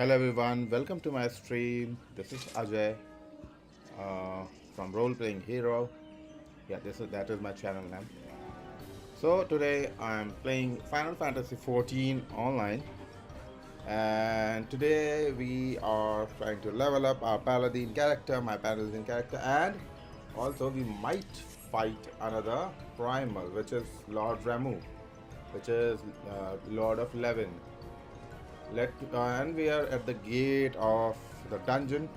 Hello everyone, welcome to my stream. This is Ajay from Role Playing Hero. Yeah, that is my channel name. So today I'm playing Final Fantasy XIV online, and today we are trying to level up our Paladin character, my Paladin character, and also we might fight another primal, which is Lord Ramu, which is Lord of Levin. And we are at the gate of the dungeon.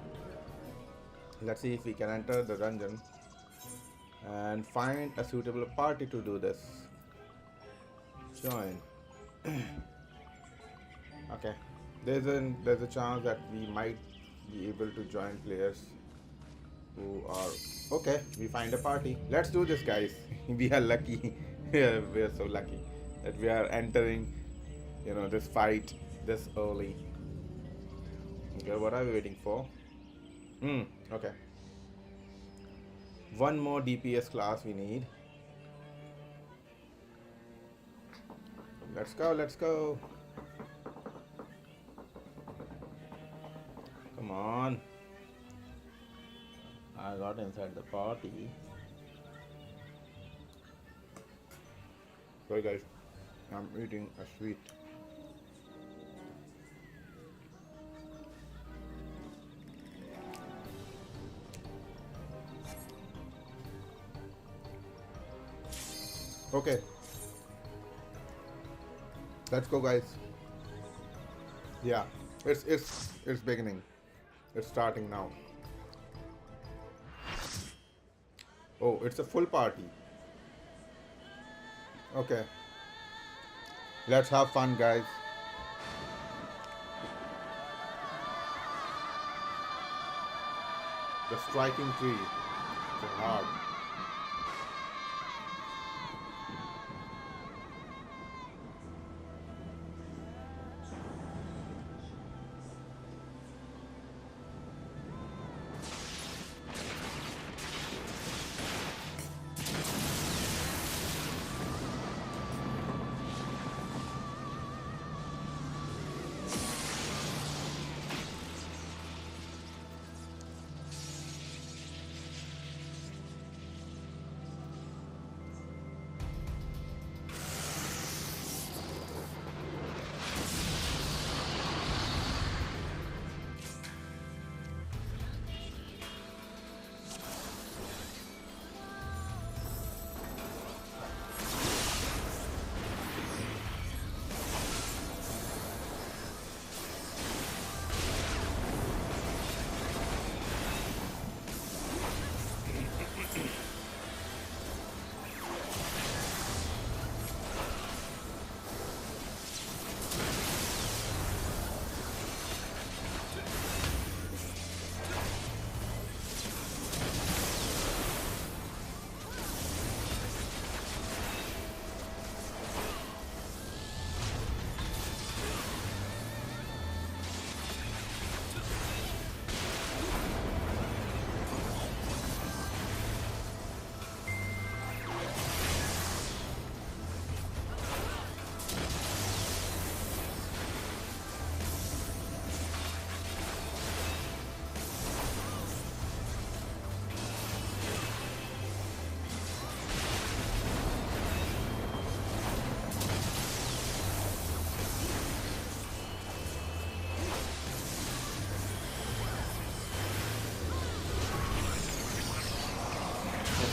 Let's see if we can enter the dungeon and find a suitable party to do this. Join. Okay. There's a chance that we might be able to join players who are okay. We find a party. Let's do this, guys. We are lucky. We are so lucky that we are entering, this fight this early. Okay, what are we waiting for? Okay. One more DPS class we need. Let's go, let's go. Come on. I got inside the party. Sorry guys, I'm eating a sweet. Okay. Let's go guys. Yeah, it's beginning. It's starting now. Oh, it's a full party. Okay. Let's have fun, guys. The striking tree. It's hard.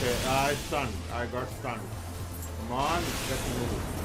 Okay, I stunned. I got stunned. Come on, let's move.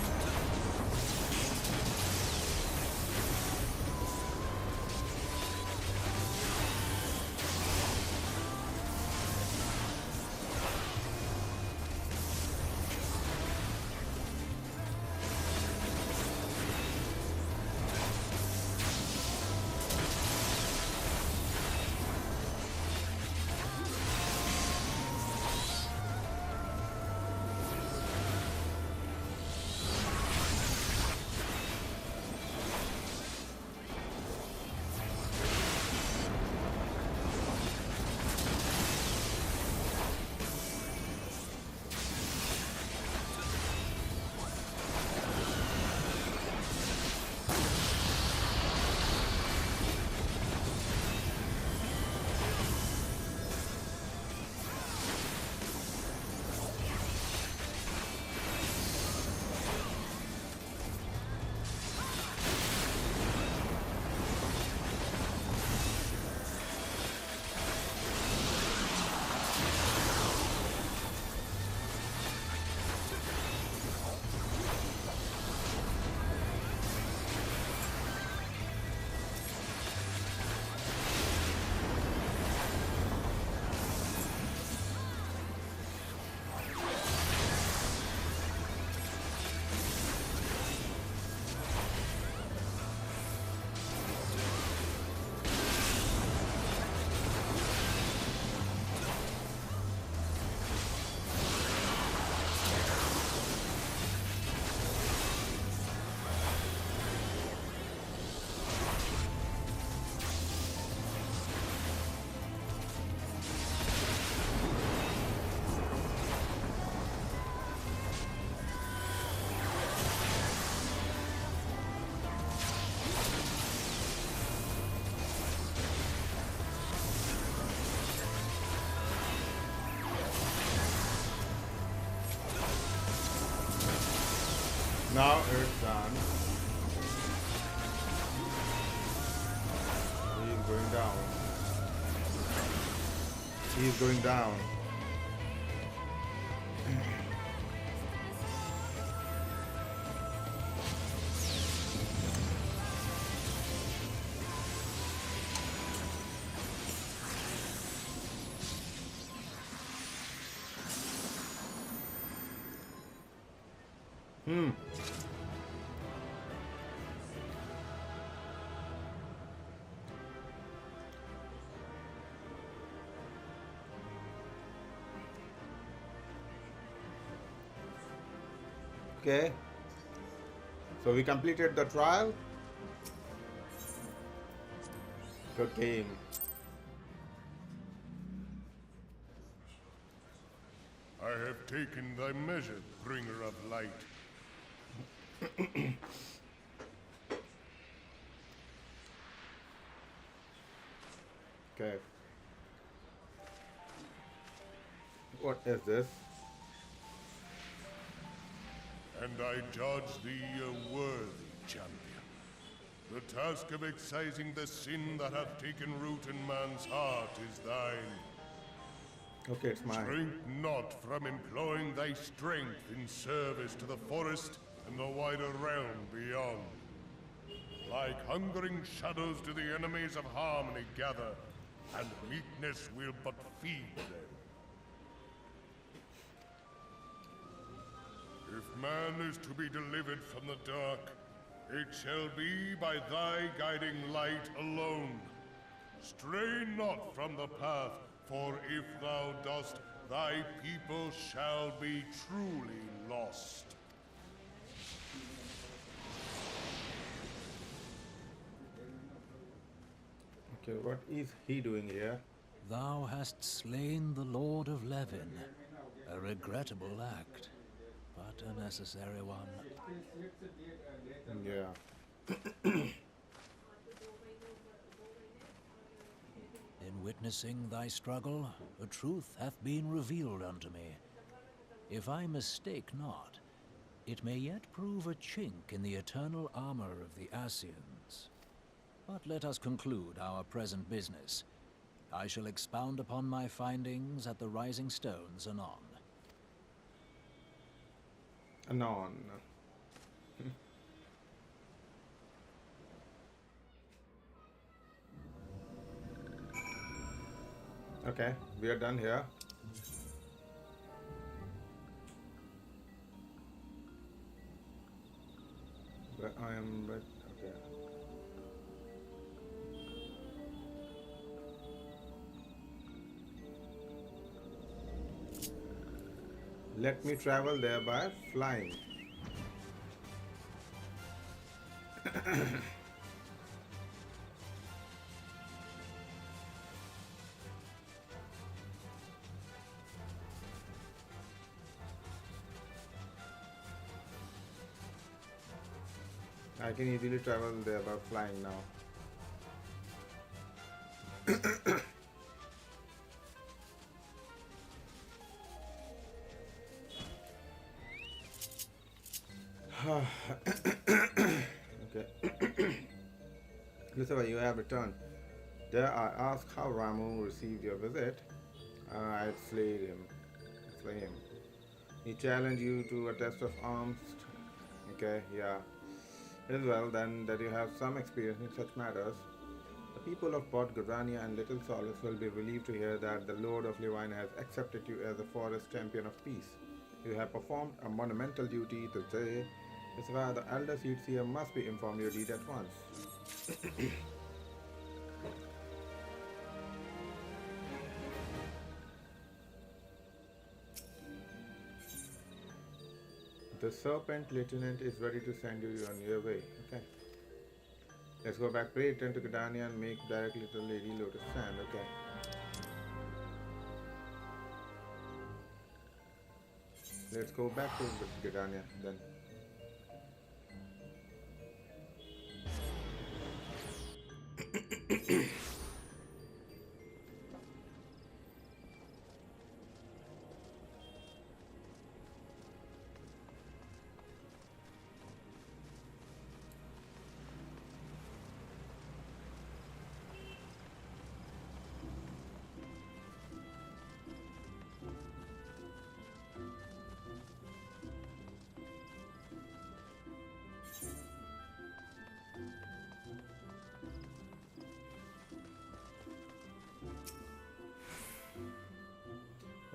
Now it's done. He's going down. He's going down. Okay. So we completed the trial. Good game. I have taken thy measure, bringer of light. Okay. What is this? And I judge thee a worthy champion. The task of excising the sin that hath taken root in man's heart is thine. Okay, it's mine. Shrink not from employing thy strength in service to the forest and the wider realm beyond. Like hungering shadows do the enemies of harmony gather, and weakness will but feed them. If man is to be delivered from the dark, it shall be by thy guiding light alone. Stray not from the path, for if thou dost, thy people shall be truly lost. Okay, what is he doing here? Thou hast slain the Lord of Levin. A regrettable act, but a necessary one. Yeah. In witnessing thy struggle, a truth hath been revealed unto me. If I mistake not, it may yet prove a chink in the eternal armor of the Ascians. But let us conclude our present business. I shall expound upon my findings at the Rising Stones anon. Anon. Okay, we are done here. But I am ready. Okay. Let me travel there by flying. I can easily travel there by flying now. Okay. Lucifer, you have returned. Dare I ask how Ramu received your visit? I slayed him. Slay him. He challenged you to a test of arms. Okay, yeah. It is well then that you have some experience in such matters. The people of Port Gurania and Little Solace will be relieved to hear that the Lord of Levine has accepted you as the forest champion of peace. You have performed a monumental duty today. It's why the elder seer must be informed your deed at once. The Serpent Lieutenant is ready to send you on your way. Okay. Let's go back. Pray, return to Gardania and make directly to Lady Lotus Sand. Okay. Let's go back to Gardania then.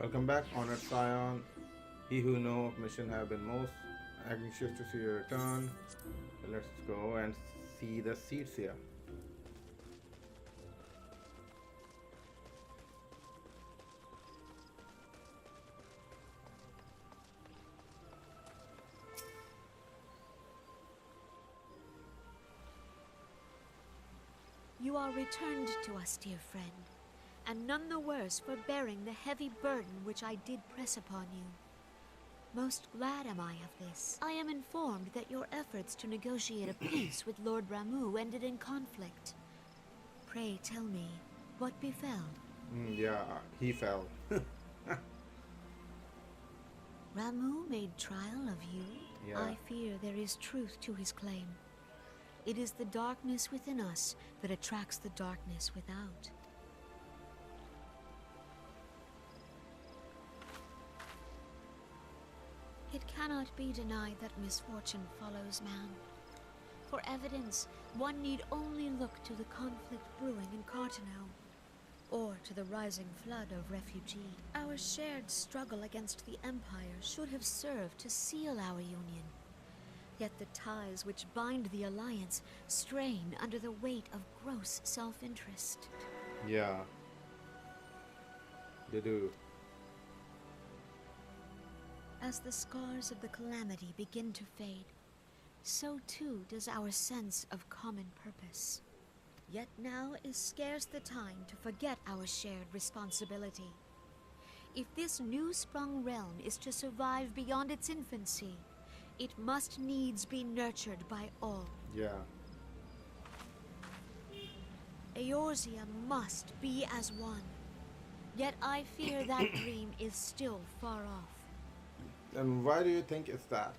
Welcome back, Honored Scion. He who know mission have been most anxious to see your return. Let's go and see the seats here. You are returned to us, dear friend, and none the worse for bearing the heavy burden which I did press upon you. Most glad am I of this. I am informed that your efforts to negotiate a peace with Lord Ramu ended in conflict. Pray tell me, what befell? Yeah, he fell. Ramu made trial of you? Yeah. I fear there is truth to his claim. It is the darkness within us that attracts the darkness without. It cannot be denied that misfortune follows man. For evidence, one need only look to the conflict brewing in Cartano, or to the rising flood of refugee. Our shared struggle against the Empire should have served to seal our union. Yet the ties which bind the Alliance strain under the weight of gross self-interest. Yeah, they do. As the scars of the calamity begin to fade, so too does our sense of common purpose. Yet now is scarce the time to forget our shared responsibility. If this new-sprung realm is to survive beyond its infancy, it must needs be nurtured by all. Yeah. Eorzea must be as one. Yet I fear that dream is still far off. And why do you think it's that?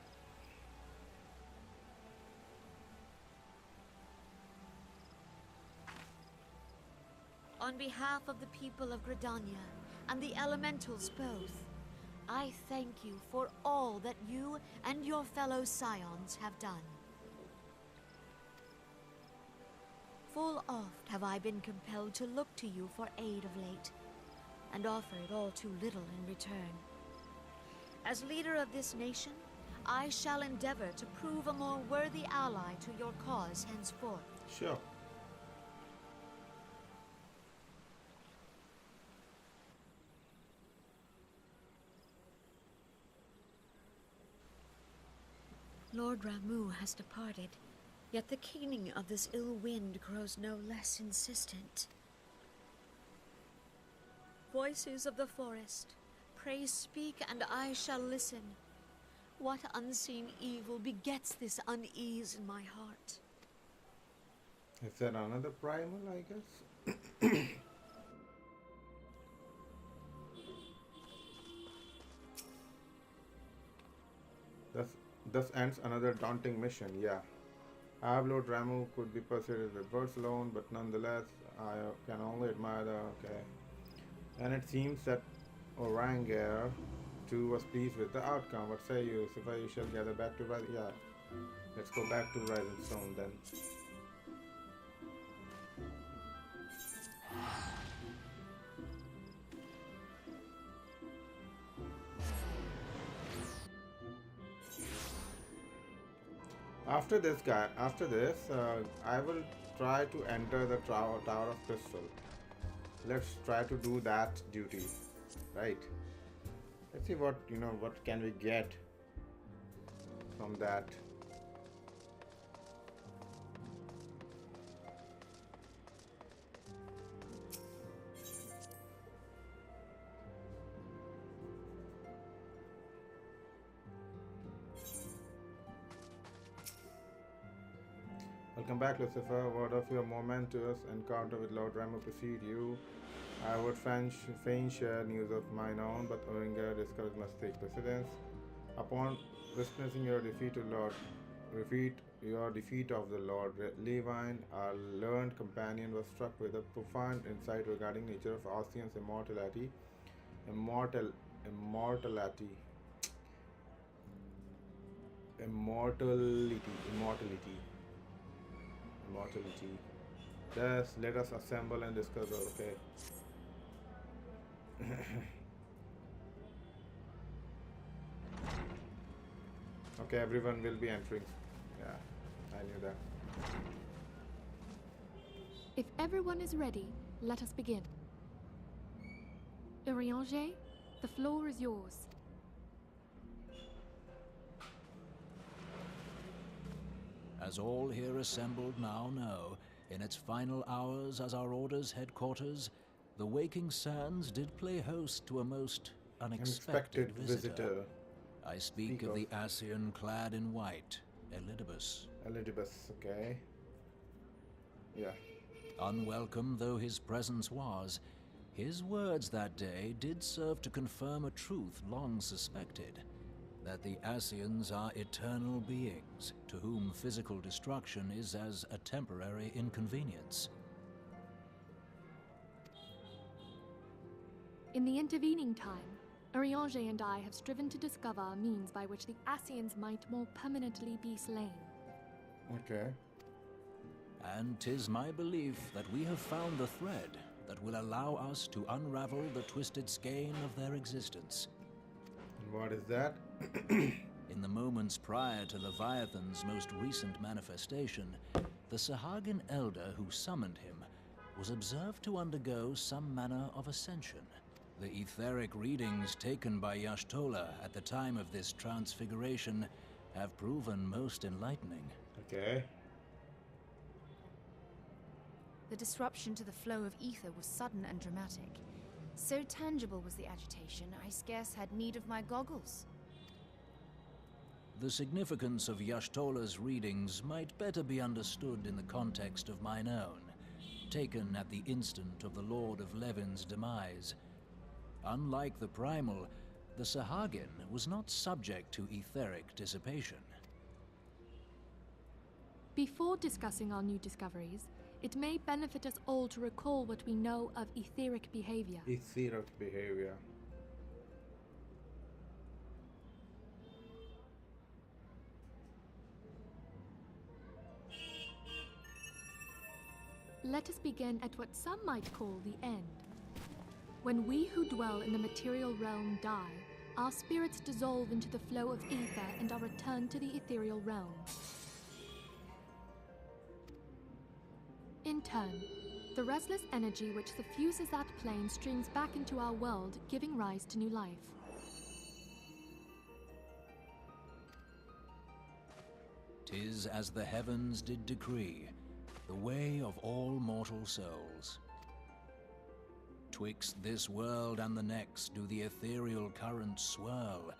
On behalf of the people of Gridania and the elementals both, I thank you for all that you and your fellow scions have done. Full oft have I been compelled to look to you for aid of late, and offered all too little in return. As leader of this nation, I shall endeavor to prove a more worthy ally to your cause henceforth. Sure. Lord Ramu has departed, yet the keening of this ill wind grows no less insistent. Voices of the forest, pray speak and I shall listen. What unseen evil begets this unease in my heart? Is that another primal, I guess? Thus ends another daunting mission, yeah. Lord Ramu could be persuaded with words alone, but nonetheless, I can only admire the... okay. And it seems that Orangair too was pleased with the outcome. What say you? Sifa, you shall gather back to Rising... yeah. Let's go back to Rising Stone then. After this, I will try to enter the Tower of Crystal. Let's try to do that duty, right? Let's see what can we get from that. Welcome back, Lucifer. Word of your momentous encounter with Lord Ramu precede you. I would fain share news of mine own, but Oringa discourage must take precedence. Upon witnessing your defeat of the Lord Levine, our learned companion was struck with a profound insight regarding nature of Ossian's immortality. Thus, let us assemble and discuss. Okay. Okay, everyone will be entering. Yeah, I knew that. If everyone is ready, let us begin. Eorzea, the floor is yours. As all here assembled now know, in its final hours as our Order's headquarters, the Waking Sands did play host to a most unexpected visitor. I speak of the Ascian clad in white, Elidibus. Elidibus, okay. Yeah. Unwelcome though his presence was, his words that day did serve to confirm a truth long suspected, that the Ascians are eternal beings, to whom physical destruction is as a temporary inconvenience. In the intervening time, Eorzea and I have striven to discover a means by which the Ascians might more permanently be slain. Okay. And 'tis my belief that we have found the thread that will allow us to unravel the twisted skein of their existence. And what is that? In the moments prior to Leviathan's most recent manifestation, the Sahagin elder who summoned him was observed to undergo some manner of ascension. The etheric readings taken by Y'shtola at the time of this transfiguration have proven most enlightening. Okay. The disruption to the flow of ether was sudden and dramatic. So tangible was the agitation, I scarce had need of my goggles. The significance of Y'shtola's readings might better be understood in the context of mine own, taken at the instant of the Lord of Levin's demise. Unlike the Primal, the Sahagin was not subject to etheric dissipation. Before discussing our new discoveries, it may benefit us all to recall what we know of etheric behavior. Etheric behavior. Let us begin at what some might call the end. When we who dwell in the material realm die, our spirits dissolve into the flow of ether and are returned to the ethereal realm. In turn, the restless energy which suffuses that plane streams back into our world, giving rise to new life. "'Tis as the heavens did decree, the way of all mortal souls. Twixt this world and the next do the ethereal currents swirl,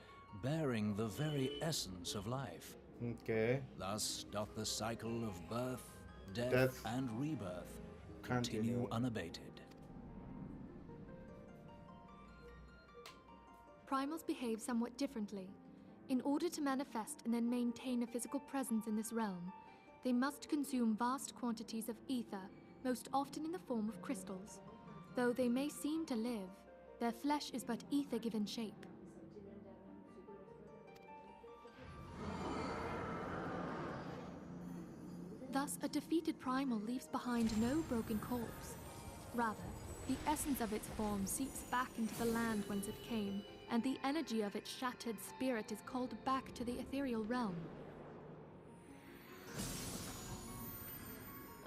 bearing the very essence of life. Okay. Thus doth the cycle of birth, death, Death. and rebirth continue unabated." Primals behave somewhat differently. In order to manifest and then maintain a physical presence in this realm, they must consume vast quantities of ether, most often in the form of crystals. Though they may seem to live, their flesh is but ether given shape. Thus, a defeated primal leaves behind no broken corpse. Rather, the essence of its form seeps back into the land whence it came, and the energy of its shattered spirit is called back to the ethereal realm.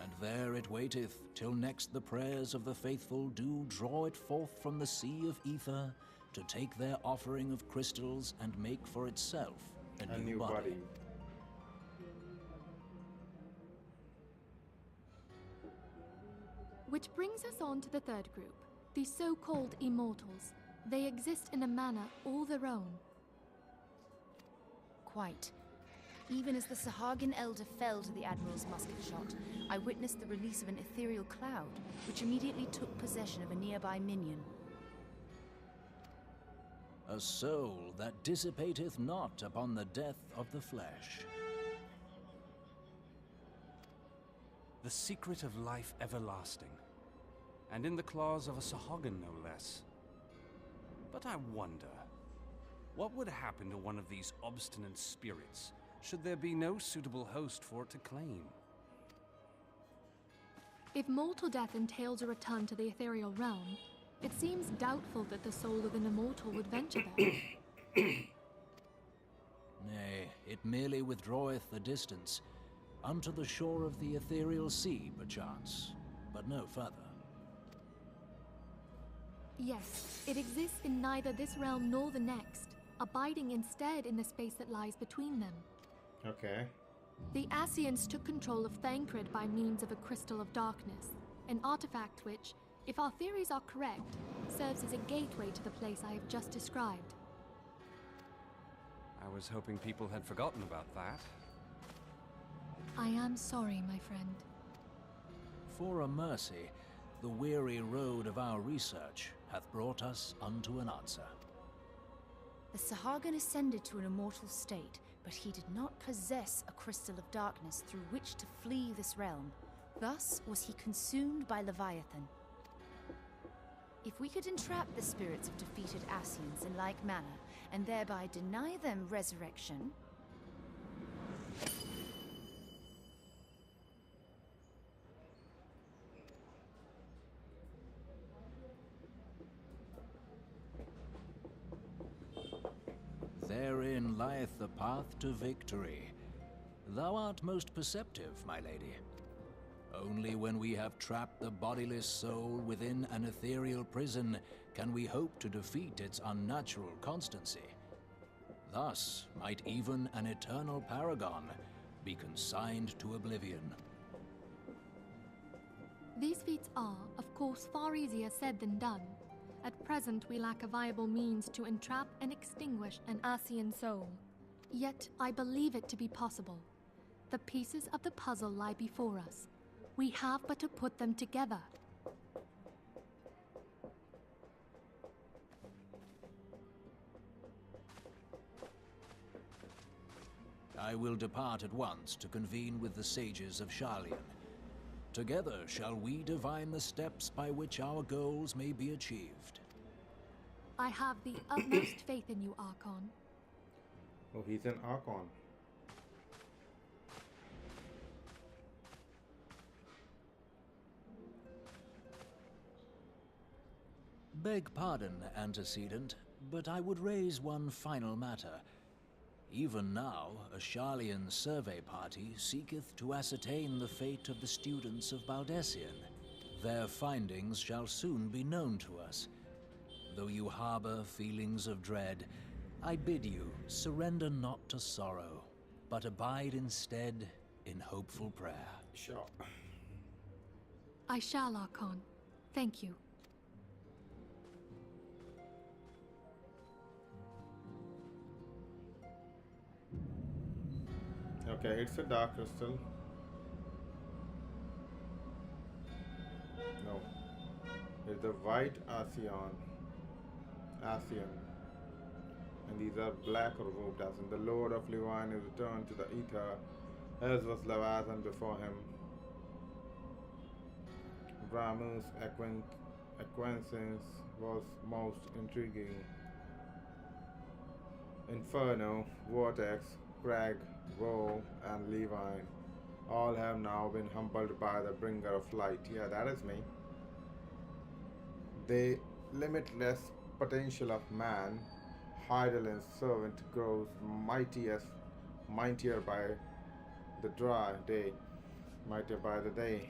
And there it waiteth, till next the prayers of the faithful do draw it forth from the sea of ether, to take their offering of crystals and make for itself a new body. Which brings us on to the third group, the so-called immortals. They exist in a manner all their own. Quite. Even as the Sahagin elder fell to the Admiral's musket shot, I witnessed the release of an ethereal cloud, which immediately took possession of a nearby minion. A soul that dissipateth not upon the death of the flesh. The secret of life everlasting, and in the claws of a Sahagin no less. But I wonder, what would happen to one of these obstinate spirits should there be no suitable host for it to claim? If mortal death entails a return to the ethereal realm, it seems doubtful that the soul of an immortal would venture there. Nay, it merely withdraweth the distance, unto the shore of the ethereal sea, perchance, but no further. Yes, it exists in neither this realm nor the next, abiding instead in the space that lies between them. Okay. The Ascians took control of Thancred by means of a crystal of darkness, an artifact which, if our theories are correct, serves as a gateway to the place I have just described. I was hoping people had forgotten about that. I am sorry, my friend. For a mercy, the weary road of our research hath brought us unto an answer. The Sahagan ascended to an immortal state, but he did not possess a crystal of darkness through which to flee this realm. Thus was he consumed by Leviathan. If we could entrap the spirits of defeated Ascians in like manner, and thereby deny them resurrection... Therein lieth the path to victory. Thou art most perceptive, my lady. Only when we have trapped the bodiless soul within an ethereal prison can we hope to defeat its unnatural constancy. Thus might even an eternal paragon be consigned to oblivion. These feats are, of course, far easier said than done. At present, we lack a viable means to entrap and extinguish an Ascian soul. Yet, I believe it to be possible. The pieces of the puzzle lie before us. We have but to put them together. I will depart at once to convene with the sages of Sharlayan. Together shall we divine the steps by which our goals may be achieved. I have the utmost faith in you, Archon. Oh, he's an Archon. Beg pardon, antecedent, but I would raise one final matter. Even now, a Sharlayan survey party seeketh to ascertain the fate of the students of Baldessian. Their findings shall soon be known to us. Though you harbor feelings of dread, I bid you surrender not to sorrow, but abide instead in hopeful prayer. Sure. I shall, Archon. Thank you. Okay, it's a dark crystal. No. It's the white Ascian. And these are black robed as in the Lord of Levine is returned to the ether, as was Leviathan before him. Ramus' acquaintance was most intriguing. Inferno, Vortex, Crag, Woe, and Levine all have now been humbled by the bringer of light. Yeah, that is me. The limitless potential of man, Hydaelyn's servant, grows mightier by the day, mightier by the day.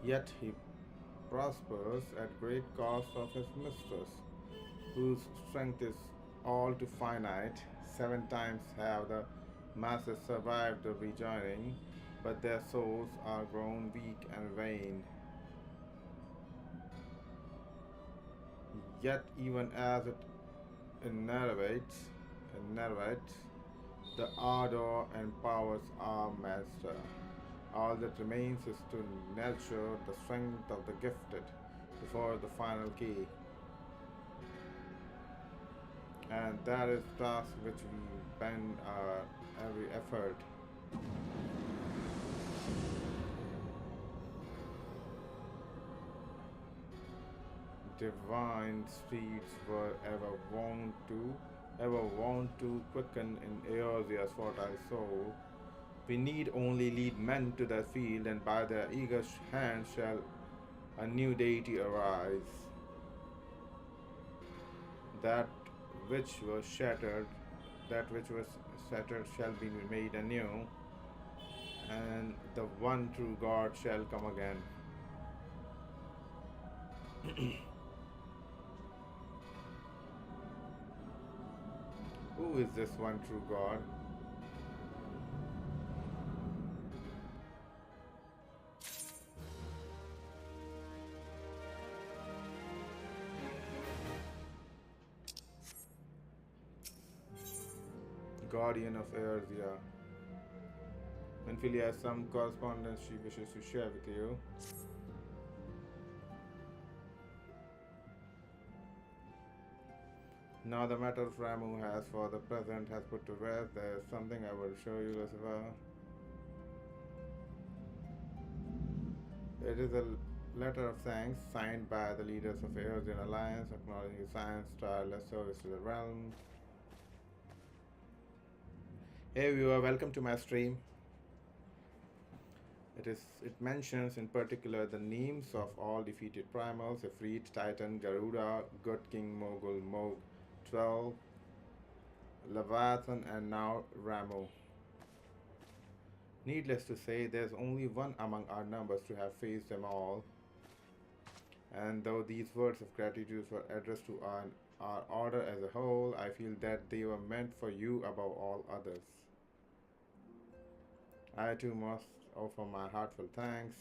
Yet he prospers at great cost of his mistress, whose strength is all too finite. 7 times have the masses survived the rejoining, but their souls are grown weak and vain. Yet even as it enervates, the ardor empowers our master. All that remains is to nurture the strength of the gifted before the final key. And that is the task which we bend our every effort. Divine steeds were ever wont to quicken in Eorzea's fertile soul. We need only lead men to the field, and by their eager hands shall a new deity arise. That which was shattered, that which was shattered shall be made anew, and the one true God shall come again. Who is this one true God? Guardian of Eorzea. Winfield has some correspondence she wishes to share with you. Now the matter of Ramu has for the present has put to rest. There is something I will show you, Lucifer. It is a letter of thanks signed by the leaders of Eorzea Alliance, acknowledging science, tireless service to the realm. Hey viewer, welcome to my stream. It mentions in particular the names of all defeated primals: Ifrit, Titan, Garuda, Good King, Mogul, Mog, 12, Leviathan, and now Ramu. Needless to say, there's only one among our numbers to have faced them all. And though these words of gratitude were addressed to our order as a whole, I feel that they were meant for you above all others. I too must offer my heartfelt thanks.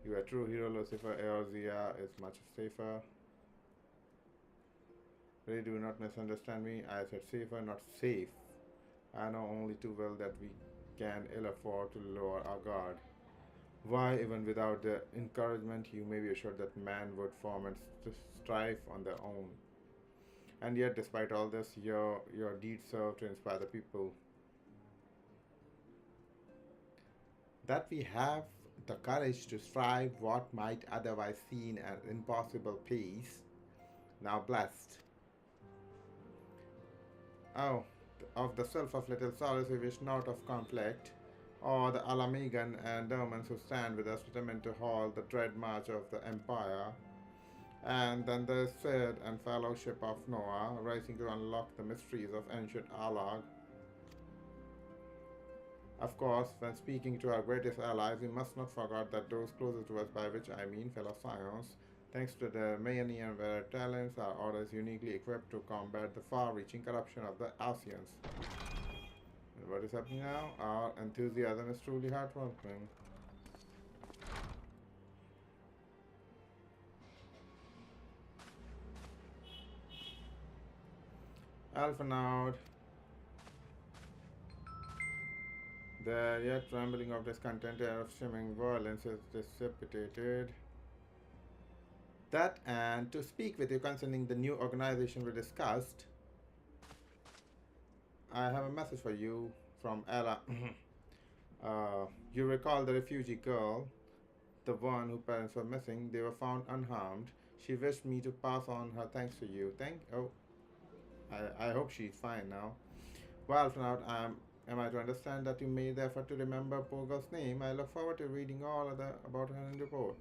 You are a true hero, Lucifer. Eorzea is much safer. Really do not misunderstand me. I said safer, not safe. I know only too well that we can ill afford to lower our guard. Why, even without the encouragement, you may be assured that man would form and strive on their own. And yet, despite all this, your deeds serve to inspire the people. That we have the courage to strive what might otherwise seem an impossible peace, now blessed. Oh, of the self of little solace we wish not of conflict, or the Alamegan and Dermans who stand with us determined to halt the dread march of the Empire, and then the Sid and Fellowship of Noah, rising to unlock the mysteries of ancient Alag. Of course, when speaking to our greatest allies, we must not forget that those closest to us, by which I mean fellow scions, thanks to their many and varied talents, our order is uniquely equipped to combat the far-reaching corruption of the Asians. And what is happening now? Our enthusiasm is truly heartwarming. Alphanaud. The yet trembling of discontent and of shimmering violence is dissipated. That, and to speak with you concerning the new organization we discussed, I have a message for you from Ella. You recall the refugee girl, the one whose parents were missing. They were found unharmed. She wished me to pass on her thanks to you. I hope she's fine now. Well, now am I to understand that you made the effort to remember poor girl's name? I look forward to reading all about her in the report.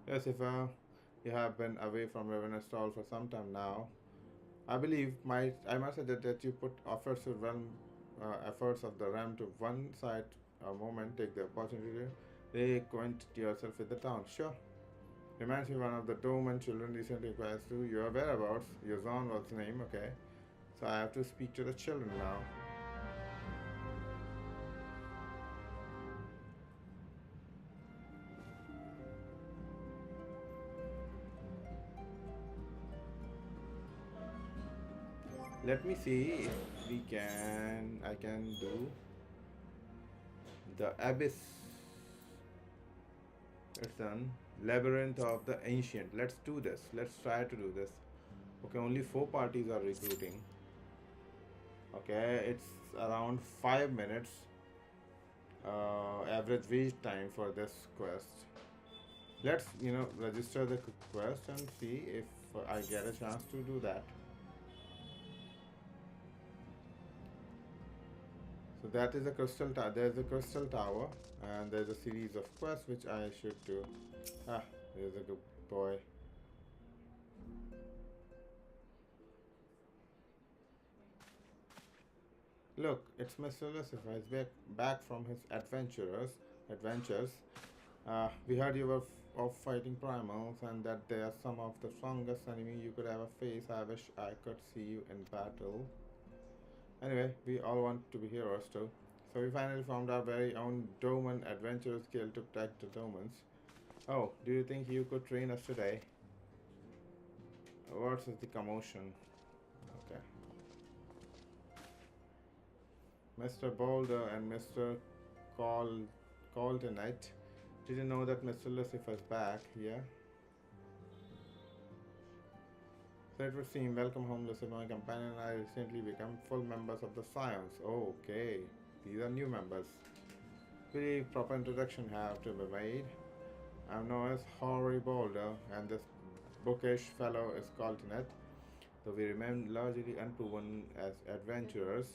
Yes, if you have been away from Ravenous Stall for some time now, I believe I must say that you put efforts of the realm to one side a moment, take the opportunity to reacquaint yourself with the town. Sure. Reminds me one of the Doman children recently inquired to your whereabouts. Yozon was the name, okay. So I have to speak to the children now. Let me see if I can do the Abyss. It's done. Labyrinth of the Ancient. Let's do this. Let's try to do this. Okay, only 4 parties are recruiting. Okay, it's around 5 minutes average wait time for this quest. Let's, register the quest and see if I get a chance to do that. So that is a crystal tower. There's a crystal tower, and there's a series of quests which I should do. Ah, here's a good boy. Look, it's Mr. Lucifer. He's back from his adventures. We heard you were off fighting primals and that they are some of the strongest enemy you could ever face. I wish I could see you in battle. Anyway, we all want to be heroes too. So we finally found our very own Doman Adventurers Guild to protect the Domans. Oh, do you think you could train us today? What is the commotion? Okay. Mr. Boulder and Mr. Coltonite. Did you know that Mr. Lucifer's back? Yeah. So it would seem, welcome home Lucifer, my companion and I recently become full members of the Scions. Oh, okay. These are new members. Pretty proper introduction have to be made. I'm known as Hoary Boulder and this bookish fellow is Coltonite. Though we remain largely unproven as adventurers,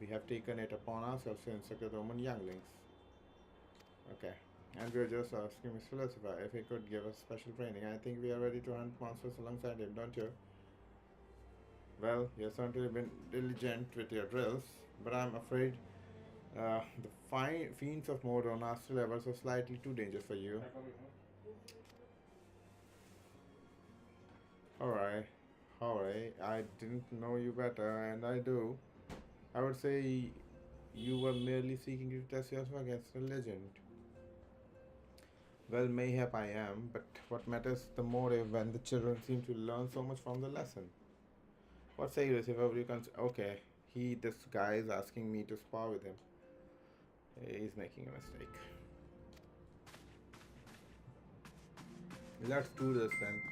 we have taken it upon ourselves to instruct the Roman younglings. Okay. And we are just asking Mr. Lucifer if he could give us special training. I think we are ready to hunt monsters alongside him, don't you? Well, you've certainly been diligent with your drills, but I'm afraid the fiends of Mordor are still ever so slightly too dangerous for you. Alright, I didn't know you better, and I do. I would say you were merely seeking to test yourself against a legend. Well, mayhap I am, but what matters the motive when the children seem to learn so much from the lesson? What say you, Lucifer? Okay, this guy is asking me to spar with him. He's making a mistake. Let's do this then.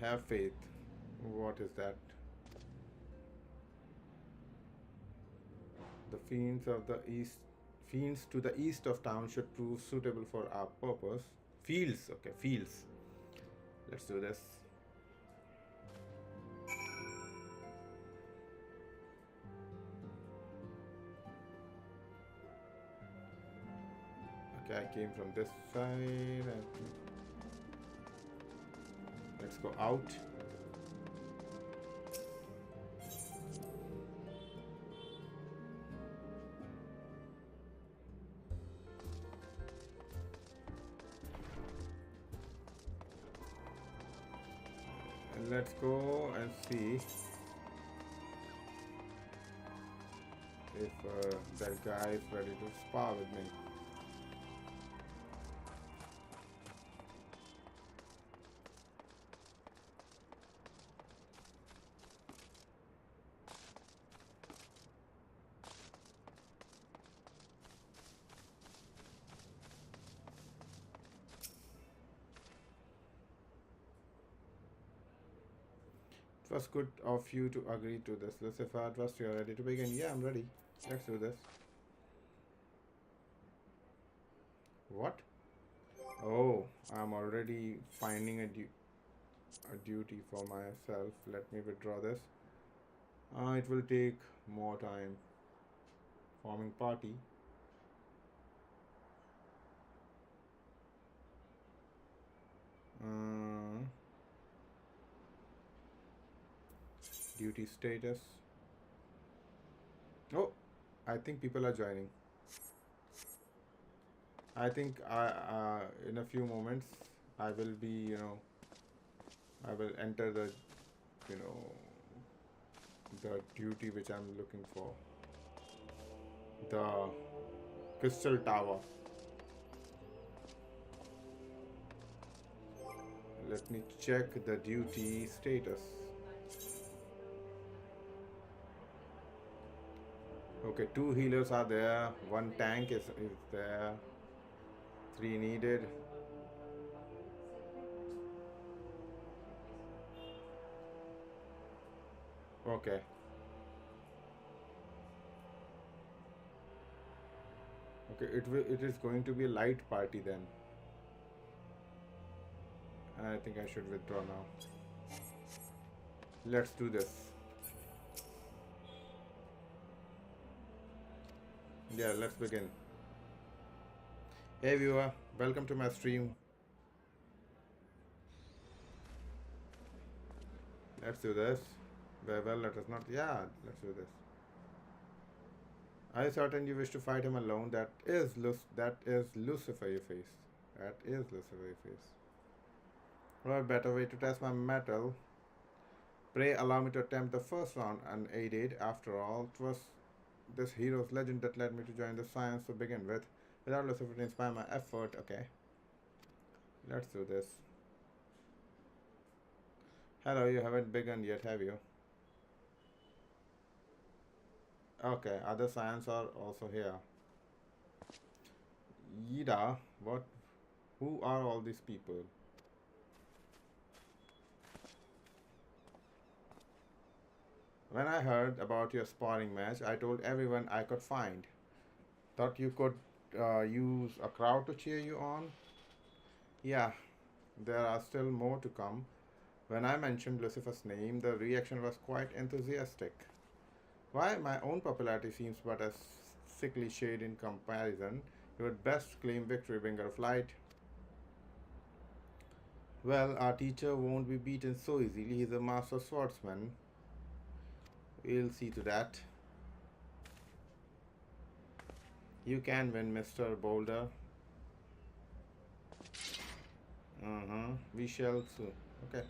Have faith. What is that? The fiends to the east of town should prove suitable for our purpose. Fields, okay, fields. Let's do this. Okay, I came from this side and let's go out. And let's go and see if that guy is ready to spar with me. It was good of you to agree to this. Lucifer, I trust you are ready to begin. Yeah, I'm ready. Let's do this. What? Oh, I'm already finding a duty for myself. Let me withdraw this. It will take more time. Forming party. Duty status. Oh, I think people are joining. I think in a few moments I will be, I will enter the, the duty which I'm looking for. The Crystal Tower. Let me check the duty status. Okay, 2 healers are there, 1 tank is there, 3 needed. Okay. Okay, it is going to be a light party then. I think I should withdraw now. Let's do this. Yeah, let's begin. Hey viewer, welcome to my stream. Let's do this. Well, let us not. Yeah, let's do this. Are you certain you wish to fight him alone? That is Lucifer you face. That is Lucifer you face. What better way to test my mettle? Pray allow me to attempt the first round unaided. After all, it was this hero's legend that led me to join the science to begin with. Without Lucifer to inspire my effort. Okay. Let's do this. Hello, you haven't begun yet, have you? Okay, other science are also here. Yida, what? Who are all these people? When I heard about your sparring match, I told everyone I could find. Thought you could use a crowd to cheer you on? Yeah, there are still more to come. When I mentioned Lucifer's name, the reaction was quite enthusiastic. Why, my own popularity seems but a sickly shade in comparison. You would best claim victory, bringer of light. Well, our teacher won't be beaten so easily. He's a master swordsman. We'll see to that. You can win, Mr. Boulder. We shall soon. Okay.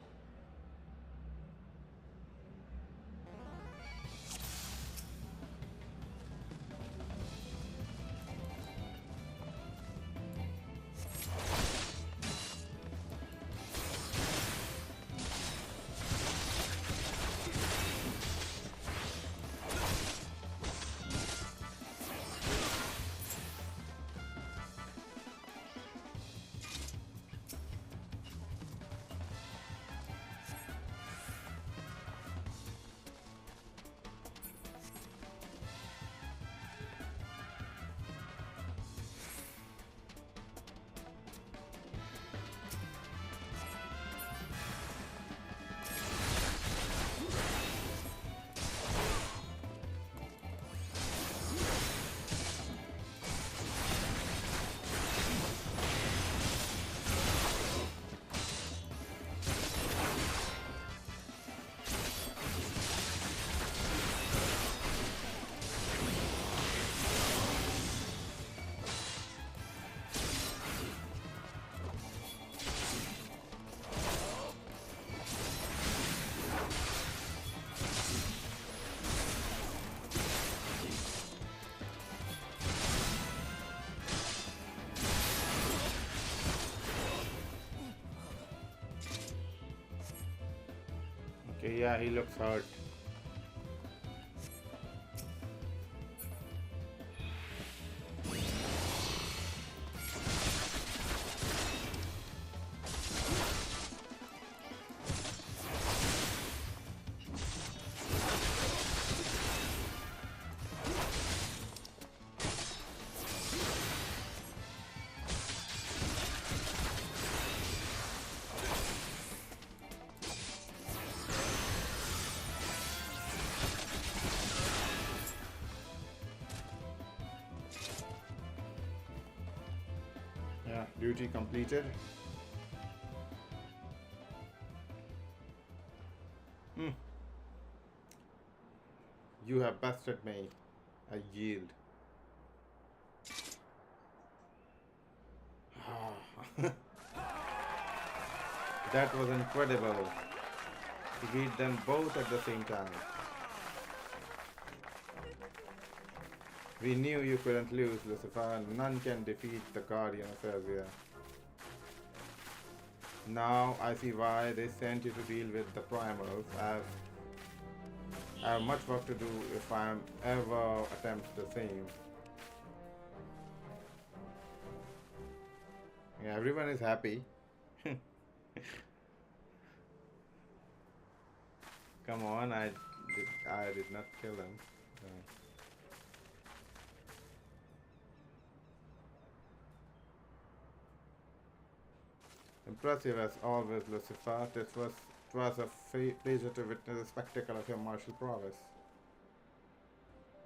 Okay, yeah, he looks hurt. Yeah, duty completed. Hmm. You have bested me. I yield. That was incredible. To beat them both at the same time. We knew you couldn't lose, Lucifer. None can defeat the Guardian of Eorzea. Now I see why they sent you to deal with the primals. I have much work to do if I am ever attempt the same. Yeah, everyone is happy. Come on, I did not kill him. Impressive as always, Lucifer. It was a pleasure to witness the spectacle of your martial prowess.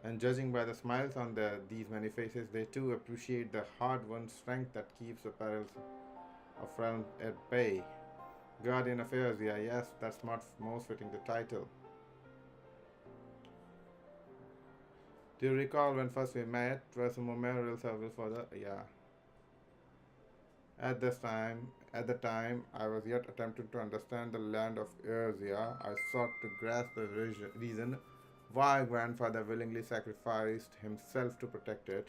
And judging by the smiles on these many faces, they too appreciate the hard-won strength that keeps the perils of realm at bay. Guardian of Eorzea, yes, that's most fitting the title. Do you recall when first we met? It was a memorial service for the yeah. At the time, I was yet attempting to understand the land of Eorzea. I sought to grasp the reason why grandfather willingly sacrificed himself to protect it.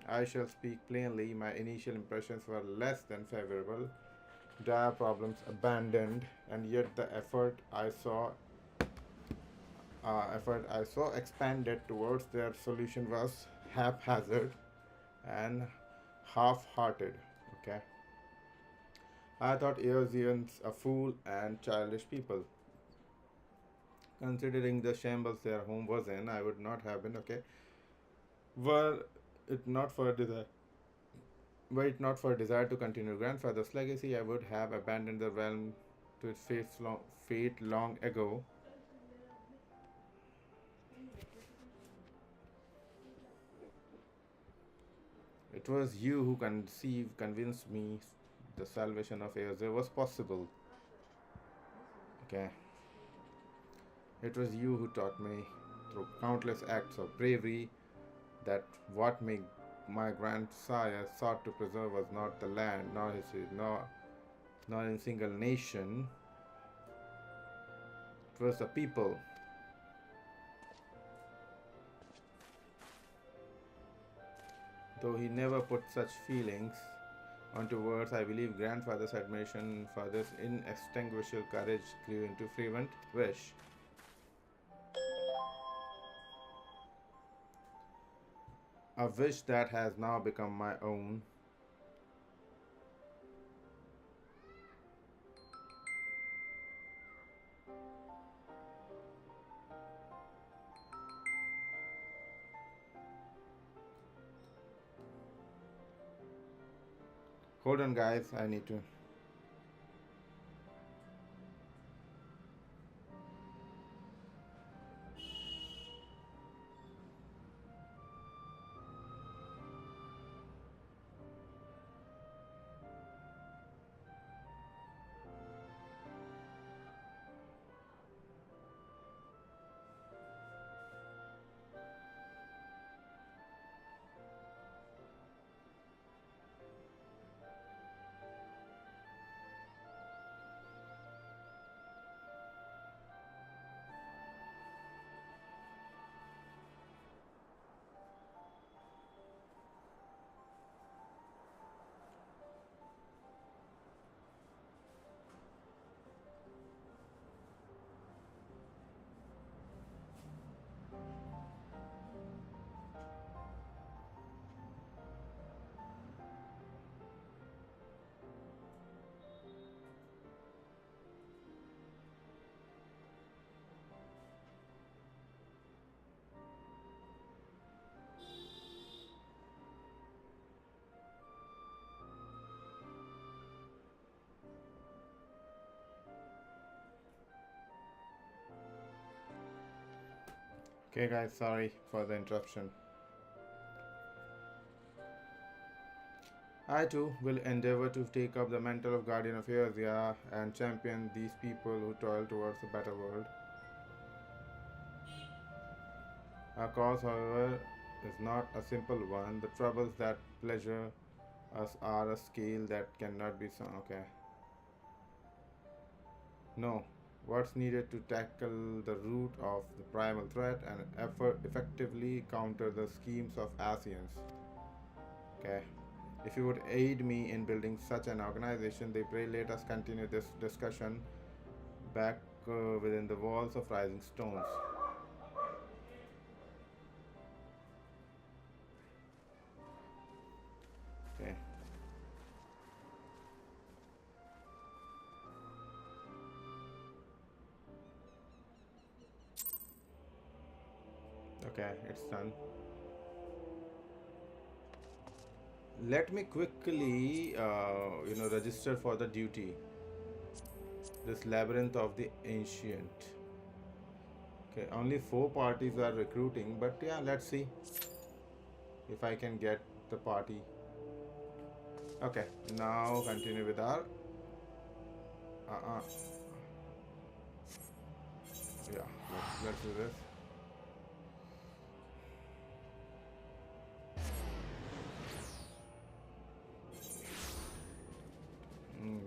I shall speak plainly, my initial impressions were less than favorable. Dire problems abandoned, and yet the effort I saw expanded towards their solution was haphazard and half-hearted. Okay, I thought Eorzeans a fool and childish people. Considering the shambles their home was in, I would not have been okay. Were it not for a desire, were it not for a desire to continue grandfather's legacy, I would have abandoned the realm to its fate long ago. It was you who convinced me the salvation of Eorzea was possible. Okay. It was you who taught me through countless acts of bravery that what my grandsire sought to preserve was not the land, nor history, nor in single nation. It was the people. Though he never put such feelings onto words, I believe grandfather's admiration for this inextinguishable courage grew into fervent wish. A wish that has now become my own. Hold on, guys, I need to. Okay, guys, sorry for the interruption. I too will endeavor to take up the mantle of Guardian of Eorzea and champion these people who toil towards a better world. Our cause, however, is not a simple one. The troubles that pleasure us are a scale that cannot be okay. No, what's needed to tackle the root of the primal threat and effectively counter the schemes of Asians. Okay. If you would aid me in building such an organization, they pray let us continue this discussion back within the walls of Rising Stones. Okay. Okay, it's done. Let me quickly, register for the duty. This labyrinth of the ancient. Okay, only 4 parties are recruiting, but yeah, let's see if I can get the party. Okay, now continue with our. Uh, uh, yeah, let's do this.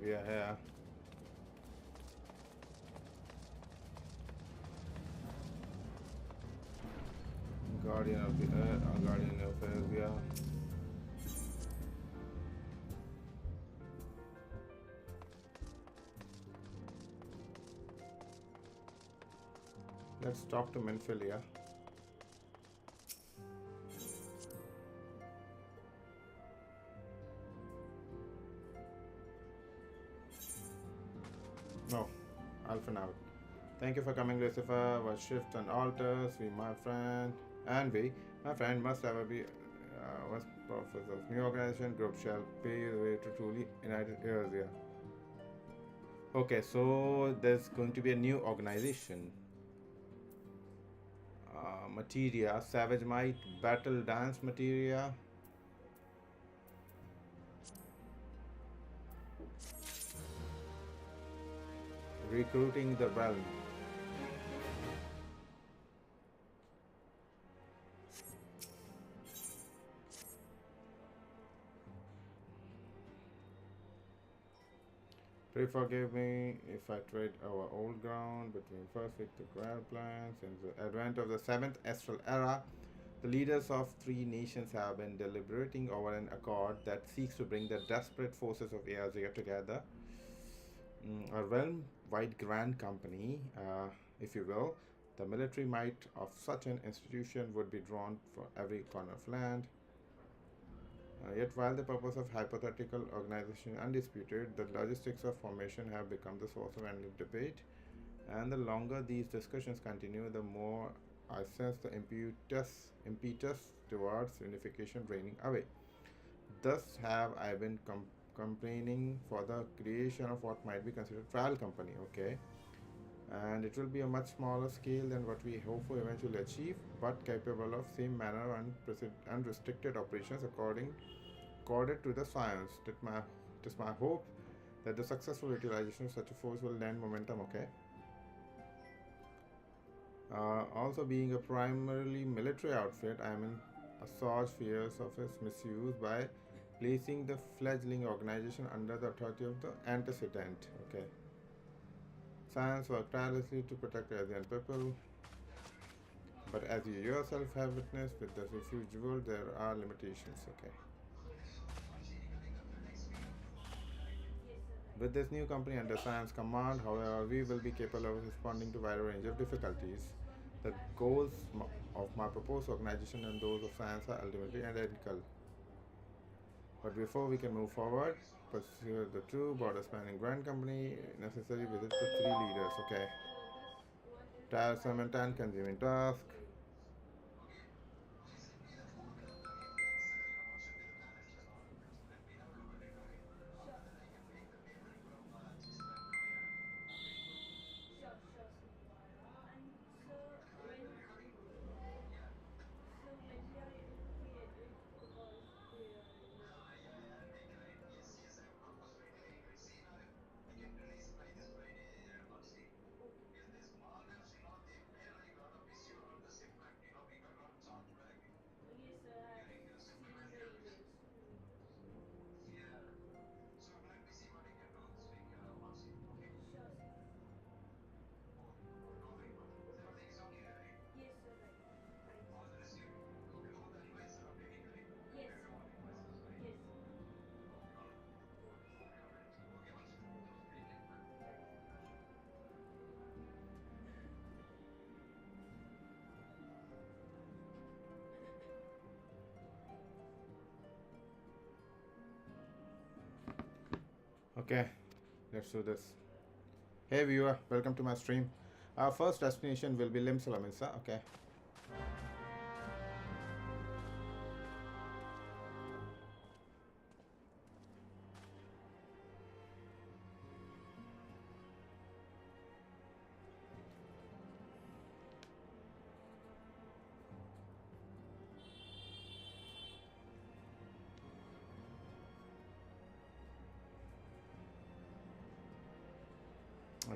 We are here. Guardian of the Earth, Guardian of Eorzea. Let's talk to Menphilia. No, Alpha now. Thank you for coming, Lucifer. What shift and altars? We, my friend, and we, my friend, must ever be. Was purpose of new organization group shall pay the way to truly united Eorzea. Okay, so there's going to be a new organization. Materia, Savage Might, Battle Dance Materia. Recruiting the realm. Pray forgive me if I trade our old ground between first with the grand plans and the advent of the 7th astral era. The leaders of 3 nations have been deliberating over an accord that seeks to bring the desperate forces of Eorzea together. A realm-wide grand company, if you will. The military might of such an institution would be drawn for every corner of land. Yet while the purpose of hypothetical organization is undisputed, the logistics of formation have become the source of endless debate. And the longer these discussions continue, the more I sense the impetus towards unification draining away. Thus have I been complaining for the creation of what might be considered trial company. Okay, and it will be a much smaller scale than what we hope for eventually achieve, but capable of same manner and unrestricted operations accorded to the science. It is my hope that the successful utilization of such a force will lend momentum. Okay. Also, being a primarily military outfit, I am in assuage fears of its misuse by placing the fledgling organization under the authority of the antecedent. Okay. Science worked tirelessly to protect Asian people, but as you yourself have witnessed with the refuge world, there are limitations. Okay. With this new company under Science Command, however, we will be capable of responding to a wider range of difficulties. The goals of my proposed organization and those of Science are ultimately identical. But before we can move forward, pursue the true border spanning grand company, necessary visit the 3 leaders. Okay. Tiresome and time consuming task. Okay, let's do this. Hey viewer, welcome to my stream. Our first destination will be Lim Salamisa. Okay.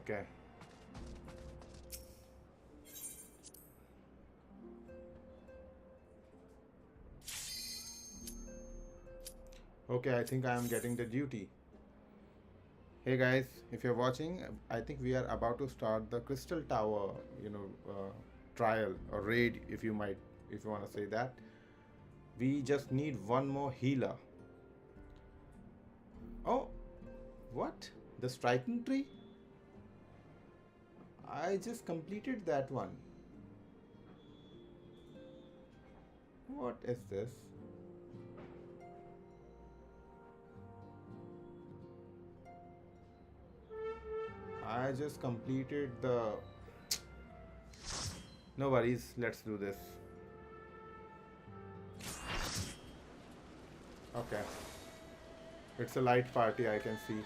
Okay. Okay, I think I am getting the duty. Hey guys, if you're watching, I think we are about to start the Crystal Tower, trial or raid, if you want to say that. We just need one more healer. Oh, what? The striking tree? I just completed that one. What is this? I just completed the... No worries, let's do this. Okay. It's a light party, I can see.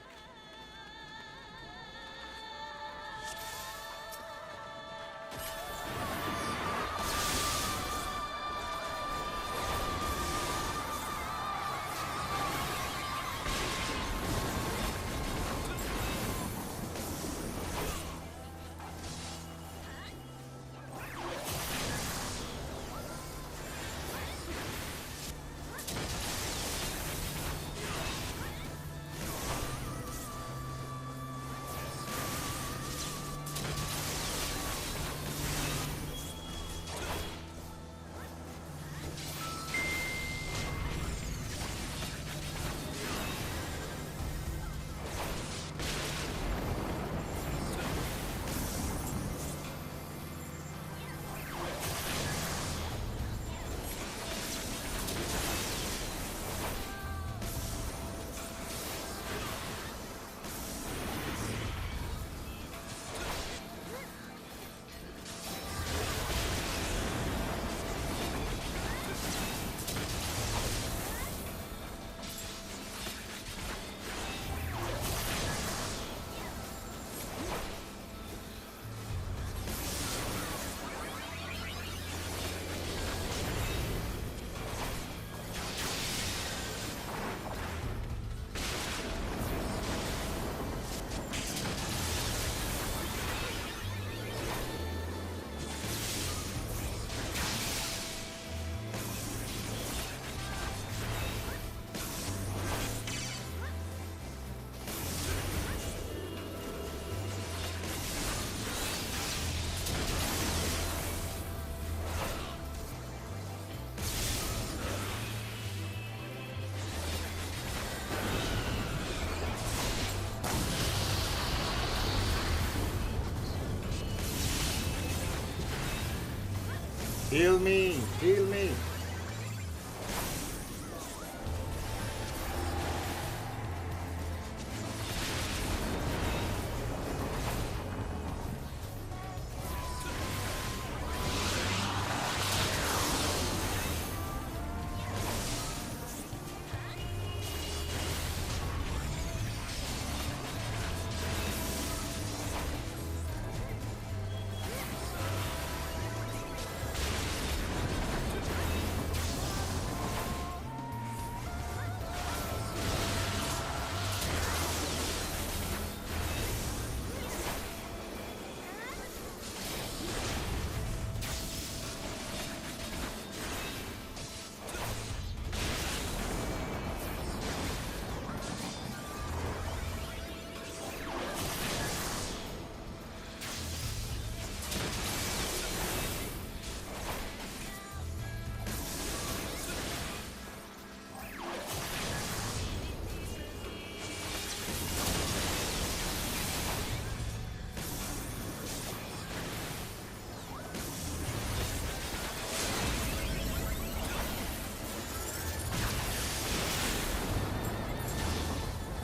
Heal me! Heal me!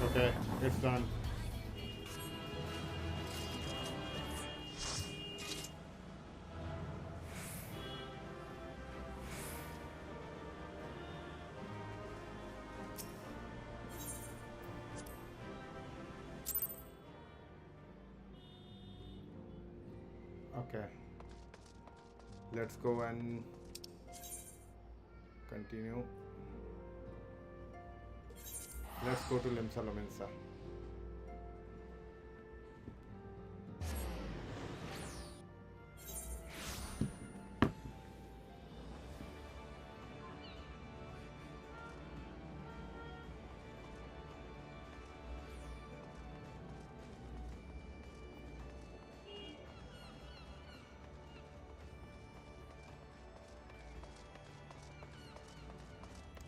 Okay, it's done. Okay. Let's go and continue. Let's go to Limsa Lominsa.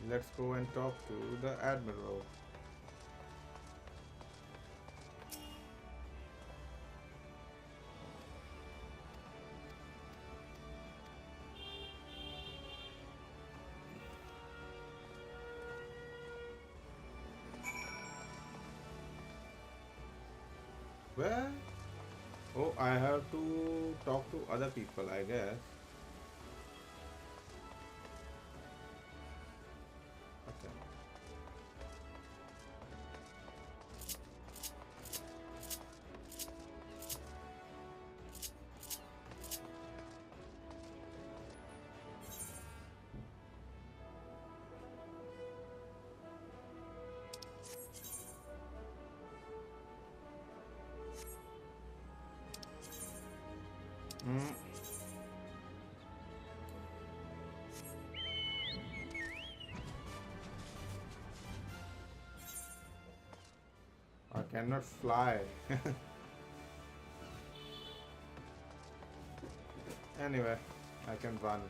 Let's go and talk to the admiral. Where? Oh, I have to talk to other people, I guess. Okay. Mm. I cannot fly. Anyway, I can run.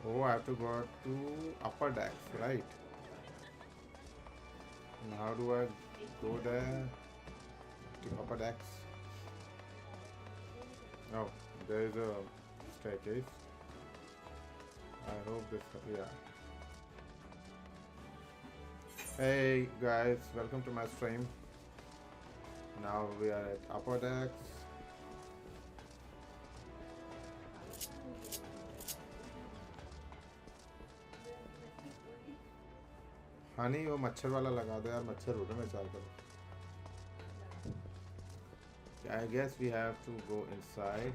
Oh, I have to go to upper decks, right? And how do I go there to upper decks? Oh, there is a staircase. I hope this, yeah. Hey guys, welcome to my stream. Now we are at upper decks. Honey वो मच्छर वाला लगा दो यार मच्छर उड़ रहे हैं चार तरफ I guess we have to go inside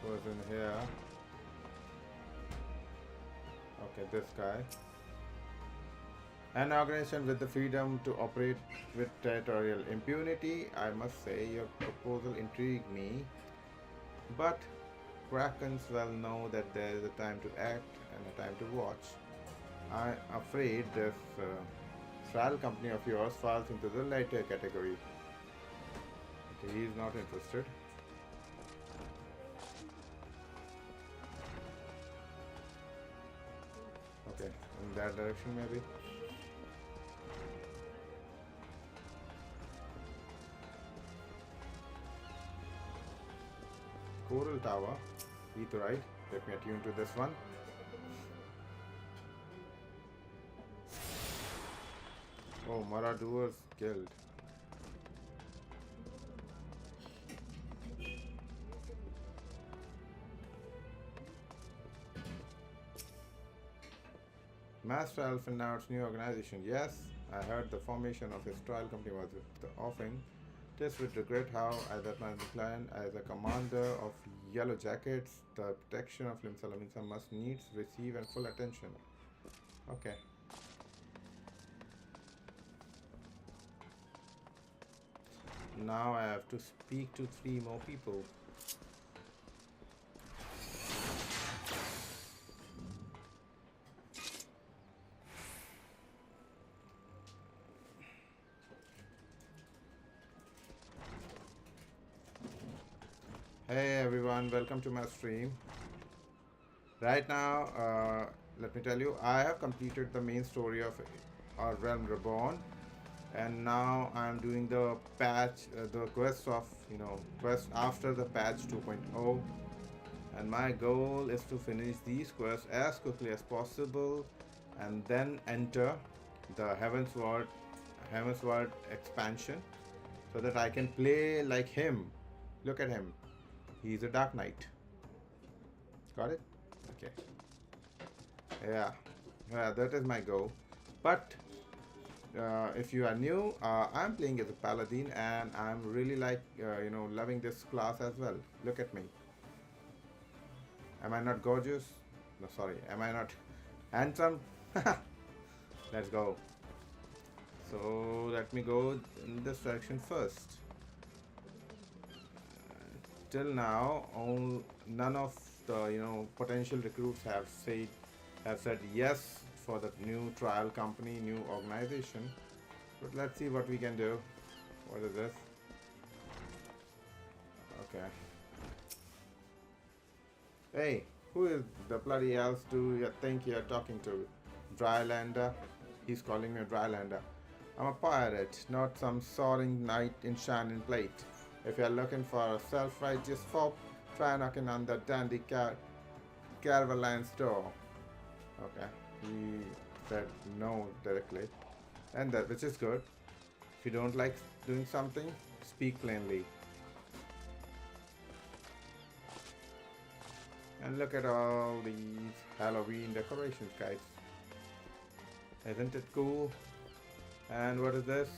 goes in here okay this guy an organization with the freedom to operate with territorial impunity. I must say your proposal intrigued me. But Krakens well know that there is a time to act and a time to watch. I'm afraid this trial company of yours falls into the latter category. Okay, he is not interested. Okay, in that direction maybe. Coral Tower, Etherite. Let me attune to this one. Oh, Marauders Guild. Master Elf and now its new organization. Yes, I heard the formation of his trial company was the offering. It is with regret how I that my client as a commander of Yellow Jackets, the protection of Lim Salaminsa must needs receive and full attention. Okay. Now I have to speak to 3 more people. Hey everyone, welcome to my stream. Right now, let me tell you, I have completed the main story of Our Realm Reborn, and now I'm doing the patch, the quest of, quest after the patch 2.0, and my goal is to finish these quests as quickly as possible, and then enter the Heaven's Word expansion, so that I can play like him. Look at him. He's a Dark Knight. Got it? Okay. Yeah, that is my goal. But if you are new, I'm playing as a Paladin, and I'm really loving this class as well. Look at me. Am I not gorgeous? No, sorry. Am I not handsome? Let's go. So let me go in this direction first. Till now, none of the potential recruits have said yes for the new trial company, new organization. But let's see what we can do. What is this? Okay. Hey, who is the bloody else do you think you're talking to? Drylander? He's calling me a Drylander. I'm a pirate, not some soaring knight in shining plate. If you're looking for a self-righteous fob, try knocking on the dandy Caravan's door. Okay, he said no directly, and that which is good. If you don't like doing something, speak plainly. And look at all these Halloween decorations, guys. Isn't it cool? And what is this?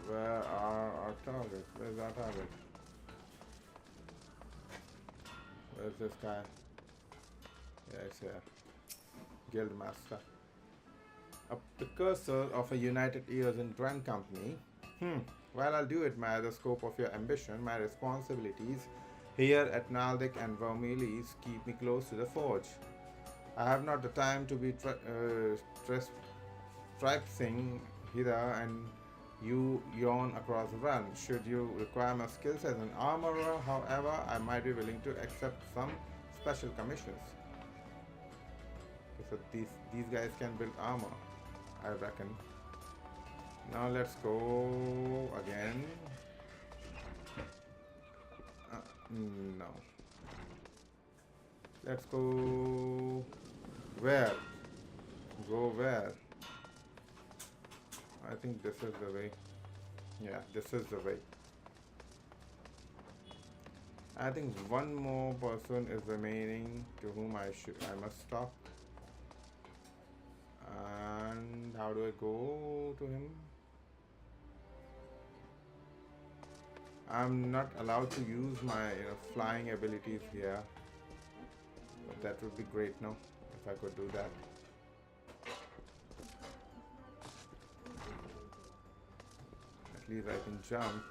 Where are our targets? Where's our target? Where's this guy? Yeah, it's here. Guildmaster. A precursor of a United Eorzea Grand Company. While I'll do admire the scope of your ambition, my responsibilities here at Naldic and Vermilies keep me close to the forge. I have not the time to be traipsing hither and you yawn across the realm. Should you require my skills as an armorer, however, I might be willing to accept some special commissions. So these guys can build armor, I reckon. Now let's go again. No. Let's go where? Go where? I think this is the way. Yeah, this is the way. I think one more person is remaining to whom I must talk. And how do I go to him? I'm not allowed to use my flying abilities here. But that would be great, no? If I could do that. At least I can jump.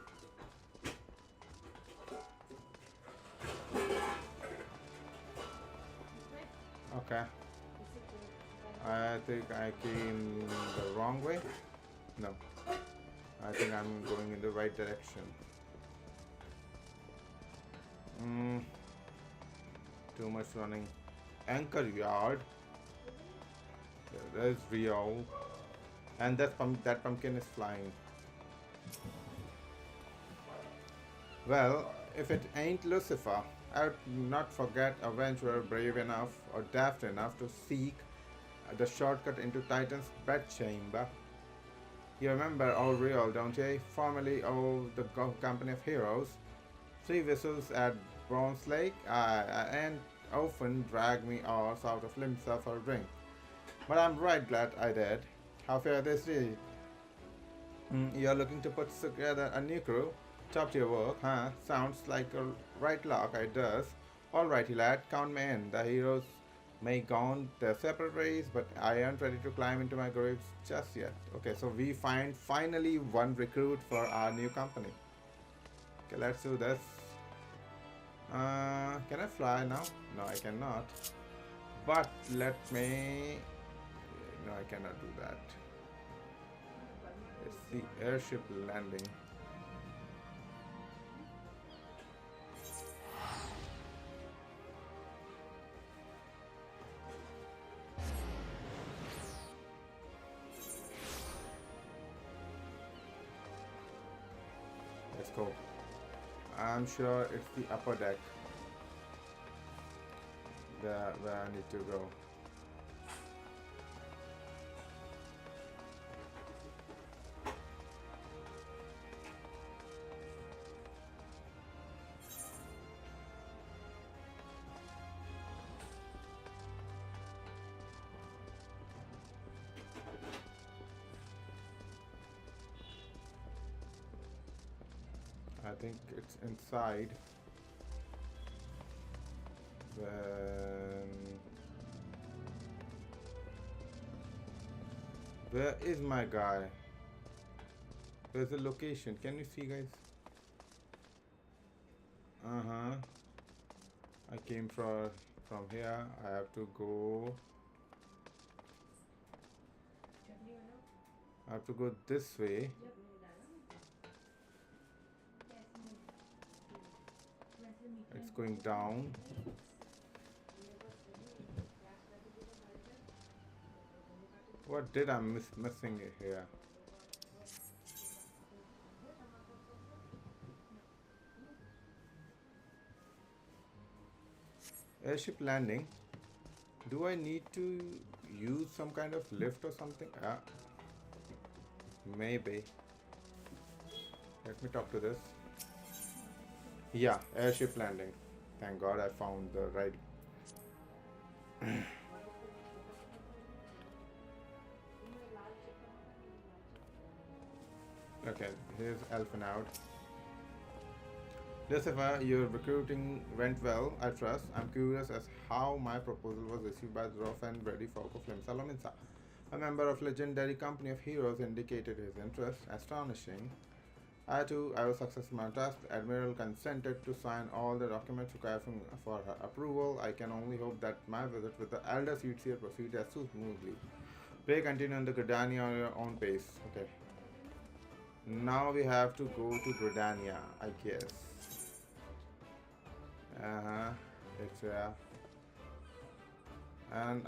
Okay. I think I came the wrong way. No. I think I'm going in the right direction. Too much running. Anchor yard. There's Rio. And that pumpkin is flying. Well, if it ain't Lucifer, I would not forget a venturer brave enough or daft enough to seek the shortcut into Titan's bedchamber. You remember old Real, don't you? Formerly of the Company of Heroes. 3 vessels at Bronze Lake, and often drag me arse out of Limsa for a drink. But I'm right glad I did. How fair this is. You're looking to put together a new crew? Top tier work, huh? Sounds like a right lark, it does. Alrighty lad, count me in. The heroes may gone their separate ways, but I aren't ready to climb into my graves just yet. Okay, so we find finally one recruit for our new company. Okay, let's do this. Can I fly now? No, I cannot. But let me... No, I cannot do that. It's the airship landing. Let's go. I'm sure it's the upper deck where I need to go. I think it's inside When... Where is my guy? Where's the location? Can you see, guys? I came from here. I have to go. I have to go this way. It's going down. What did I missing here? Airship landing. Do I need to use some kind of lift or something? Maybe. Let me talk to this. Yeah, airship landing. Thank God I found the right. Okay, here's Elfin out. Lucifer, your recruiting went well, I trust. I'm curious as how my proposal was received by the rough and ready folk of Lim Salominsa. A member of legendary company of heroes indicated his interest. Astonishing. I was successful in my task. The Admiral consented to sign all the documents required for her approval. I can only hope that my visit with the Elder Soothsayer proceeds as smoothly. Pray continue on the Gridania on your own pace. Okay. Now we have to go to Gridania, I guess. It's and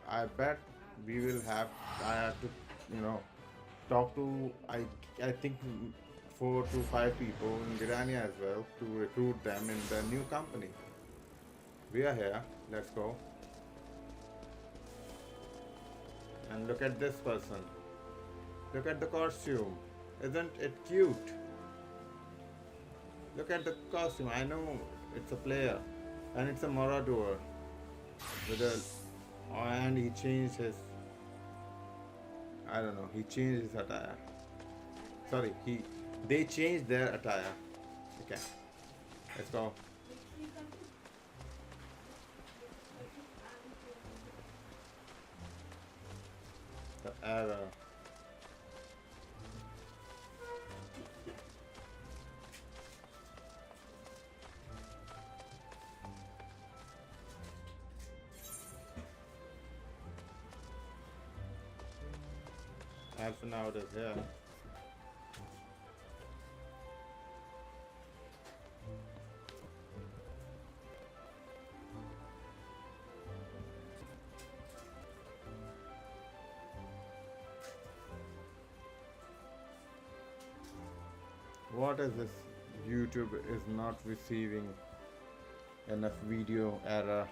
I bet we will have. I have to, talk to. I think 4 to 5 people in Gridania as well to recruit them in the new company. We are here. Let's go. And look at this person. Look at the costume. Isn't it cute? Look at the costume. I know it's a player and it's a Morador with a, and he changed his, I don't know, he changed his attire. Sorry, they changed their attire. Okay, let's go. The error. Alpha now it is here. What is this? YouTube is not receiving enough video error.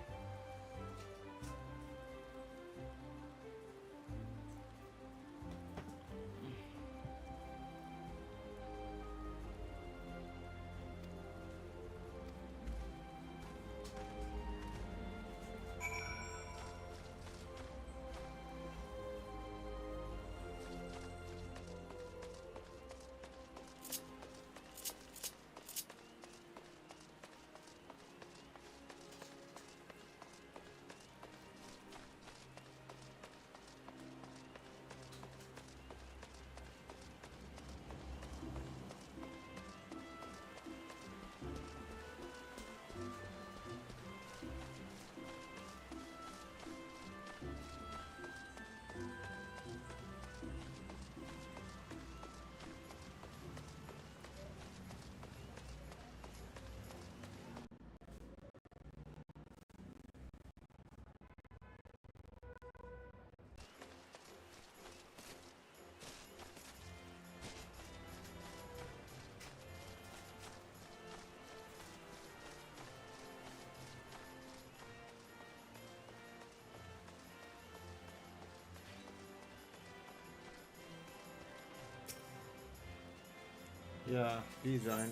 Yeah, please join.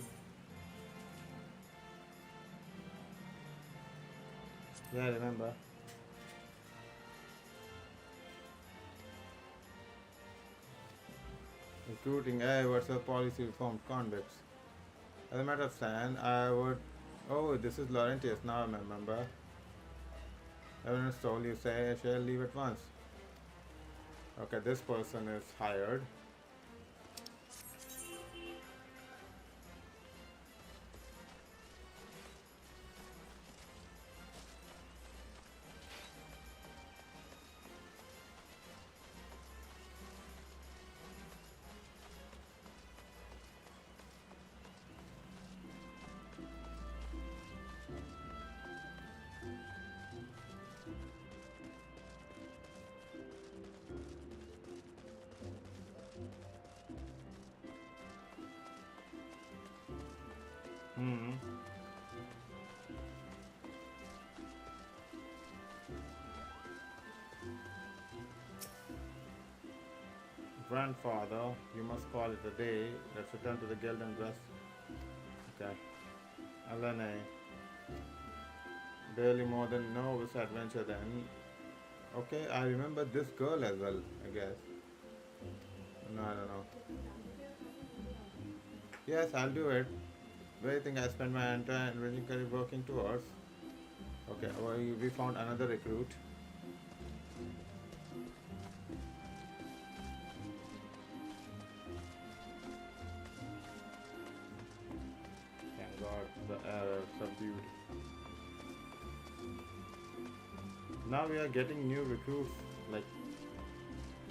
Yeah, remember. Recruiting, what's the policy reformed convicts? As a matter of fact, I would. Oh, this is Laurentius, now I remember. Evidence told you say shall leave at once. Okay, this person is hired. Hmm. Grandfather, you must call it a day. Let's return to the guild and dress. Okay. Alane. Barely more than novice adventure then. Okay, I remember this girl as well, I guess. No, I don't know. Yes, I'll do it. Where do you think I spent my entire engineering career working towards? Okay, well, we found another recruit. Thank God, the error subdued. Now we are getting new recruits like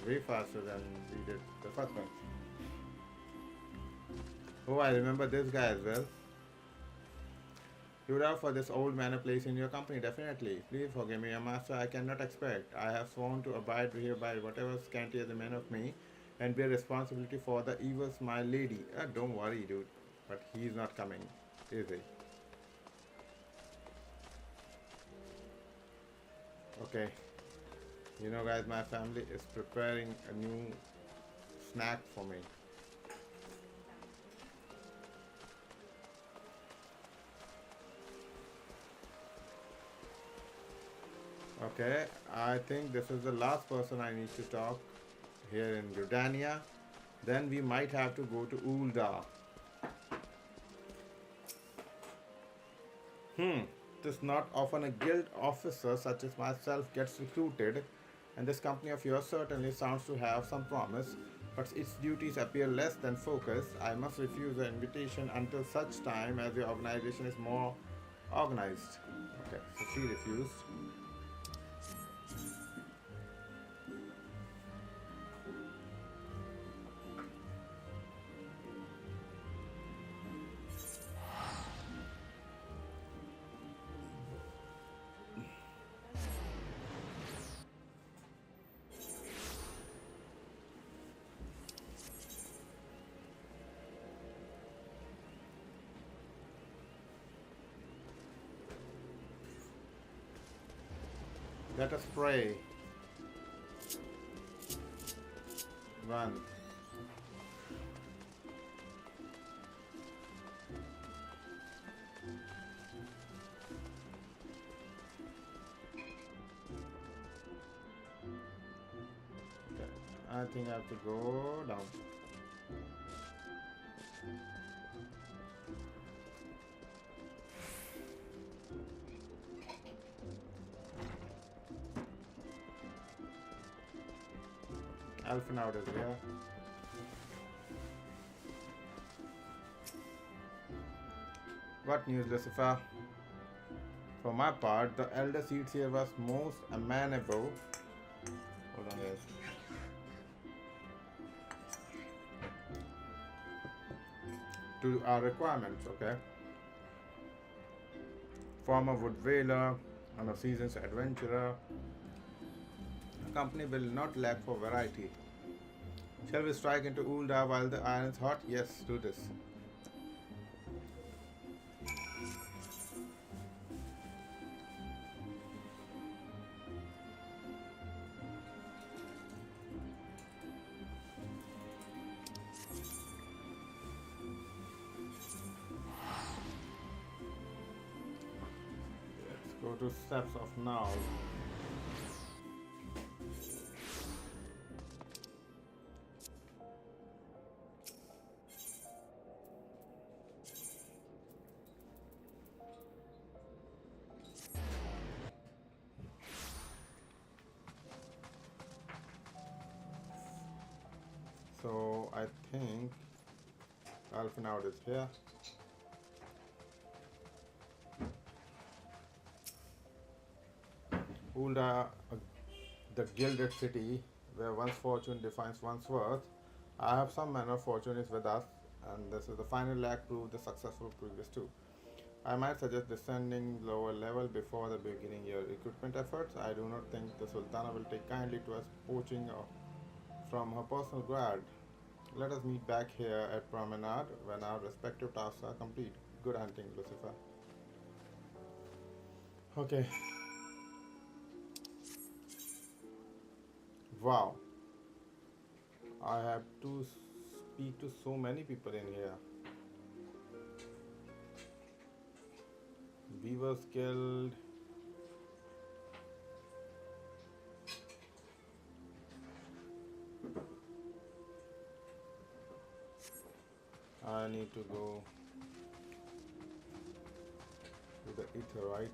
way faster than we did the first one. Oh, I remember this guy as well. You would have for this old man a place in your company, definitely. Please forgive me, a master I cannot expect. I have sworn to abide hereby whatever scanty is remain of me, and bear responsibility for the evils my lady. Don't worry, dude. But he's not coming, is he? Okay. You know, guys, my family is preparing a new snack for me. Okay, I think this is the last person I need to talk here in Gridania. Then we might have to go to Ulda. It is not often a guild officer such as myself gets recruited, and this company of yours certainly sounds to have some promise, but its duties appear less than focused. I must refuse the invitation until such time as your organization is more organized. Okay, so she refused. Let us pray. Run. Okay, I think I have to go down. Alpha out is here. What news, Lucifer? For my part, the elder seats here was most amenable. Hold on, guys. To our requirements, okay? Former wood whaler and a seasoned adventurer. The company will not lack for variety. Shall we strike into Ulda while the iron is hot? Yes, do this. Let's go to steps of now. think Alphenard is here. Ulda, the gilded city where one's fortune defines one's worth. I have some manner of fortune is with us, and this is the final act prove the successful previous two. I might suggest descending lower level before the beginning your recruitment efforts. I do not think the Sultana will take kindly to us poaching from her personal guard. Let us meet back here at Promenade when our respective tasks are complete. Good hunting, Lucifer. Okay. Wow. I have to speak to so many people in here. Beavers Guild. I need to go to the ether, right?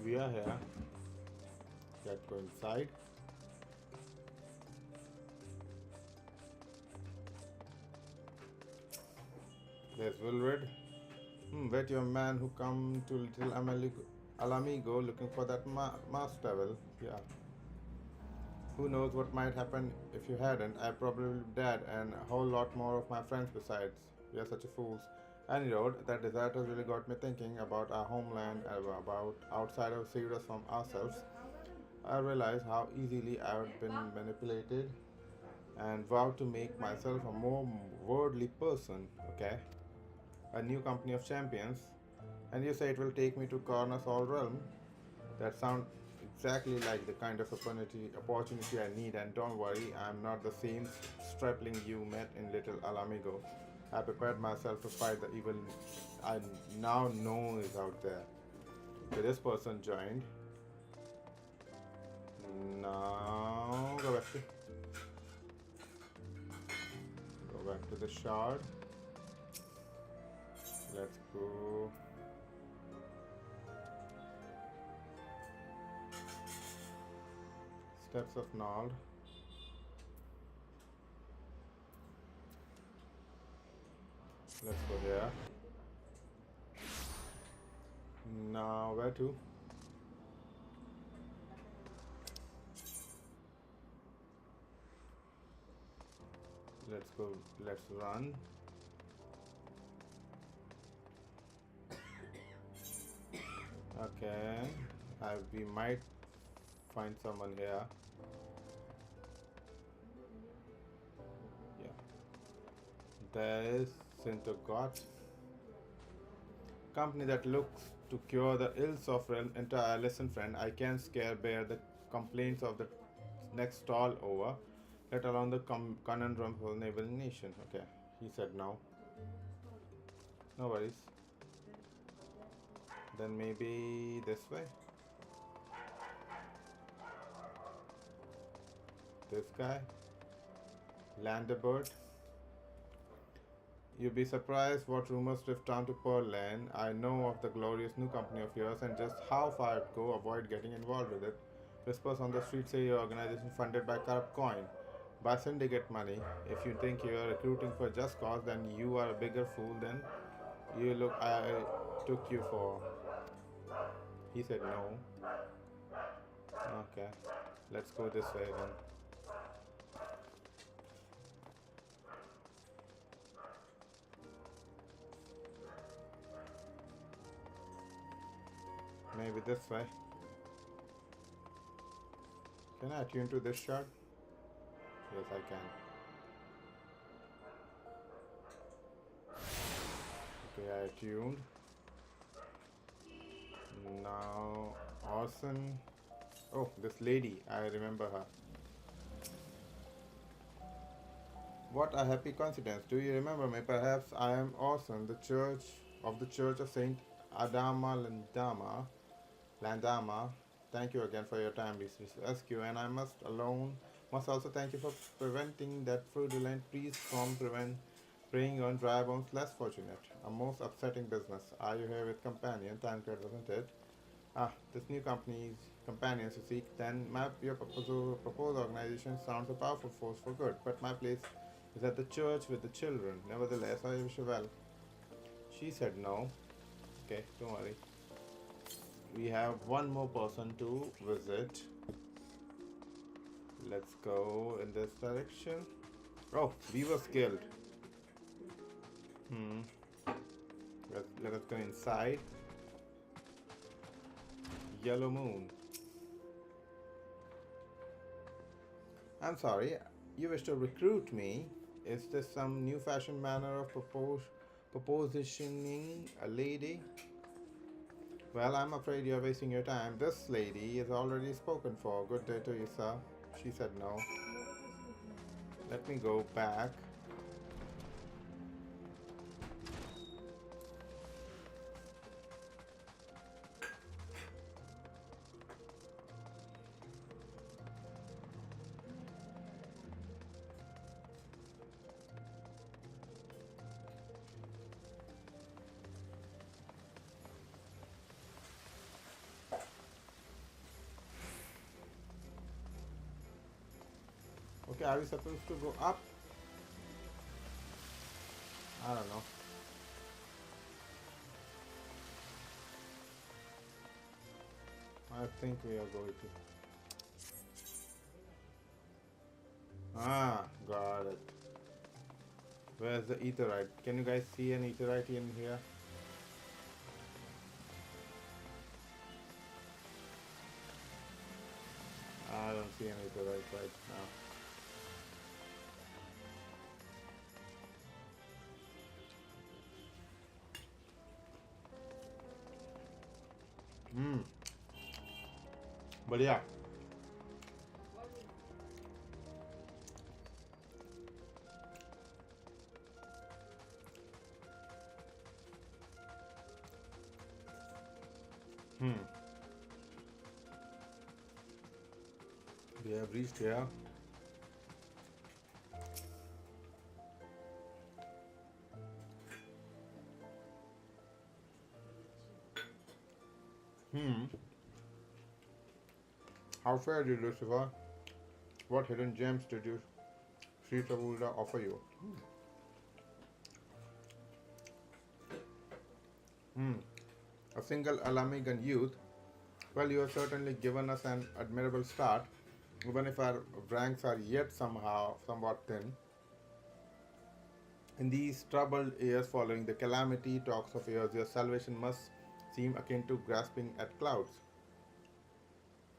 We are here. Let's go inside. There's Wilred. Wait, your man who come to Little Alamigo looking for that mass devil. Yeah. Who knows what might happen if you hadn't? I probably be dead and a whole lot more of my friends besides. We are such a fools. Any road, that disaster really got me thinking about our homeland, about outside of serious from ourselves. I realized how easily I had been manipulated and vowed to make myself a more worldly person. Okay, a new company of champions, and you say it will take me to corner all realm. That sounds exactly like the kind of opportunity I need. And don't worry, I'm not the same stripling you met in Little Alamigo. I prepared myself to fight the evil I now know is out there. Okay, this person joined. Now go back to the shard. Let's go. Steps of Nald. Let's go here. Now where to? Let's go. Let's run. Okay. We might find someone here. Yeah. There is Sintogot. Company that looks to cure the ills of realm entire. Listen, friend, I can't bear the complaints of the next stall over, let alone the conundrum of a neighboring nation. Okay, he said no. No worries. Then maybe this way. This guy. Landabird. You'd be surprised what rumors drift down to Pearl Land. I know of the glorious new company of yours and just how far I'd go avoid getting involved with it. Whispers on the street say your organization funded by corrupt coin, by syndicate money. If you think you are recruiting for just cause, then you are a bigger fool than you look I took you for. He said no. Okay, let's go this way then. Maybe this way. Can I attune to this shard? Yes, I can. Okay, I attuned. Now, Orson. Oh, this lady. I remember her. What a happy coincidence. Do you remember me? Perhaps I am Orson, the Church of Saint Adama Landama, thank you again for your timely rescue, and I must also thank you for preventing that fraudulent priest from preying on dry bones less fortunate. A most upsetting business. Are you here with companion? Tancred, wasn't it? Ah, this new company's companions to seek, then your proposed organization sounds a powerful force for good, but my place is at the church with the children. Nevertheless, I wish you well. She said no. Okay, don't worry. We have one more person to visit. Let's go in this direction. Oh, Weaver's Guild. Let us go inside. Yellow Moon. I'm sorry, you wish to recruit me? Is this some new fashioned manner of propositioning a lady? Well, I'm afraid you're wasting your time. This lady is already spoken for. Good day to you, sir. She said no. Let me go back. Okay, are we supposed to go up? I don't know. I think we are going to. Ah, got it. Where's the etherite? Can you guys see an etherite in here? I don't see any etherite right now. But yeah. We have reached here. How fair did Lucifer? What hidden gems did you Sri Tabulda offer you? A single Alamigan youth. Well, you have certainly given us an admirable start, even if our ranks are yet somewhat thin. In these troubled years following the calamity, talks of Eorzea's salvation must seem akin to grasping at clouds.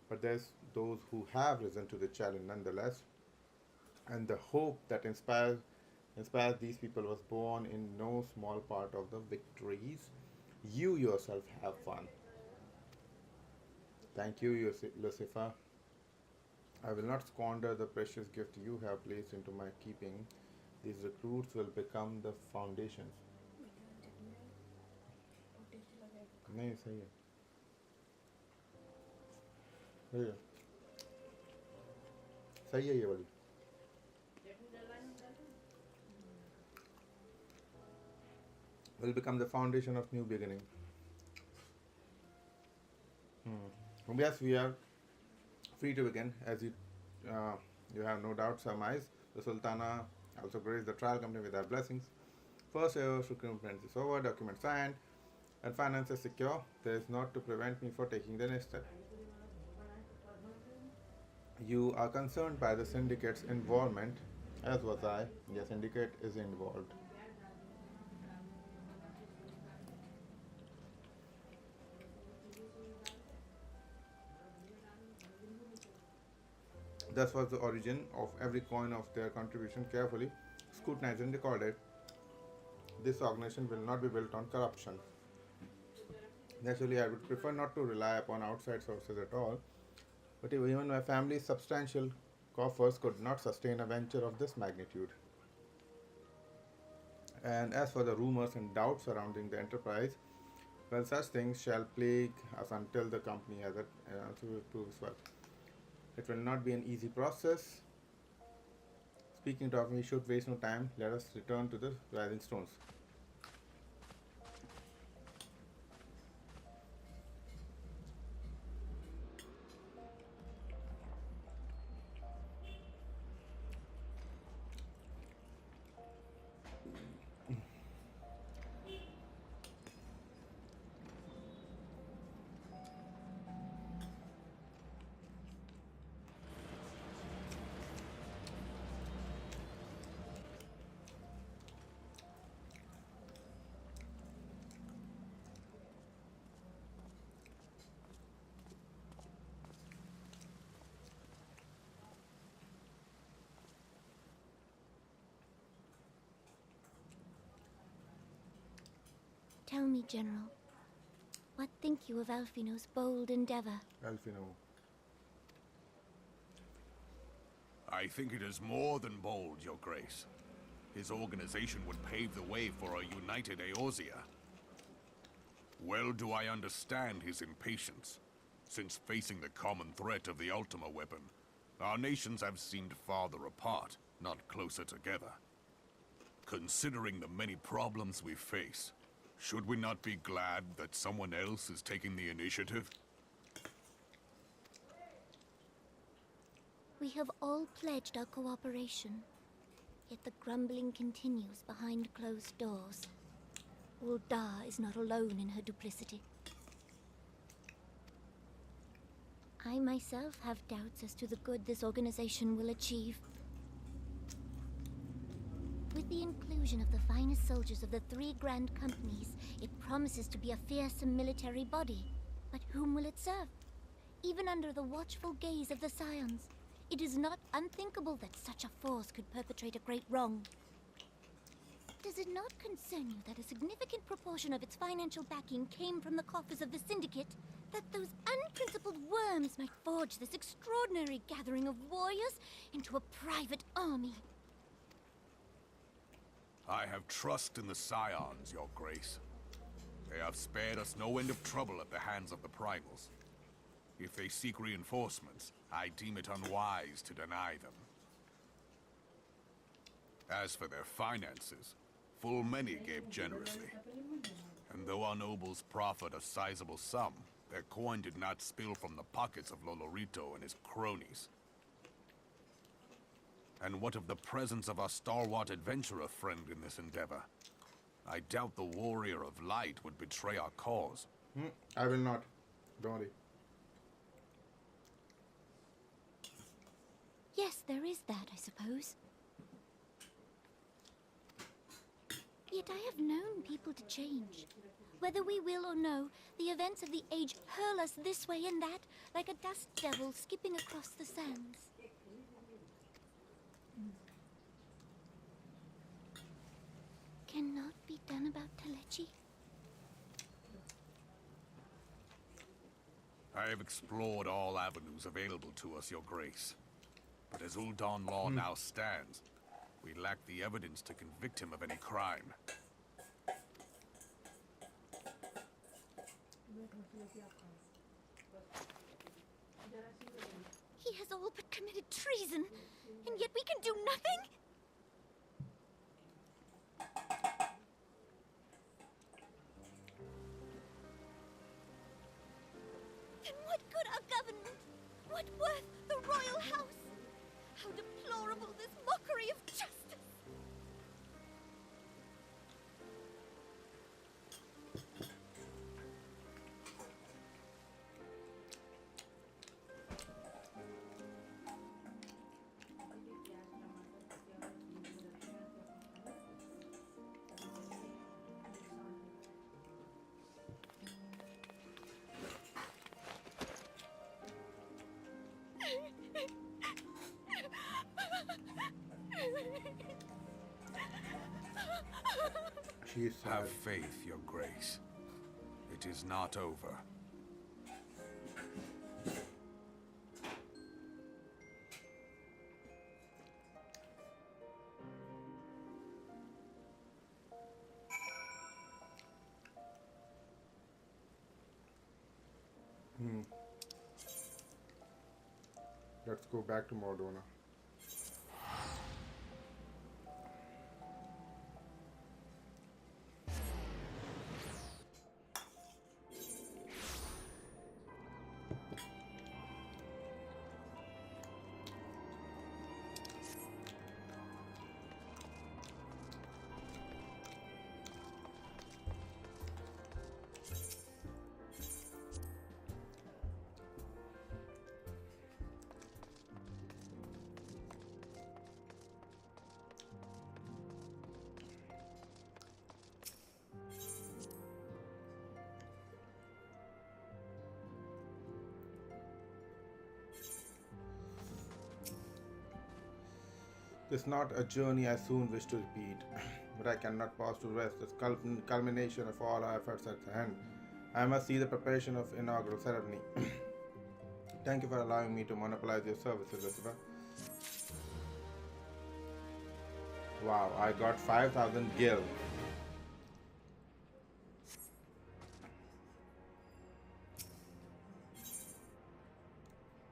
But there's those who have risen to the challenge nonetheless, and the hope that inspires these people was born in no small part of the victories you yourself have won. Thank you, Lucifer. I will not squander the precious gift you have placed into my keeping. These recruits will become the foundations. नहीं सही है सही है ये वाली will become the foundation of new beginning. Yes, we are free to begin, as you have no doubt surmised. The Sultana also graced the trial company with her blessings. First year recruitment is over, document signed, and finances secure. There is not to prevent me for taking the next step. You are concerned by the syndicate's involvement, as was I. The syndicate is involved. Thus was the origin of every coin of their contribution carefully scrutinized and recorded. This organization will not be built on corruption. Naturally, I would prefer not to rely upon outside sources at all, but even my family's substantial coffers could not sustain a venture of this magnitude. And as for the rumors and doubts surrounding the enterprise, Well, such things shall plague us until the company has it proves well. It will not be an easy process. Speaking of, we should waste no time. Let us return to the rising stones. Tell me, General, what think you of Alfino's bold endeavor? Alfino. I think it is more than bold, Your Grace. His organization would pave the way for a united Eorzea. Well do I understand his impatience, since facing the common threat of the Ultima weapon, our nations have seemed farther apart, not closer together. Considering the many problems we face, should we not be glad that someone else is taking the initiative? We have all pledged our cooperation, yet the grumbling continues behind closed doors. Ul'dah is not alone in her duplicity. I myself have doubts as to the good this organization will achieve. With the inclusion of the finest soldiers of the 3 grand companies, it promises to be a fearsome military body. But whom will it serve? Even under the watchful gaze of the Scions, it is not unthinkable that such a force could perpetrate a great wrong. Does it not concern you that a significant proportion of its financial backing came from the coffers of the Syndicate? That those unprincipled worms might forge this extraordinary gathering of warriors into a private army? I have trust in the Scions, Your Grace. They have spared us no end of trouble at the hands of the Primals. If they seek reinforcements, I deem it unwise to deny them. As for their finances, full many gave generously. And though our nobles proffered a sizable sum, their coin did not spill from the pockets of Lolorito and his cronies. And what of the presence of our stalwart adventurer friend in this endeavor? I doubt the Warrior of Light would betray our cause. I will not. Don't worry. Yes, there is that, I suppose. Yet I have known people to change. Whether we will or no, the events of the age hurl us this way and that, like a dust devil skipping across the sands. Cannot be done about Telechi? I have explored all avenues available to us, Your Grace. But as Ul'dah law now stands, we lack the evidence to convict him of any crime. He has all but committed treason, and yet we can do nothing? Then what good our government? What worth the royal house? How deplorable this mockery of justice! She is sad. Have faith, Your Grace. It is not over. Let's go back to Mordona. This is not a journey I soon wish to repeat, but I cannot pause to rest. This culmination of all our efforts at hand. I must see the preparation of inaugural ceremony. Thank you for allowing me to monopolize your services, Lucifer. Wow, I got 5,000 gil.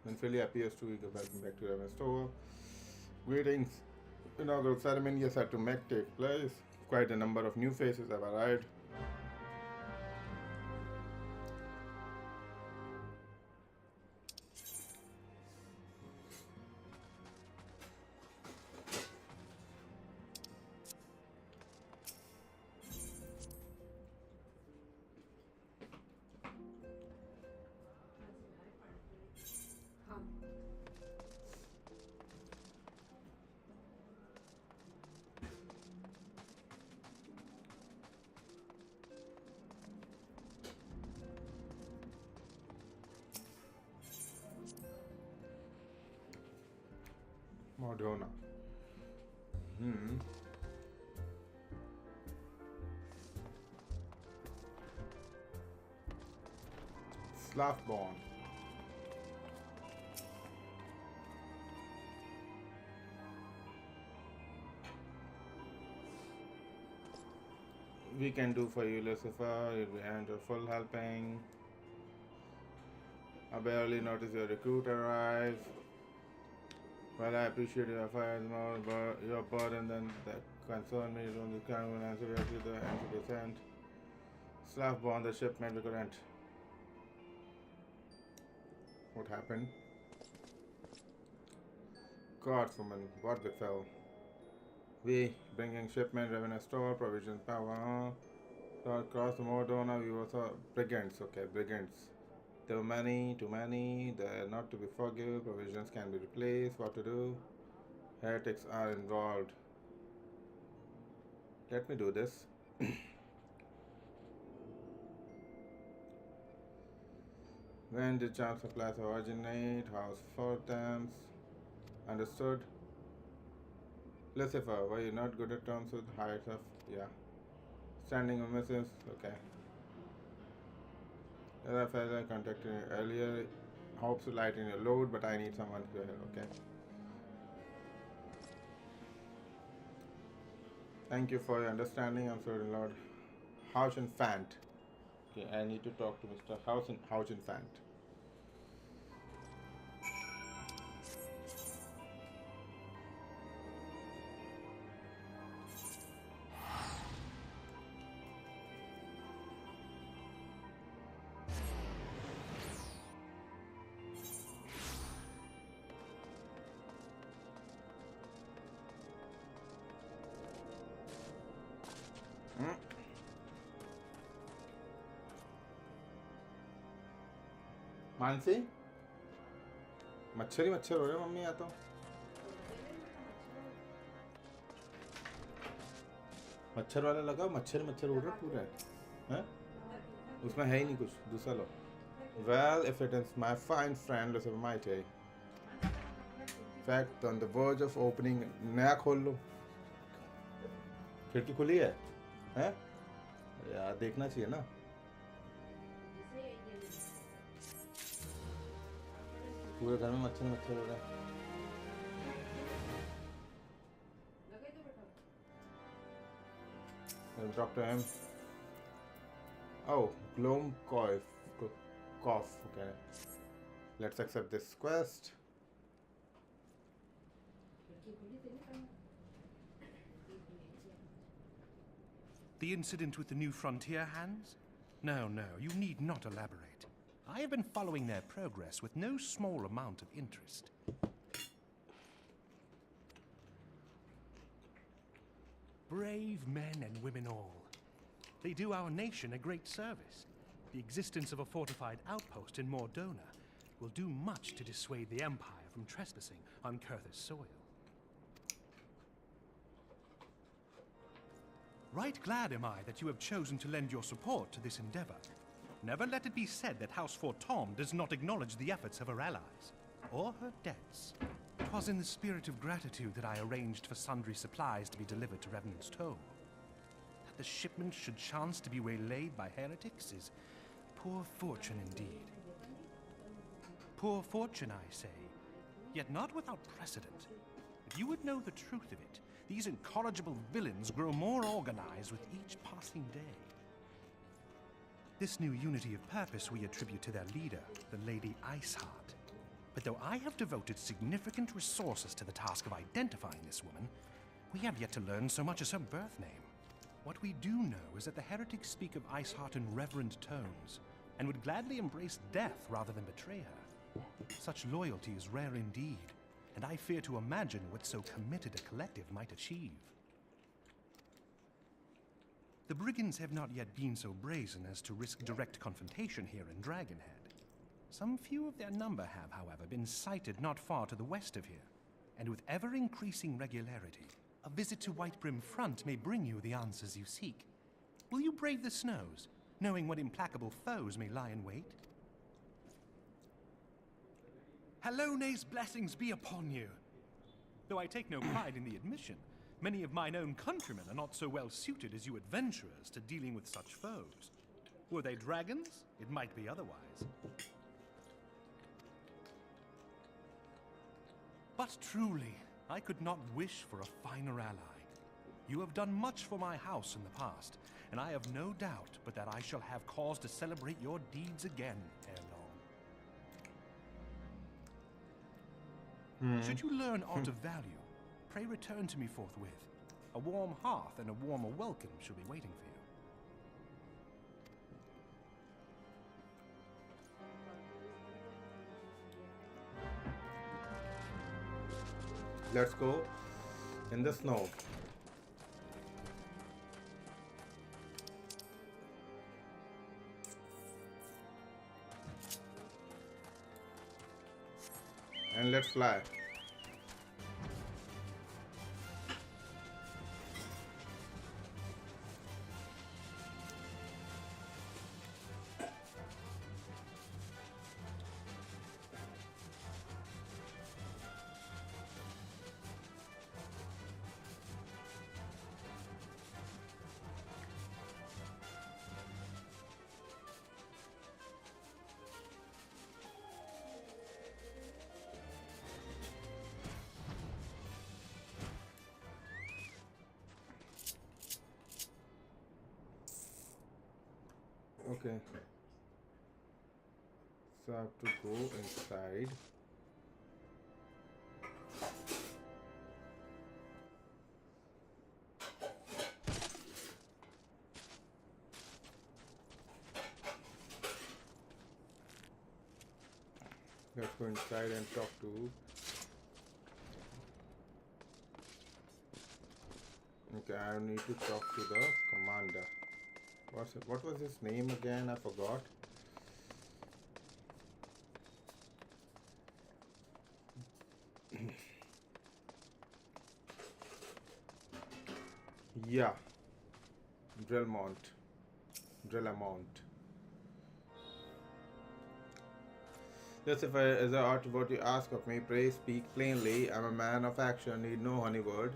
When Philly appears to go back to Raven's store. Greetings. Inaugural ceremony is set to take place. Quite a number of new faces have arrived. Mordona. Slaftborn. We can do for you, Lucifer. You'll be handled full helping. I barely noticed your recruit arrive. Well, I appreciate your efforts more, but your burden than that concern me is on the current answer to the answer percent. Slaftborn, the shipment we couldn't. What happened? Godswoman, what befell? We bringing shipment, revenue store, provisions, power. So across the Mordona, we also brigands. Okay, brigands. There were many, too many. They're not to be forgiven. Provisions can be replaced. What to do? Heretics are involved. Let me do this. When did charm supplies originate? House for them? Understood. Lucifer, were you not good at terms with heights of? Yeah. Standing on missions? Okay. As I felt I contacted you earlier, hopes to lighten your load, but I need someone to help, okay? Thank you for your understanding. I'm sorry, Lord. Hausenfant. Okay, I need to talk to Mr. Hausenfant. Mansi मच्छर ही मच्छर हो रहे mummy यहाँ तो मच्छर वाला लगा मच्छर उड़ रहा पूरा है उसमें है ही नहीं कुछ दूसरा लो well if it is my fine friend Lucifer Mighty fact on the verge of opening नया खोल लो खिड़की खुली है यार देखना चाहिए ना पूरे घर में मच्छर हो रहा है I'll talk to him. Oh, Gloam cough. Okay. Let's accept this quest. The incident with the New Frontier hands? No, you need not elaborate. I have been following their progress with no small amount of interest. Brave men and women all. They do our nation a great service. The existence of a fortified outpost in Mordona will do much to dissuade the Empire from trespassing on Kurth's soil. Right glad am I that you have chosen to lend your support to this endeavor. Never let it be said that House Fortom does not acknowledge the efforts of her allies, or her debts. 'Twas in the spirit of gratitude that I arranged for sundry supplies to be delivered to Revenant's Toll. That the shipment should chance to be waylaid by heretics is poor fortune indeed. Poor fortune, I say, yet not without precedent. If you would know the truth of it, these incorrigible villains grow more organized with each passing day. This new unity of purpose we attribute to their leader, the Lady Iceheart. But though I have devoted significant resources to the task of identifying this woman, we have yet to learn so much as her birth name. What we do know is that the heretics speak of Iceheart in reverent tones, and would gladly embrace death rather than betray her. Such loyalty is rare indeed, and I fear to imagine what so committed a collective might achieve. The brigands have not yet been so brazen as to risk direct confrontation here in Dragonhead. Some few of their number have, however, been sighted not far to the west of here, and with ever-increasing regularity, a visit to Whitebrim Front may bring you the answers you seek. Will you brave the snows, knowing what implacable foes may lie in wait? Halone's blessings be upon you! Though I take no pride in the admission, many of mine own countrymen are not so well suited as you adventurers to dealing with such foes. Were they dragons, it might be otherwise. But truly, I could not wish for a finer ally. You have done much for my house in the past, and I have no doubt but that I shall have cause to celebrate your deeds again ere long. Should you learn aught of value, pray return to me forthwith. A warm hearth and a warmer welcome shall be waiting for you. Let's go in the snow. And let's fly. Okay, so I have to go inside. Let's go inside and talk to. Okay, I need to talk to the commander. What was his name again? I forgot. Yeah, Drelamont. Yes, if as I ought what you ask of me, pray speak plainly. I'm a man of action, need no honey word.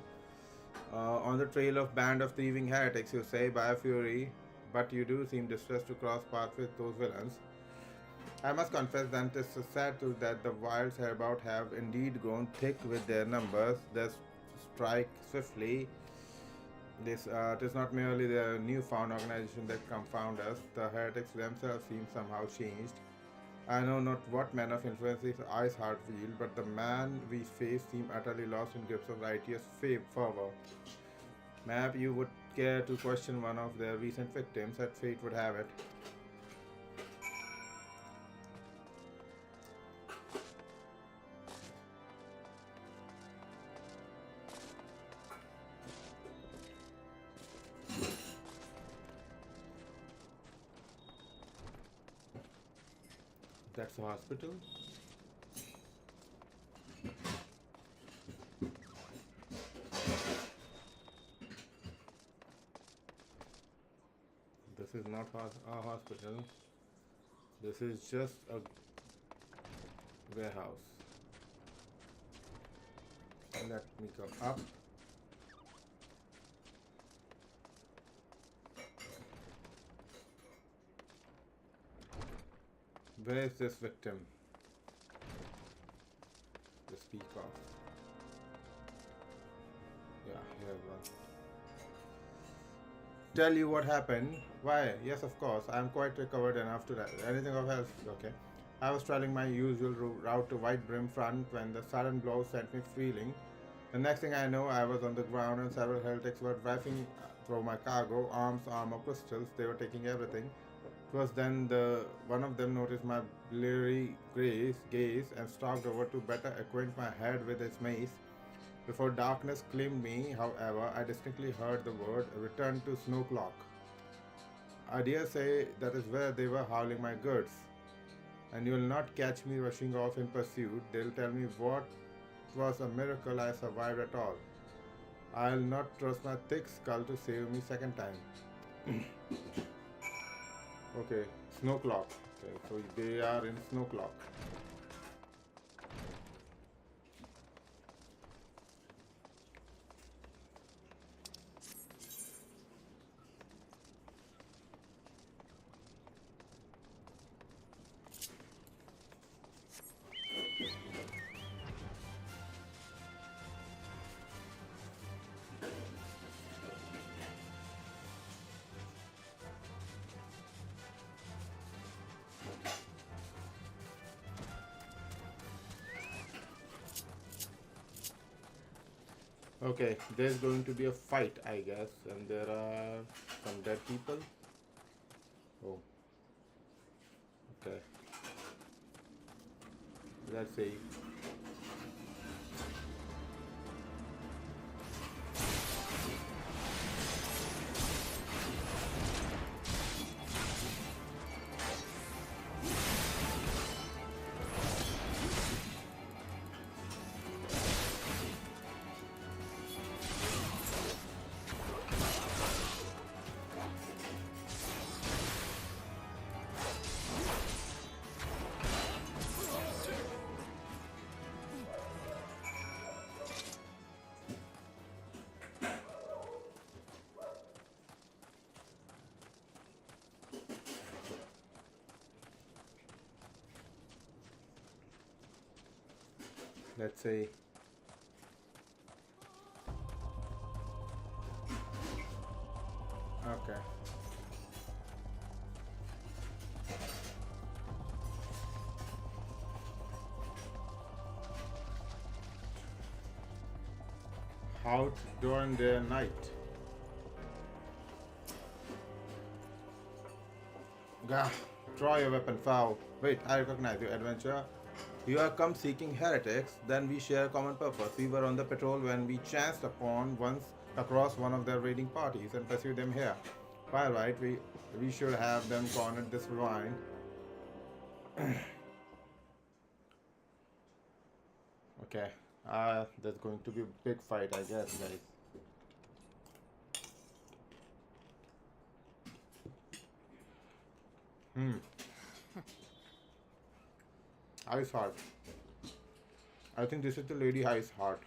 On the trail of band of thieving heretics, you say, by fury, but you do seem distressed to cross paths with those villains. I must confess that it is a sad truth that the wilds hereabout have indeed grown thick with their numbers. They strike swiftly. It is not merely the newfound organization that confound us. The heretics themselves seem somehow changed. I know not what man of influence his eyes heart wield, but the man we face seemed utterly lost in grips of righteous fervor. Map, you would care to question one of their recent victims, that fate would have it. That's the hospital. This is not a hospital. This is just a warehouse. Let me go up. Where is this victim? The speak of. Yeah, here one. Tell you what happened. Why? Yes, of course. I am quite recovered enough to anything of else. Okay. I was traveling my usual route to White Brim Front when the sudden blow sent me reeling. The next thing I know, I was on the ground and several heretics were driving through my cargo, arms, armor, crystals. They were taking everything. It was then one of them noticed my bleary gaze and stalked over to better acquaint my head with his mace. Before darkness claimed me, however, I distinctly heard the word, "Return to Snowclock." I dare say that is where they were hauling my goods. And you will not catch me rushing off in pursuit. They'll tell me what was a miracle I survived at all. I'll not trust my thick skull to save me second time. Okay, Snowclock. Okay, so they are in Snowclock. Okay, there's going to be a fight, I guess, and there are some dead people. Oh. Okay. Let's see. Let's see. Okay. Out during the night. Gah, draw your weapon, foul. Wait, I recognize your adventure. You are come seeking heretics, then we share a common purpose. We were on the patrol when we chanced across one of their raiding parties and pursued them here. By right, we should have them cornered this ravine. Okay, there's going to be a big fight, I guess, guys. Ice Heart. I think this is the Lady Ice Heart.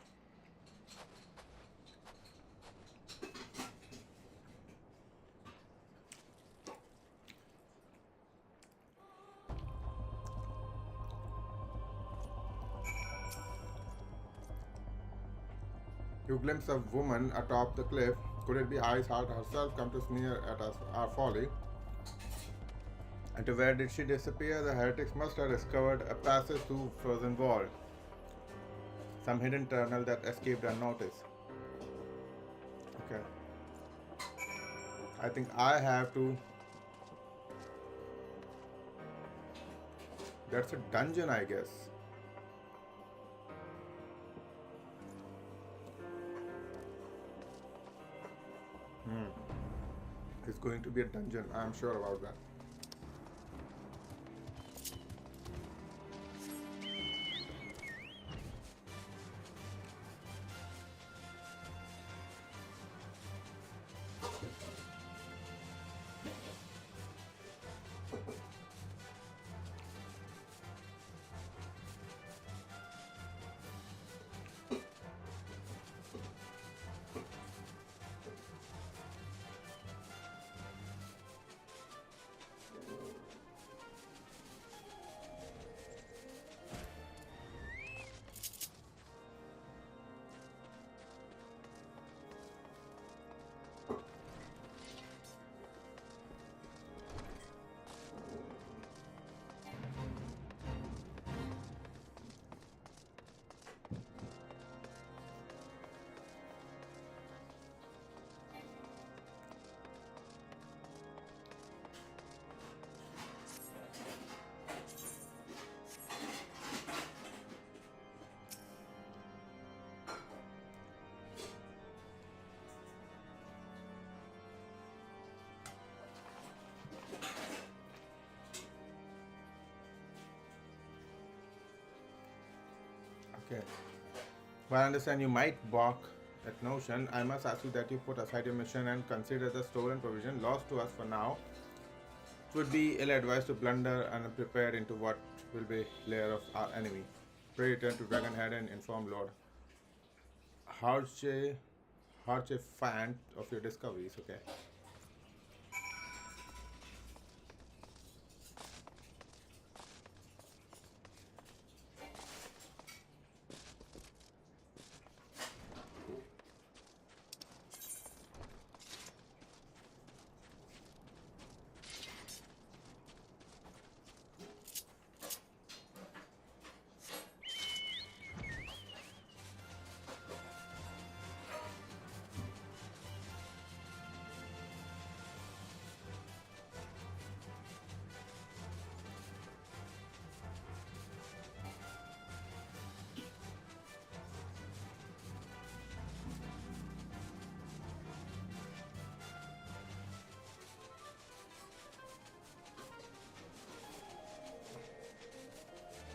You glimpse a woman atop the cliff. Could it be Ice Heart herself come to sneer at us, our folly? And to where did she disappear? The heretics must have discovered a passage through frozen wall. Some hidden tunnel that escaped unnoticed. Okay. I think I have to... That's a dungeon, I guess. It's going to be a dungeon, I'm sure about that. Okay. Well, I understand you might balk at notion. I must ask you that you put aside your mission and consider the stolen provision lost to us for now. It would be ill-advised to blunder unprepared into what will be lair of our enemy. Pray return to Dragonhead and inform Lord Harche Fant of your discoveries. Okay.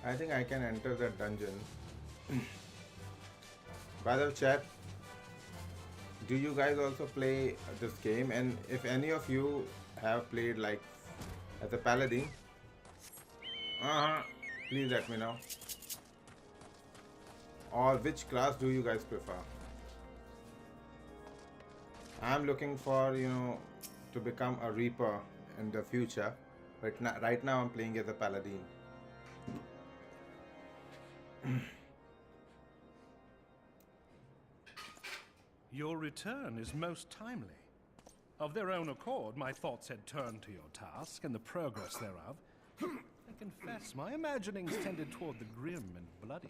I think I can enter the dungeon. By the way, chat, do you guys also play this game? And if any of you have played like as a paladin, please let me know. Or which class do you guys prefer? I'm looking for, to become a reaper in the future, but right now I'm playing as a paladin. Your return is most timely. Of their own accord, my thoughts had turned to your task and the progress thereof. I confess, my imaginings tended toward the grim and bloody.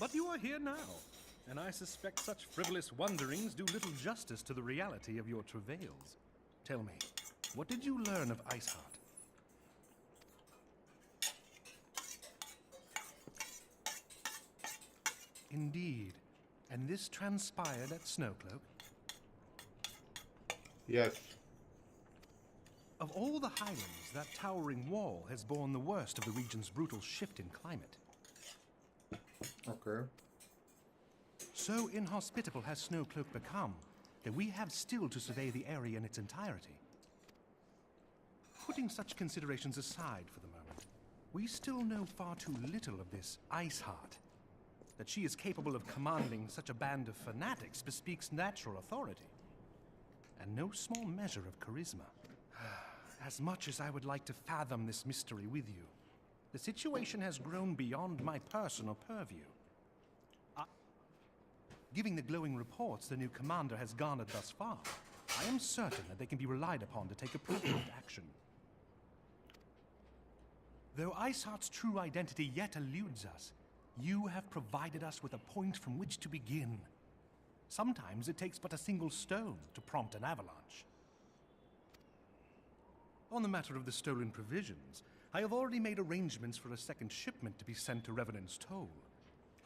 But you are here now, and I suspect such frivolous wonderings do little justice to the reality of your travails. Tell me, what did you learn of Iceheart? Indeed. And this transpired at Snowcloak? Yes. Of all the highlands, that towering wall has borne the worst of the region's brutal shift in climate. Okay. So inhospitable has Snowcloak become that we have still to survey the area in its entirety. Putting such considerations aside for the moment, we still know far too little of this Iceheart. That she is capable of commanding such a band of fanatics bespeaks natural authority, and no small measure of charisma. As much as I would like to fathom this mystery with you, the situation has grown beyond my personal purview. Given the glowing reports the new commander has garnered thus far, I am certain that they can be relied upon to take appropriate action. Though Iceheart's true identity yet eludes us, you have provided us with a point from which to begin. Sometimes it takes but a single stone to prompt an avalanche. On the matter of the stolen provisions, I have already made arrangements for a second shipment to be sent to Revenant's Toll.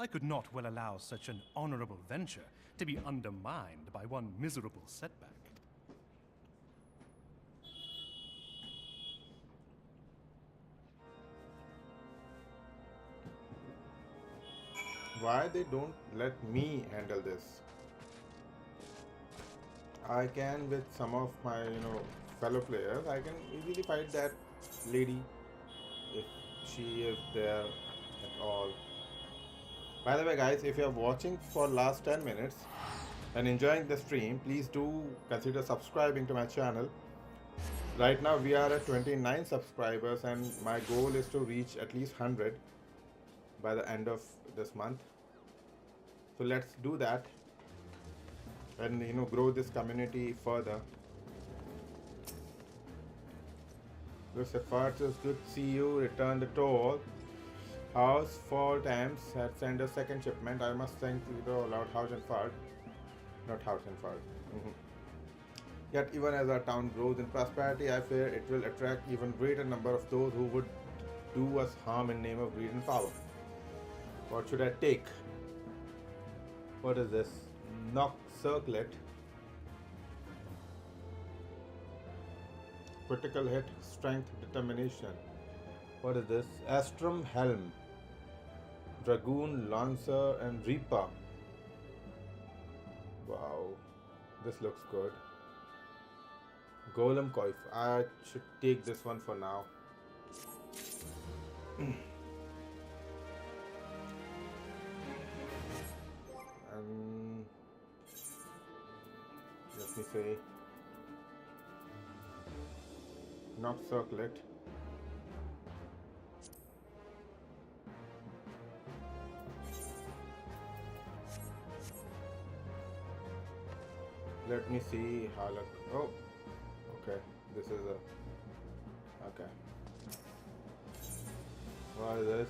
I could not well allow such an honorable venture to be undermined by one miserable setback. Why they don't let me handle this? I can with some of my fellow players. I can easily fight that lady if she is there at all. By the way, guys, if you are watching for last 10 minutes and enjoying the stream, please do consider subscribing to my channel. Right now we are at 29 subscribers and my goal is to reach at least 100 by the end of this month. So let's do that and grow this community further. Lucifer, it's good to see you. Return the toll. House for Thames had sent a second shipment. I must thank Lord Hausenfeld. Not Hausenfeld. Yet even as our town grows in prosperity, I fear it will attract even greater number of those who would do us harm in name of greed and power. What should I take? What is this? Knock Circlet. Critical hit, strength, determination. What is this? Astrum Helm. Dragoon, Lancer and Reaper. Wow. This looks good. Golem Coif. I should take this one for now. And let me say Knock Circlet. Let me see how look. Oh, okay. This is a okay. What is this?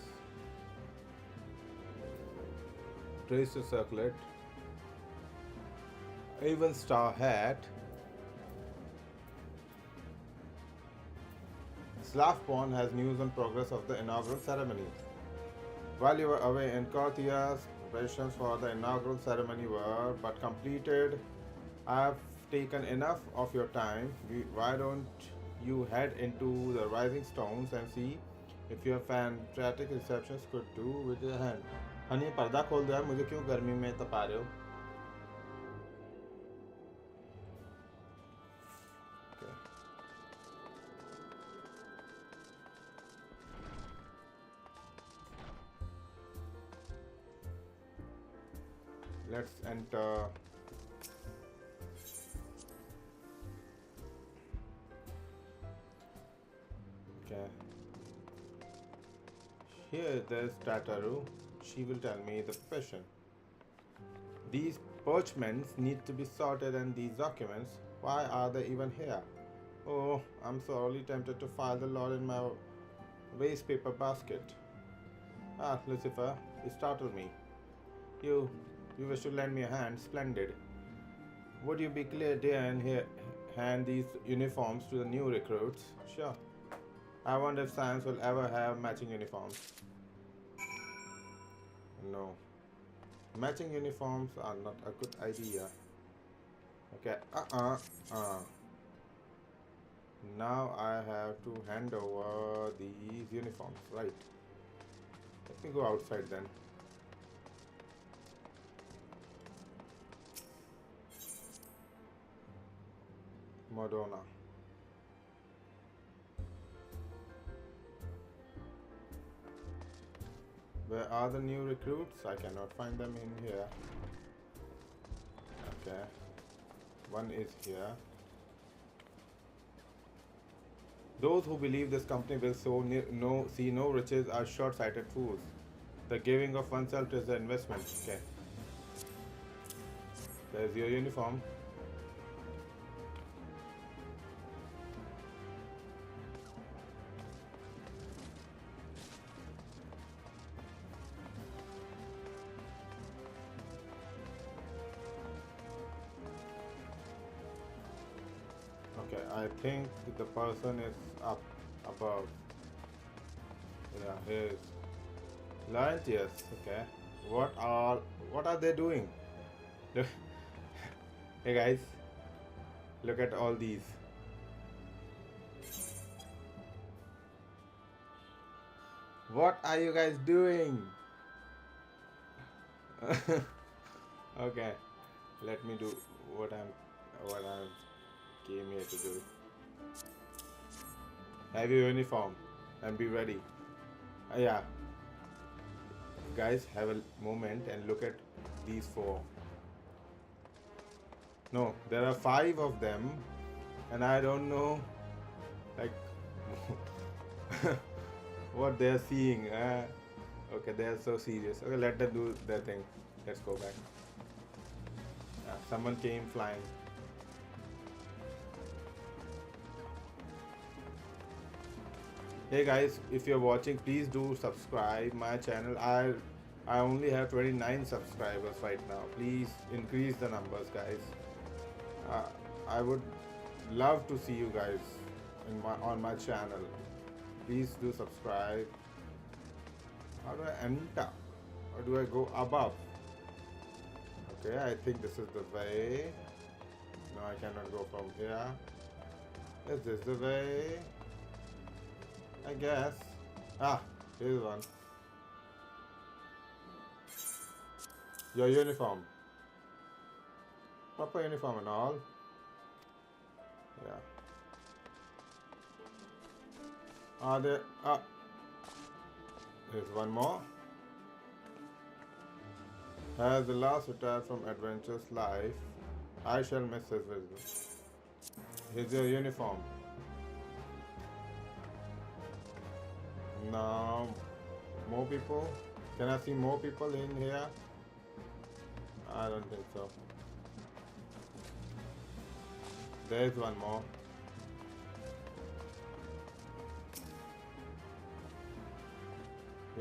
Tracer Circlet. Even Star Hat. Slavpon has news on progress of the inaugural ceremony. While you were away in Corthias, preparations for the inaugural ceremony were but completed. I have taken enough of your time. Why don't you head into the Rising Stones and see if your fantastic receptions could do with your hand? Honey, पर्दा खोल दो यार, मुझे क्यों गर्मी में तपा रहे हो? Let's enter. Okay. Here there's Tataru. She will tell me the profession. These parchments need to be sorted, and these documents, why are they even here? Oh, I'm sorely tempted to file the law in my waste paper basket. Ah, Lucifer, you startled me. You wish to lend me a hand? Splendid. Would you be clear, dear, and hand these uniforms to the new recruits? Sure. I wonder if science will ever have matching uniforms. No. Matching uniforms are not a good idea. Okay. Now I have to hand over these uniforms, right? Let me go outside then. Madonna. Where are the new recruits? I cannot find them in here. Okay. One is here. Those who believe this company will see no riches are short-sighted fools. The giving of oneself is the investment. Okay. There's your uniform. Okay, I think the person is up above. Yeah, here's Laurentius. Okay, what are they doing? Hey guys, look at all these. What are you guys doing? Okay, let me do what I came here to do. Have your uniform and be ready. Yeah, guys, have a moment and look at these four. No, there are 5 of them, and I don't know, like, what they're seeing. Okay, they're so serious. Okay, let them do their thing. Let's go back. Someone came flying. Hey guys, if you're watching, please do subscribe my channel. I only have 29 subscribers right now. Please increase the numbers, guys. I would love to see you guys on my channel. Please do subscribe. How do I enter? Or do I go above? Okay, I think this is the way. No, I cannot go from here. Is this the way? I guess. Ah, here's one. Your uniform. Proper uniform and all. Yeah. Are there? Ah. Here's one more. As the last retired from adventurous life, I shall miss his wisdom. Here's your uniform. Now, more people? Can I see more people in here? I don't think so. There's one more.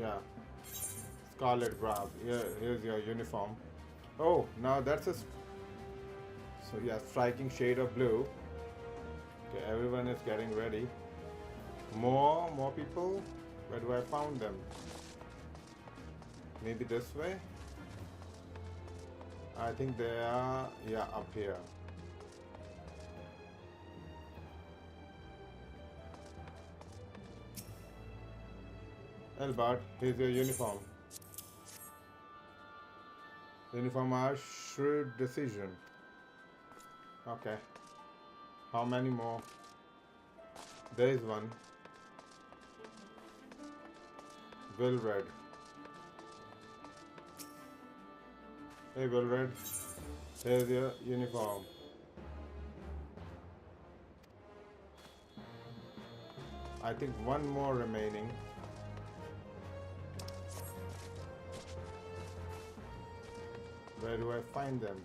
Yeah. Scarlet Grab. Here's your uniform. Oh, now that's so yeah, striking shade of blue. Okay, everyone is getting ready. More people? Where do I found them? Maybe this way? I think they are, yeah, up here. Elbert, here's your uniform. Uniform are shrewd decision. Okay. How many more? There is one. Wilred. Hey Wilred, here's your uniform. I think one more remaining. Where do I find them?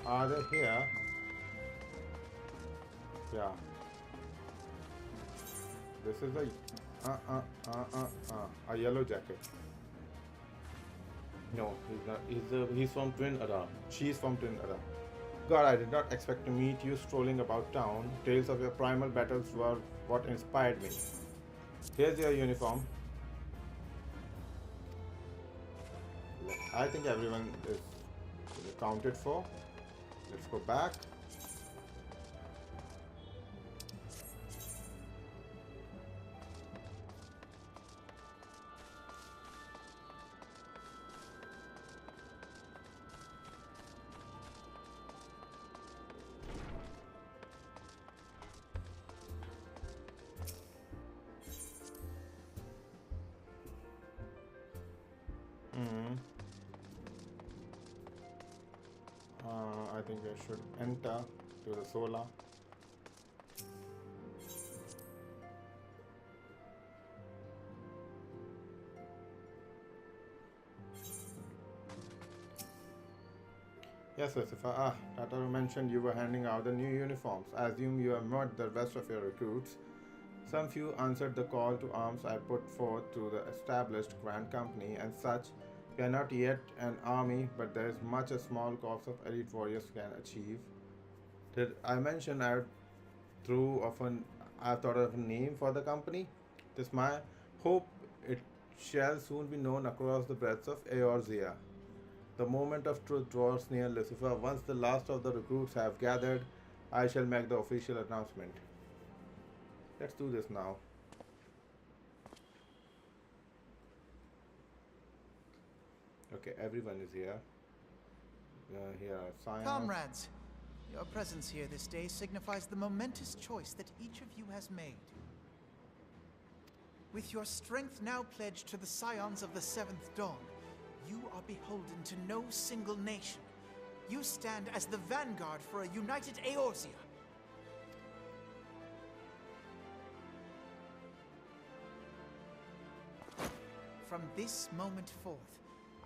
Are they here? Yeah. This is a yellow jacket. No, he's not. He's from Twin Ada. She's from Twin Ada. God, I did not expect to meet you strolling about town. Tales of your primal battles were what inspired me. Here's your uniform. I think everyone is accounted for. Let's go back. I think I should enter to the solar. Yes, Lucifer. Ah, Tataru mentioned you were handing out the new uniforms. I assume you have met the rest of your recruits. Some few answered the call to arms I put forth to the established Grand Company and such. We are not yet an army, but there is much a small corps of elite warriors can achieve. Did I mention through of an I thought of a name for the company? It is my hope it shall soon be known across the breadth of Eorzea. The moment of truth draws near, Lucifer. Once the last of the recruits have gathered, I shall make the official announcement. Let's do this now. Okay, everyone is here. Here are signs. Comrades, your presence here this day signifies the momentous choice that each of you has made. With your strength now pledged to the scions of the Seventh Dawn, you are beholden to no single nation. You stand as the vanguard for a united Eorzea. From this moment forth,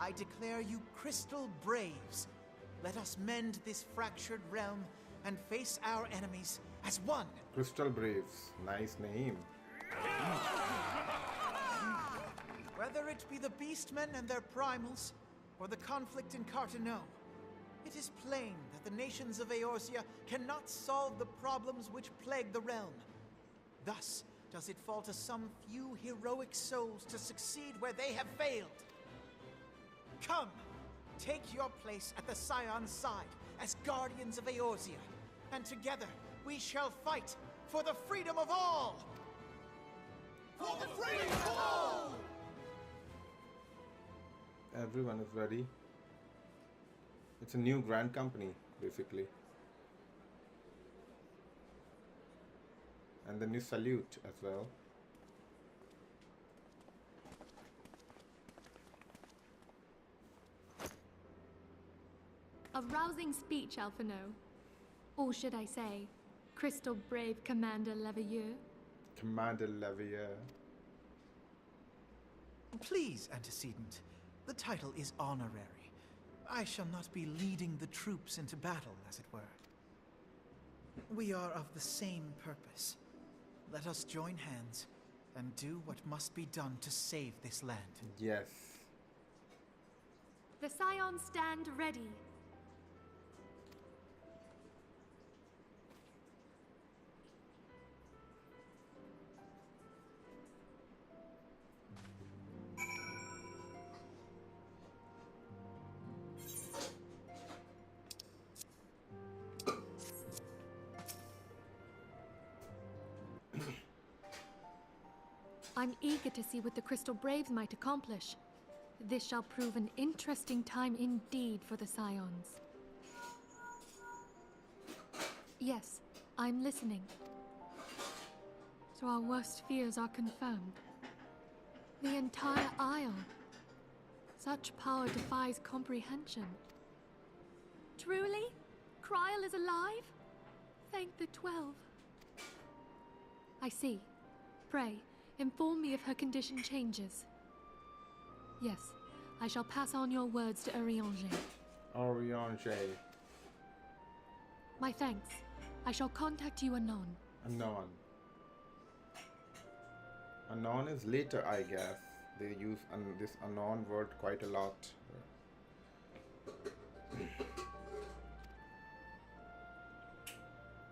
I declare you Crystal Braves. Let us mend this fractured realm and face our enemies as one. Crystal Braves. Nice name. Whether it be the Beastmen and their primals, or the conflict in Carteneau, it is plain that the nations of Eorzea cannot solve the problems which plague the realm. Thus does it fall to some few heroic souls to succeed where they have failed. Come, take your place at the Scion's side as guardians of Eorzea, and together we shall fight for the freedom of all! For the freedom of all! Everyone is ready. It's a new Grand Company, basically. And then you salute as well. A rousing speech, Alphino. Or should I say, Crystal Brave Commander Leveilleur? Commander Leveilleur. Please, Antecedent. The title is honorary. I shall not be leading the troops into battle, as it were. We are of the same purpose. Let us join hands and do what must be done to save this land. Yes. The Scions stand ready. I'm eager to see what the Crystal Braves might accomplish. This shall prove an interesting time indeed for the Scions. Yes, I'm listening. So our worst fears are confirmed. The entire Isle. Such power defies comprehension. Truly? Kryl is alive? Thank the 12. I see. Pray, inform me if her condition changes. Yes, I shall pass on your words to Eorzea. Eorzea. My thanks. I shall contact you anon. Anon. Anon is later, I guess. They use this anon word quite a lot.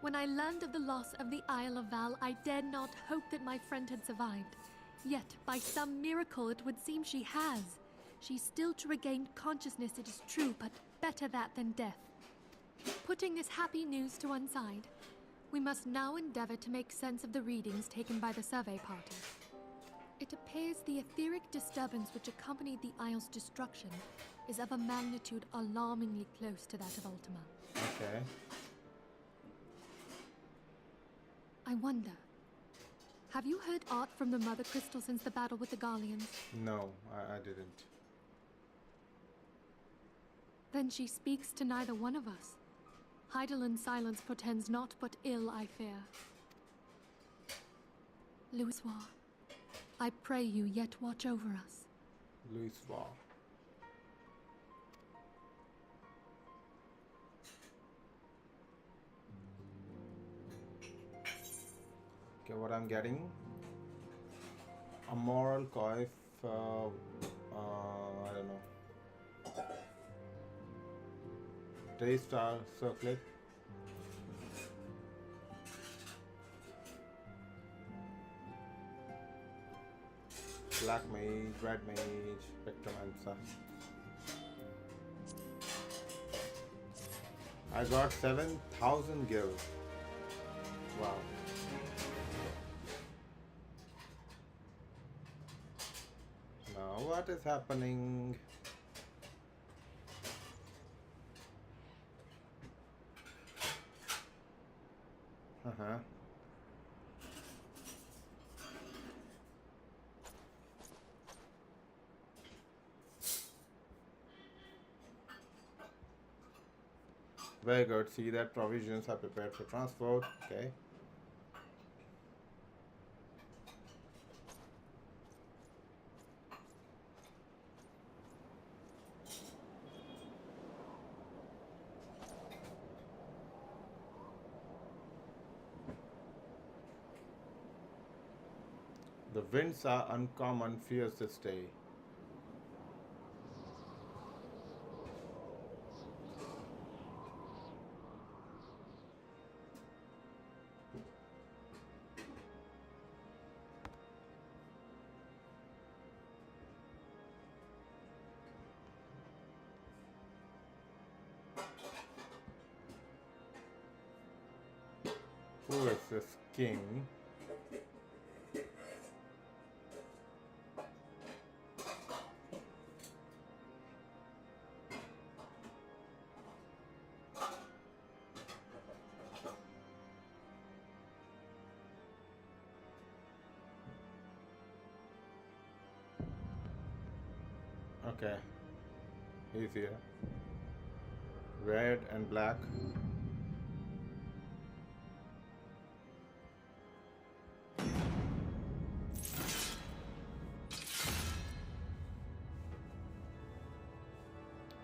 When I learned of the loss of the Isle of Val, I dared not hope that my friend had survived. Yet, by some miracle, it would seem she has. She's still to regain consciousness, it is true, but better that than death. Putting this happy news to one side, we must now endeavor to make sense of the readings taken by the survey party. It appears the etheric disturbance which accompanied the Isle's destruction is of a magnitude alarmingly close to that of Ultima. Okay. I wonder, have you heard aught from the Mother Crystal since the battle with the Garleans? No, I didn't. Then she speaks to neither one of us. Heidelin silence portends naught but ill, I fear. Louisoix, I pray you yet watch over us. Louisoix. Okay, what I'm getting? A moral coif. I don't know. 3-star circlet. Black mage, red mage, spectromancer. I got 7,000 gil. Wow. Now what is happening? Uh-huh. Very good. See that provisions are prepared for transport. Okay. The winds are uncommon, fierce this day. Who is this king? Okay, he's here. Red and black.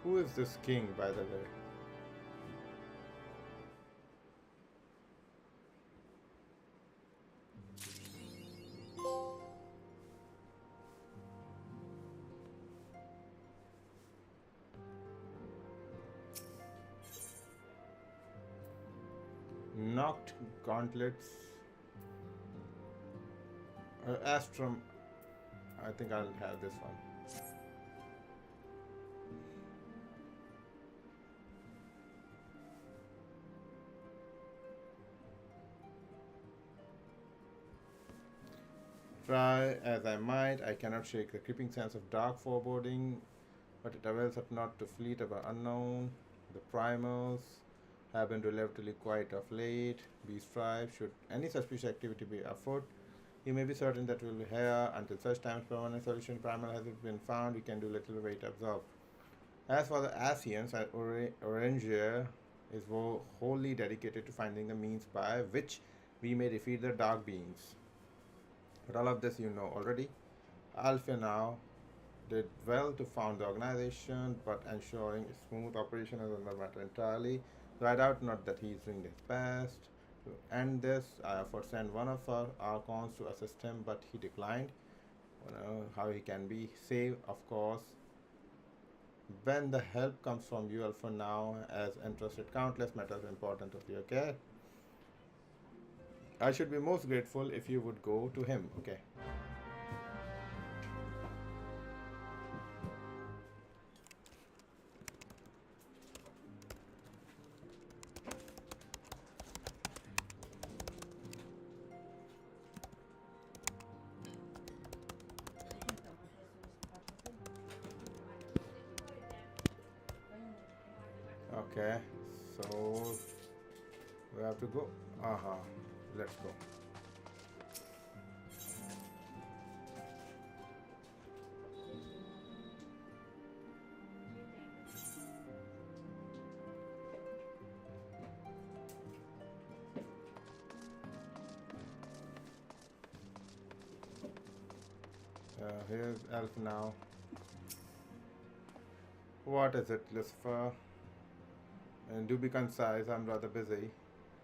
Who is this king, by the way? Knocked gauntlets. Astrum. I think I'll have this one. Try as I might, I cannot shake the creeping sense of dark foreboding, but it avails up not to fleet of an unknown. The primals have been relatively quiet of late. Be strive. Should any suspicious activity be afoot, you may be certain that we will hear. Until such times permanent solution primal has been found, we can do little wait observe. As for the Asians, Eorzea is wholly dedicated to finding the means by which we may defeat the dark beings. But all of this you know already. Alpha now did well to found the organization, but ensuring smooth operation is another matter entirely. So I doubt not that he is doing his best. To end this, I have sent one of our archons to assist him, but he declined. How he can be saved, of course, when the help comes from you, Alpha now, as entrusted countless matters important of your care. I should be most grateful if you would go to him. Okay. Okay, so we have to go. Let's go. Here's Elf now. What is it, Lucifer? And do be concise, I'm rather busy.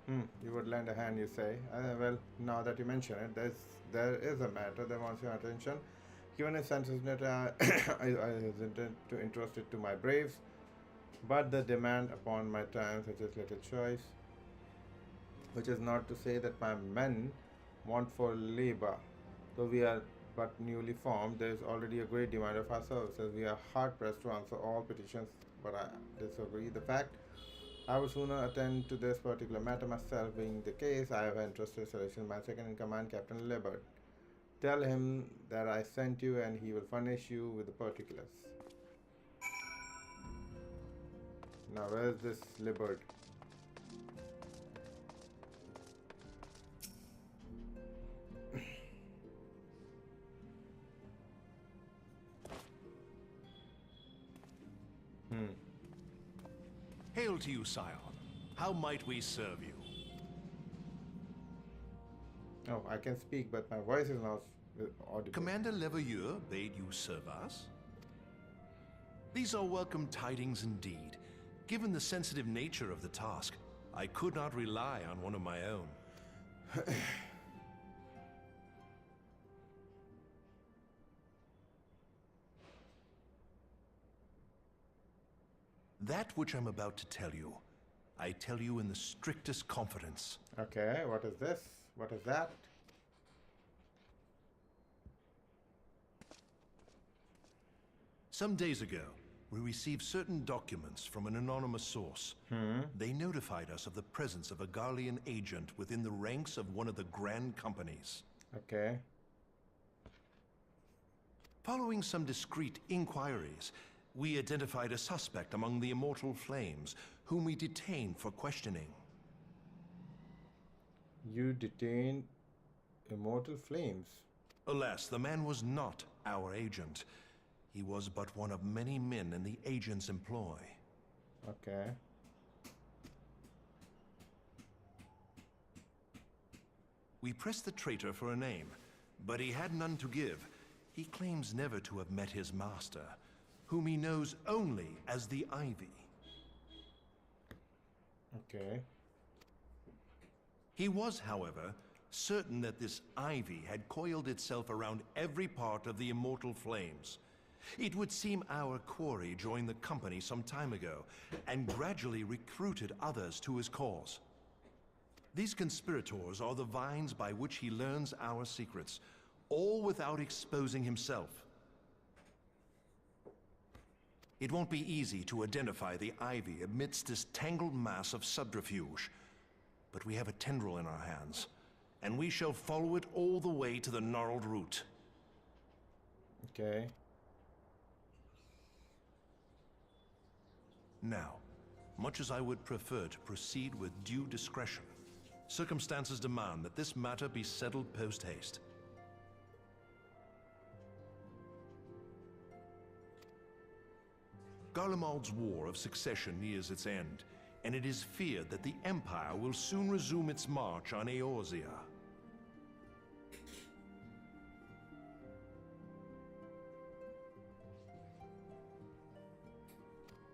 You would lend a hand, you say. Well, now that you mention it, there is a matter that wants your attention. Given his sensitivity, I hesitate to entrust it to my braves, but the demand upon my time such as little choice, which is not to say that my men want for labor. Though we are but newly formed, there is already a great demand of our services. We are hard pressed to answer all petitions, but I disagree. The fact I would sooner attend to this particular matter myself. Being the case, I have entrusted selection my second in command, Captain Libert. Tell him that I sent you and he will furnish you with the particulars. Now, where is this Libert? Hail to you, Scion. How might we serve you? Oh, I can speak, but my voice is not audible. Commander Leveilleur bade you serve us? These are welcome tidings indeed. Given the sensitive nature of the task, I could not rely on one of my own. That which I'm about to tell you, I tell you in the strictest confidence. Okay, what is this? What is that? Some days ago, we received certain documents from an anonymous source. They notified us of the presence of a Garlean agent within the ranks of one of the Grand Companies. Okay. Following some discreet inquiries, we identified a suspect among the Immortal Flames, whom we detained for questioning. You detained Immortal Flames? Alas, the man was not our agent. He was but one of many men in the agent's employ. Okay. We pressed the traitor for a name, but he had none to give. He claims never to have met his master, whom he knows only as the Ivy. Okay. He was, however, certain that this Ivy had coiled itself around every part of the Immortal Flames. It would seem our quarry joined the company some time ago, and gradually recruited others to his cause. These conspirators are the vines by which he learns our secrets, all without exposing himself. It won't be easy to identify the Ivy amidst this tangled mass of subterfuge, but we have a tendril in our hands, and we shall follow it all the way to the gnarled root. Okay. Now, much as I would prefer to proceed with due discretion, circumstances demand that this matter be settled post-haste. Garlemald's War of Succession nears its end, and it is feared that the Empire will soon resume its march on Eorzea.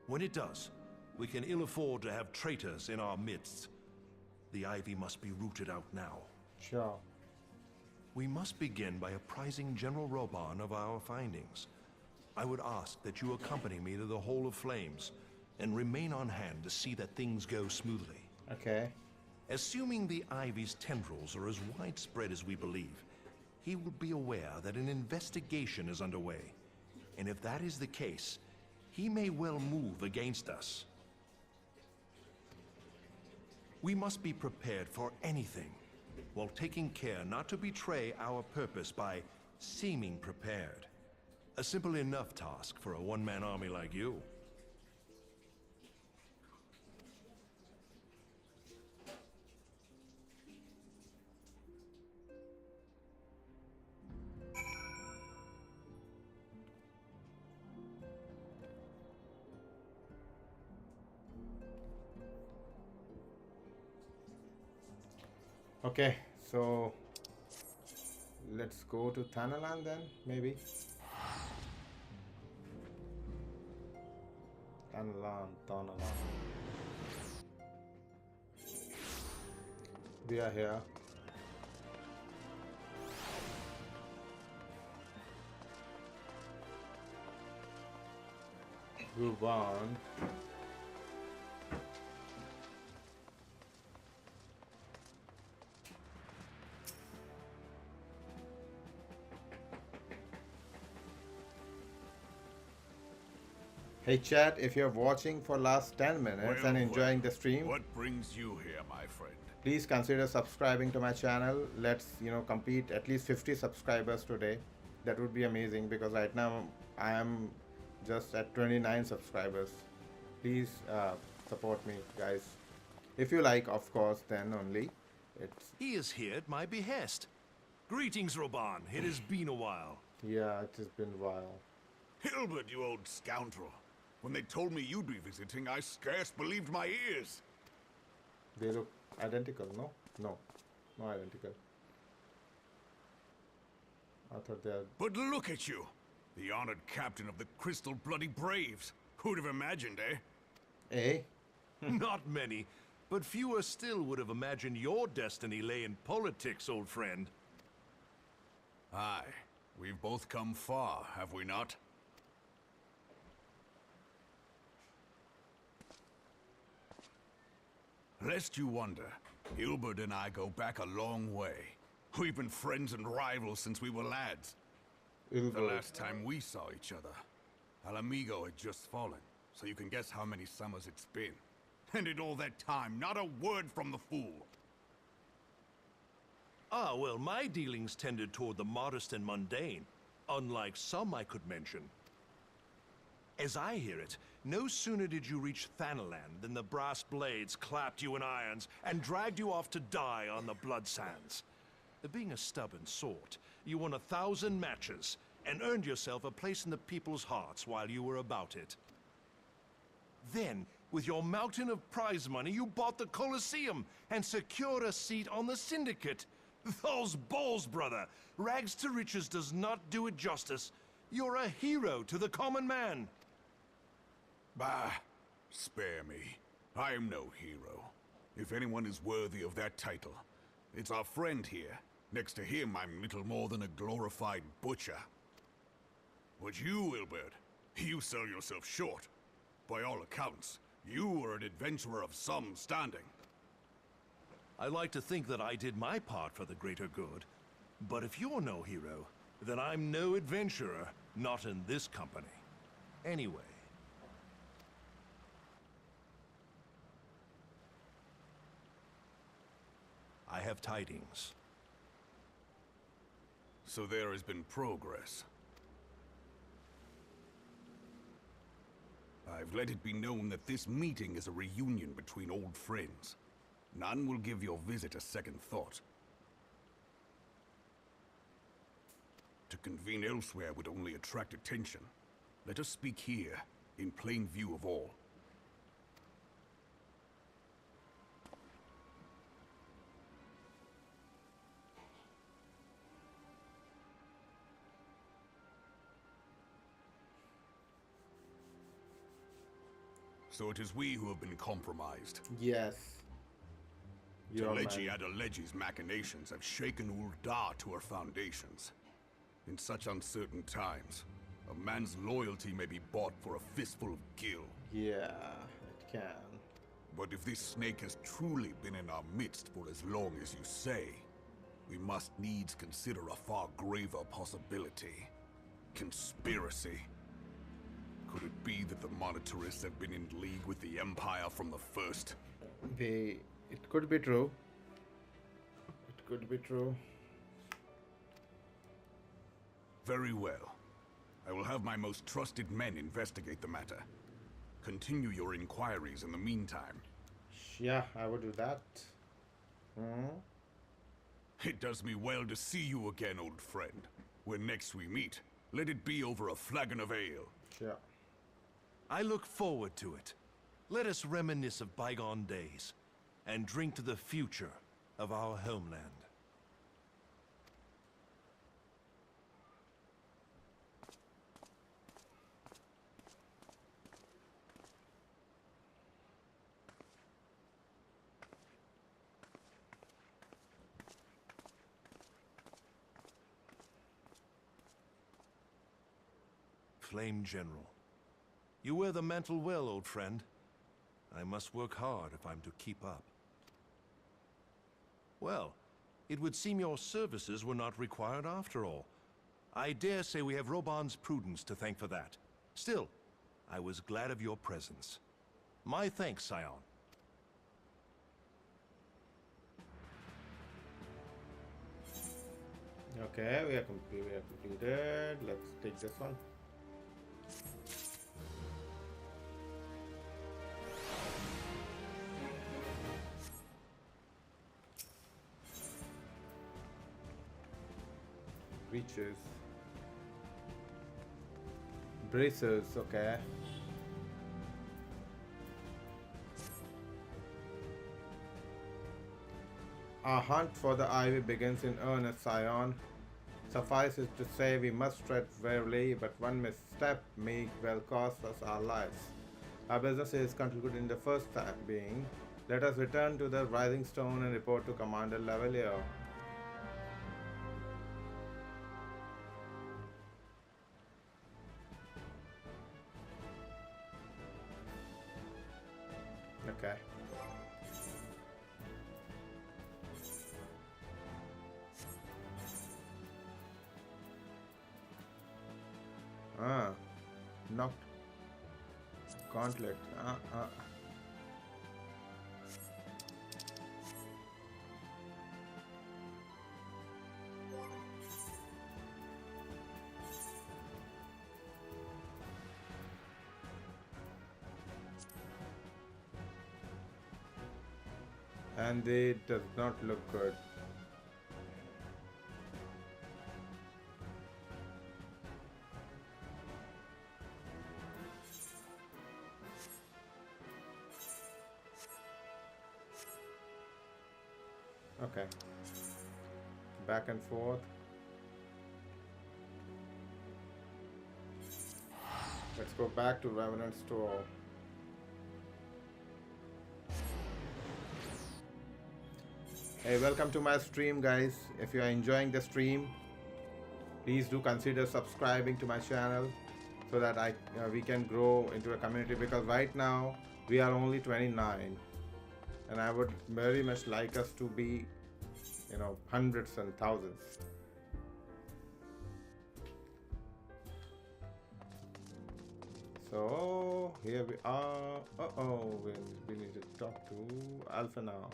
When it does, we can ill afford to have traitors in our midst. The Ivy must be rooted out now. Sure. We must begin by apprising General Roban of our findings. I would ask that you accompany me to the Hall of Flames and remain on hand to see that things go smoothly. Okay. Assuming the Ivy's tendrils are as widespread as we believe, he will be aware that an investigation is underway. And if that is the case, he may well move against us. We must be prepared for anything, while taking care not to betray our purpose by seeming prepared. A simple enough task for a one-man army like you. Okay, so let's go to Thanalan then, maybe. Thanalan. We are here. Move on. Hey chat, if you're watching for last 10 minutes and enjoying the stream, what brings you here, my friend? please consider subscribing to my channel. Let's, complete at least 50 subscribers today. That would be amazing because right now I am just at 29 subscribers. Please support me, guys. If you like, of course, then only. He is here at my behest. Greetings, Roban. It has been a while. Yeah, it has been a while. Hilbert, you old scoundrel. When they told me you'd be visiting, I scarce believed my ears. They look identical, no? No, not identical. I thought they are... But look at you! The honored captain of the Crystal Bloody Braves. Who'd have imagined, eh? Eh? Not many, but fewer still would have imagined your destiny lay in politics, old friend. Aye. We've both come far, have we not? Lest you wonder, Hilbert and I go back a long way. We've been friends and rivals since we were lads. The last time we saw each other, Alamigo had just fallen, so you can guess how many summers it's been. And in all that time, not a word from the fool. Ah, well, my dealings tended toward the modest and mundane, unlike some I could mention. As I hear it, no sooner did you reach Thanalan than the brass blades clapped you in irons and dragged you off to die on the blood sands. Being a stubborn sort, you won 1,000 matches and earned yourself a place in the people's hearts while you were about it. Then, with your mountain of prize money, you bought the Colosseum and secured a seat on the Syndicate. Those balls, brother! Rags to riches does not do it justice. You're a hero to the common man. Bah, spare me. I am no hero. If anyone is worthy of that title, it's our friend here. Next to him, I'm little more than a glorified butcher. But you, Hilbert, you sell yourself short. By all accounts, you are an adventurer of some standing. I like to think that I did my part for the greater good. But if you're no hero, then I'm no adventurer, not in this company. Anyway. I have tidings. So there has been progress. I've let it be known that this meeting is a reunion between old friends. None will give your visit a second thought. To convene elsewhere would only attract attention. Let us speak here, in plain view of all. So it is we who have been compromised. Yes. Teleji Adeleji's machinations have shaken Ul'dah to her foundations. In such uncertain times, a man's loyalty may be bought for a fistful of gil. Yeah, it can. But if this snake has truly been in our midst for as long as you say, we must needs consider a far graver possibility. Conspiracy. Could it be that the Monetarists have been in league with the Empire from the first? It could be true. It could be true. Very well. I will have my most trusted men investigate the matter. Continue your inquiries in the meantime. Yeah, I would do that. It does me well to see you again, old friend. When next we meet, let it be over a flagon of ale. Sure. I look forward to it. Let us reminisce of bygone days, and drink to the future of our homeland. Flame General. You wear the mantle well, old friend. I must work hard if I'm to keep up. Well, it would seem your services were not required after all. I dare say we have Roban's prudence to thank for that. Still, I was glad of your presence. My thanks, Scion. Okay, we are completed. Let's take this one. Breaches. Bracers, okay. Our hunt for the ivy begins in earnest, Scion. Suffice it to say, we must tread warily, but one misstep may well cost us our lives. Our business is concluded in the first step being, let us return to the Rising Stone and report to Commander Lavalier. Okay. Knocked. Gauntlet. And it does not look good. Okay. Back and forth. Let's go back to Revenant Store. Hey, welcome to my stream, guys. If you are enjoying the stream, please do consider subscribing to my channel so that we can grow into a community, because right now we are only 29 and I would very much like us to be, you know, hundreds and thousands. So here we are. We need to talk to Alpha now.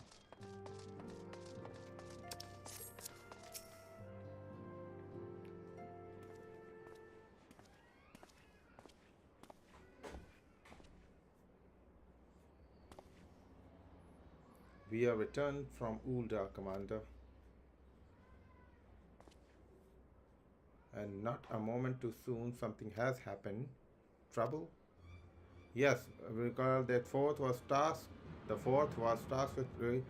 We are returned from Ulda, Commander. And not a moment too soon, something has happened. Trouble? Yes, recall that the fourth was tasked with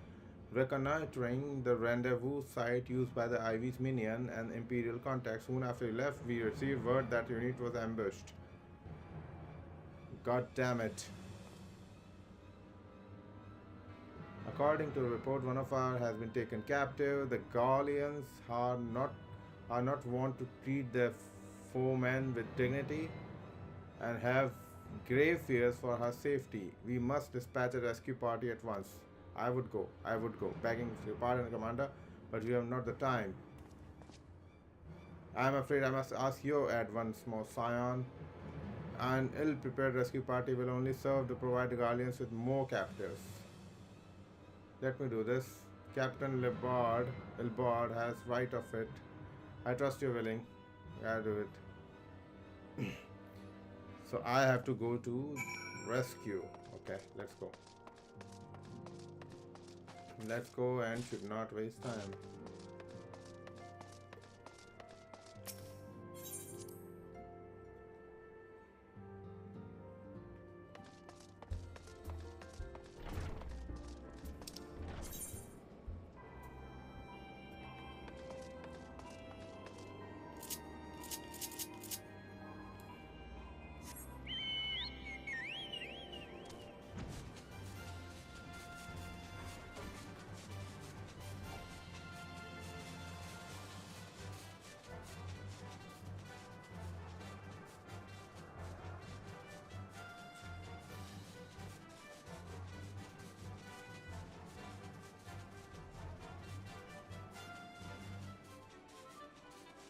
reconnoitering the rendezvous site used by the Ivy's minion and Imperial contact. Soon after he left, we received word that unit was ambushed. God damn it. According to the report, one of ours has been taken captive. The Gallians are not wont to treat their foemen with dignity and have grave fears for her safety. We must dispatch a rescue party at once. I would go, begging your pardon, Commander, but we have not the time. I am afraid I must ask your aid once more, Scion. An ill-prepared rescue party will only serve to provide the Gallians with more captives. Let me do this. Captain Ilbard has right of it. I trust you're willing. I'll do it. So I have to go to rescue. Okay, let's go. Let's go and should not waste time.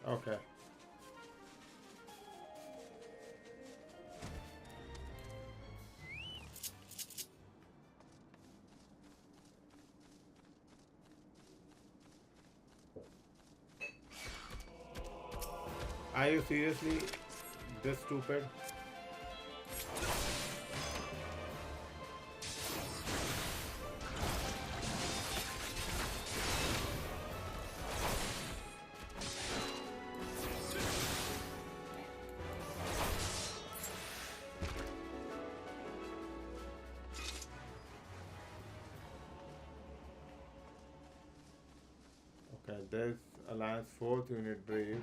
Okay. Are you seriously this stupid? Okay, there's Alliance 4th unit brave.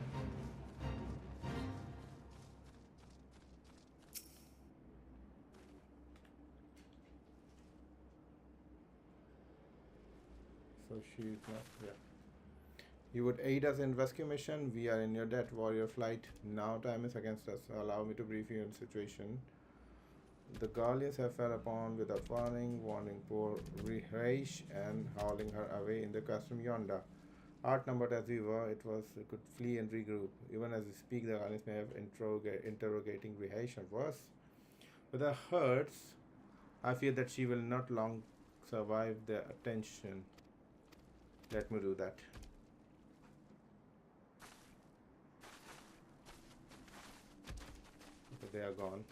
So she's not, yeah. You would aid us in rescue mission. We are in your debt, warrior flight. Now time is against us. Allow me to brief you on the situation. The Guardians have fell upon without warning poor Rihaish and hauling her away in the custom yonder. Outnumbered as we were, we could flee and regroup. Even as we speak, the Guardians may have interrogating Rihaish or worse. With her hurts, I fear that she will not long survive their attention. Let me do that. Okay, they are gone.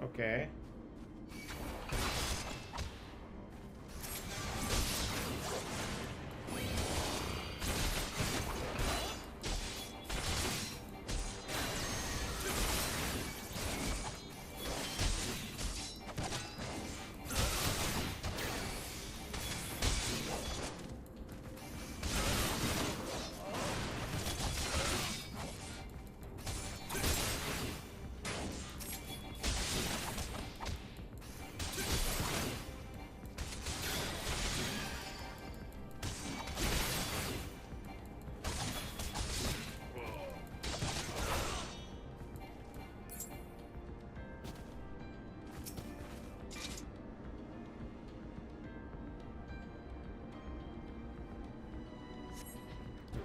Okay.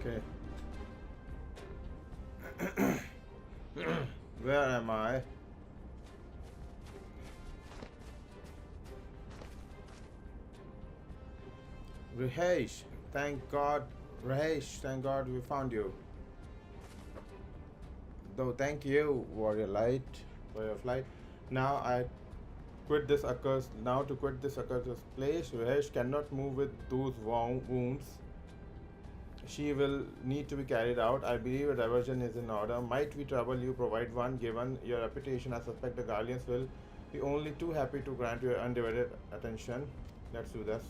Okay. Where am I? Rihaish, thank God. Rihaish, thank God we found you. Though thank you, Warrior Light, for your flight. Now I quit this accursed. Now to quit this accursed place, Rihaish cannot move with those wounds. She will need to be carried out. I believe a diversion is in order. Might we trouble you provide one? Given your reputation, I suspect the Guardians will be only too happy to grant your undivided attention. Let's do this.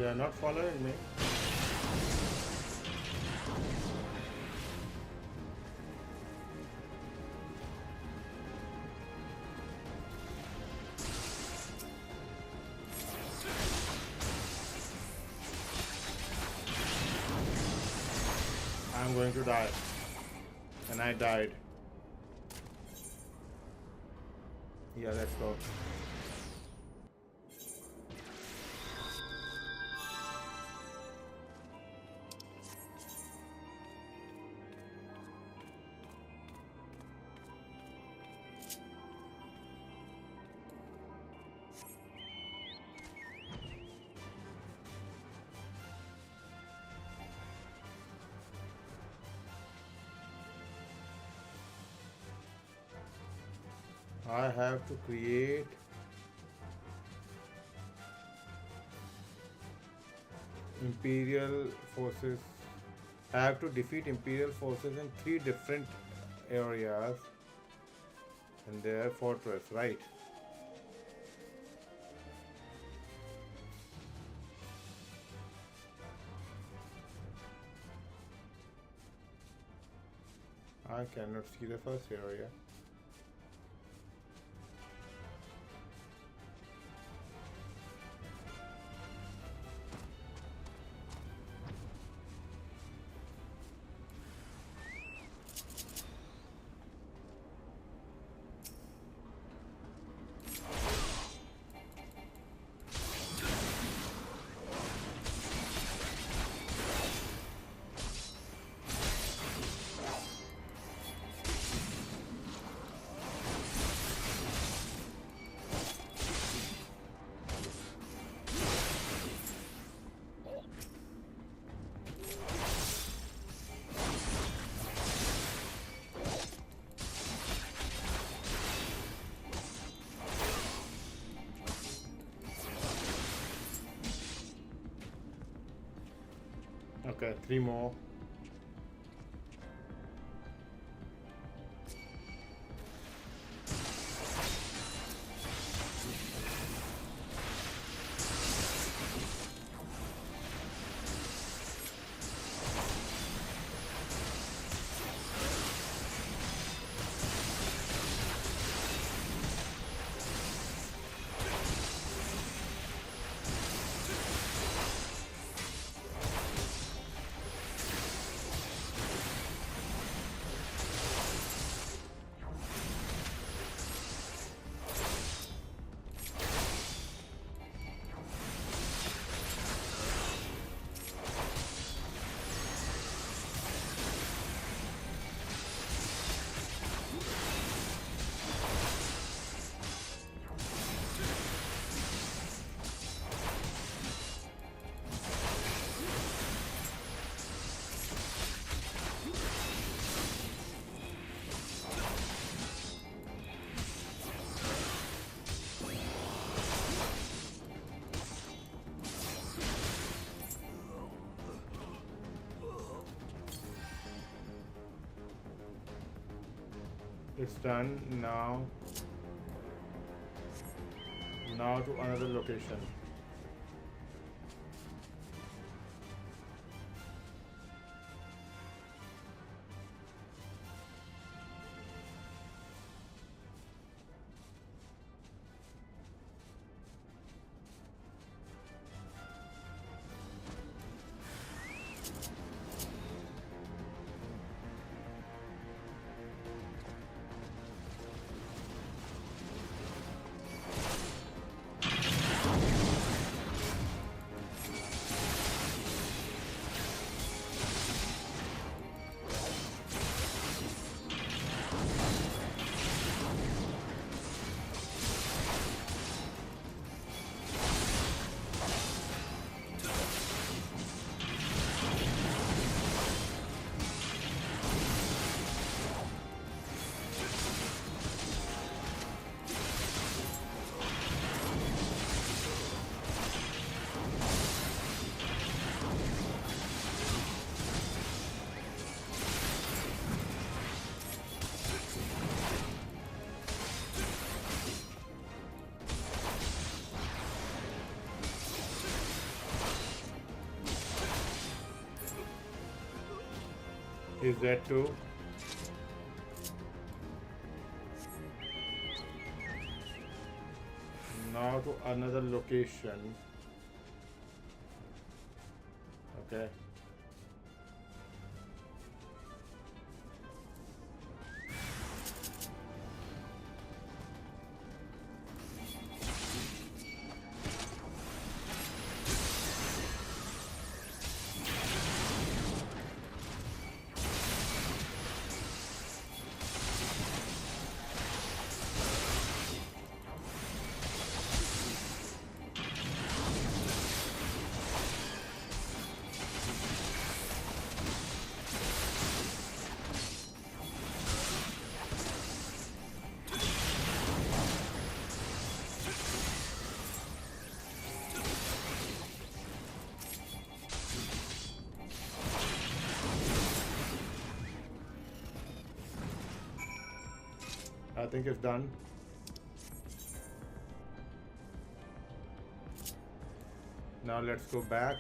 They are not following me. I'm going to die. And I died. Yeah, let's go. I have to create Imperial forces. I have to defeat Imperial forces in 3 different areas in their fortress, right? I cannot see the first area. Okay, 3 more. It's done. Now to another location. He's dead too. Now to another location. Okay. I think it's done. Now let's go back.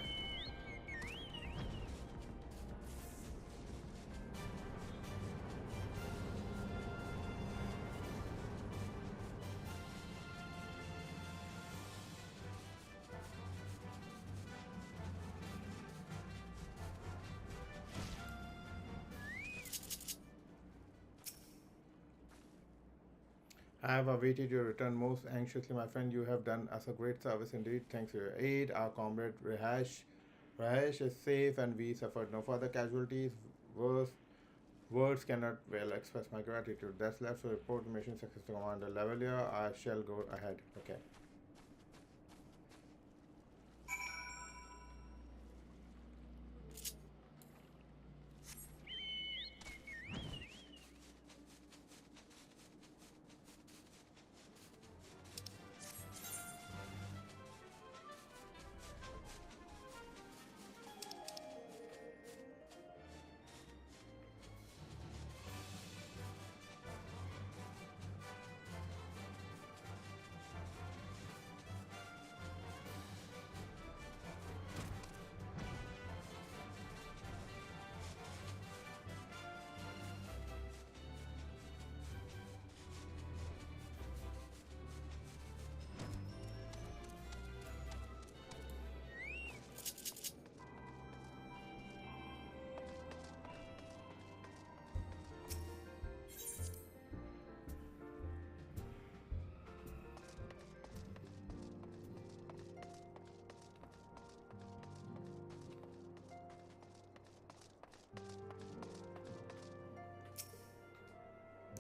I have awaited your return most anxiously, my friend. You have done us a great service indeed. Thanks for your aid. Our comrade Rahesh is safe and we suffered no further casualties. Words cannot well express my gratitude. That's left to report mission success to Commander Levelier. I shall go ahead. Okay.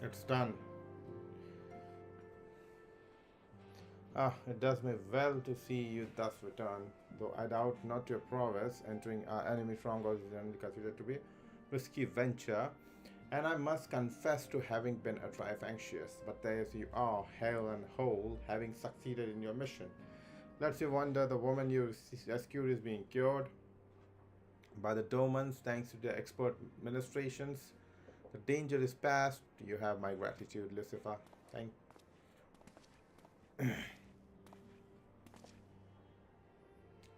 It's done. It does me well to see you thus return, though I doubt not your prowess. Entering our enemy stronghold is generally considered to be a risky venture, and I must confess to having been a trifle anxious. But there you are, hale and whole, having succeeded in your mission. Let's you wonder, the woman you rescued is being cured by the Domans thanks to their expert ministrations. The danger is past. You have my gratitude, Lucifer. Thank.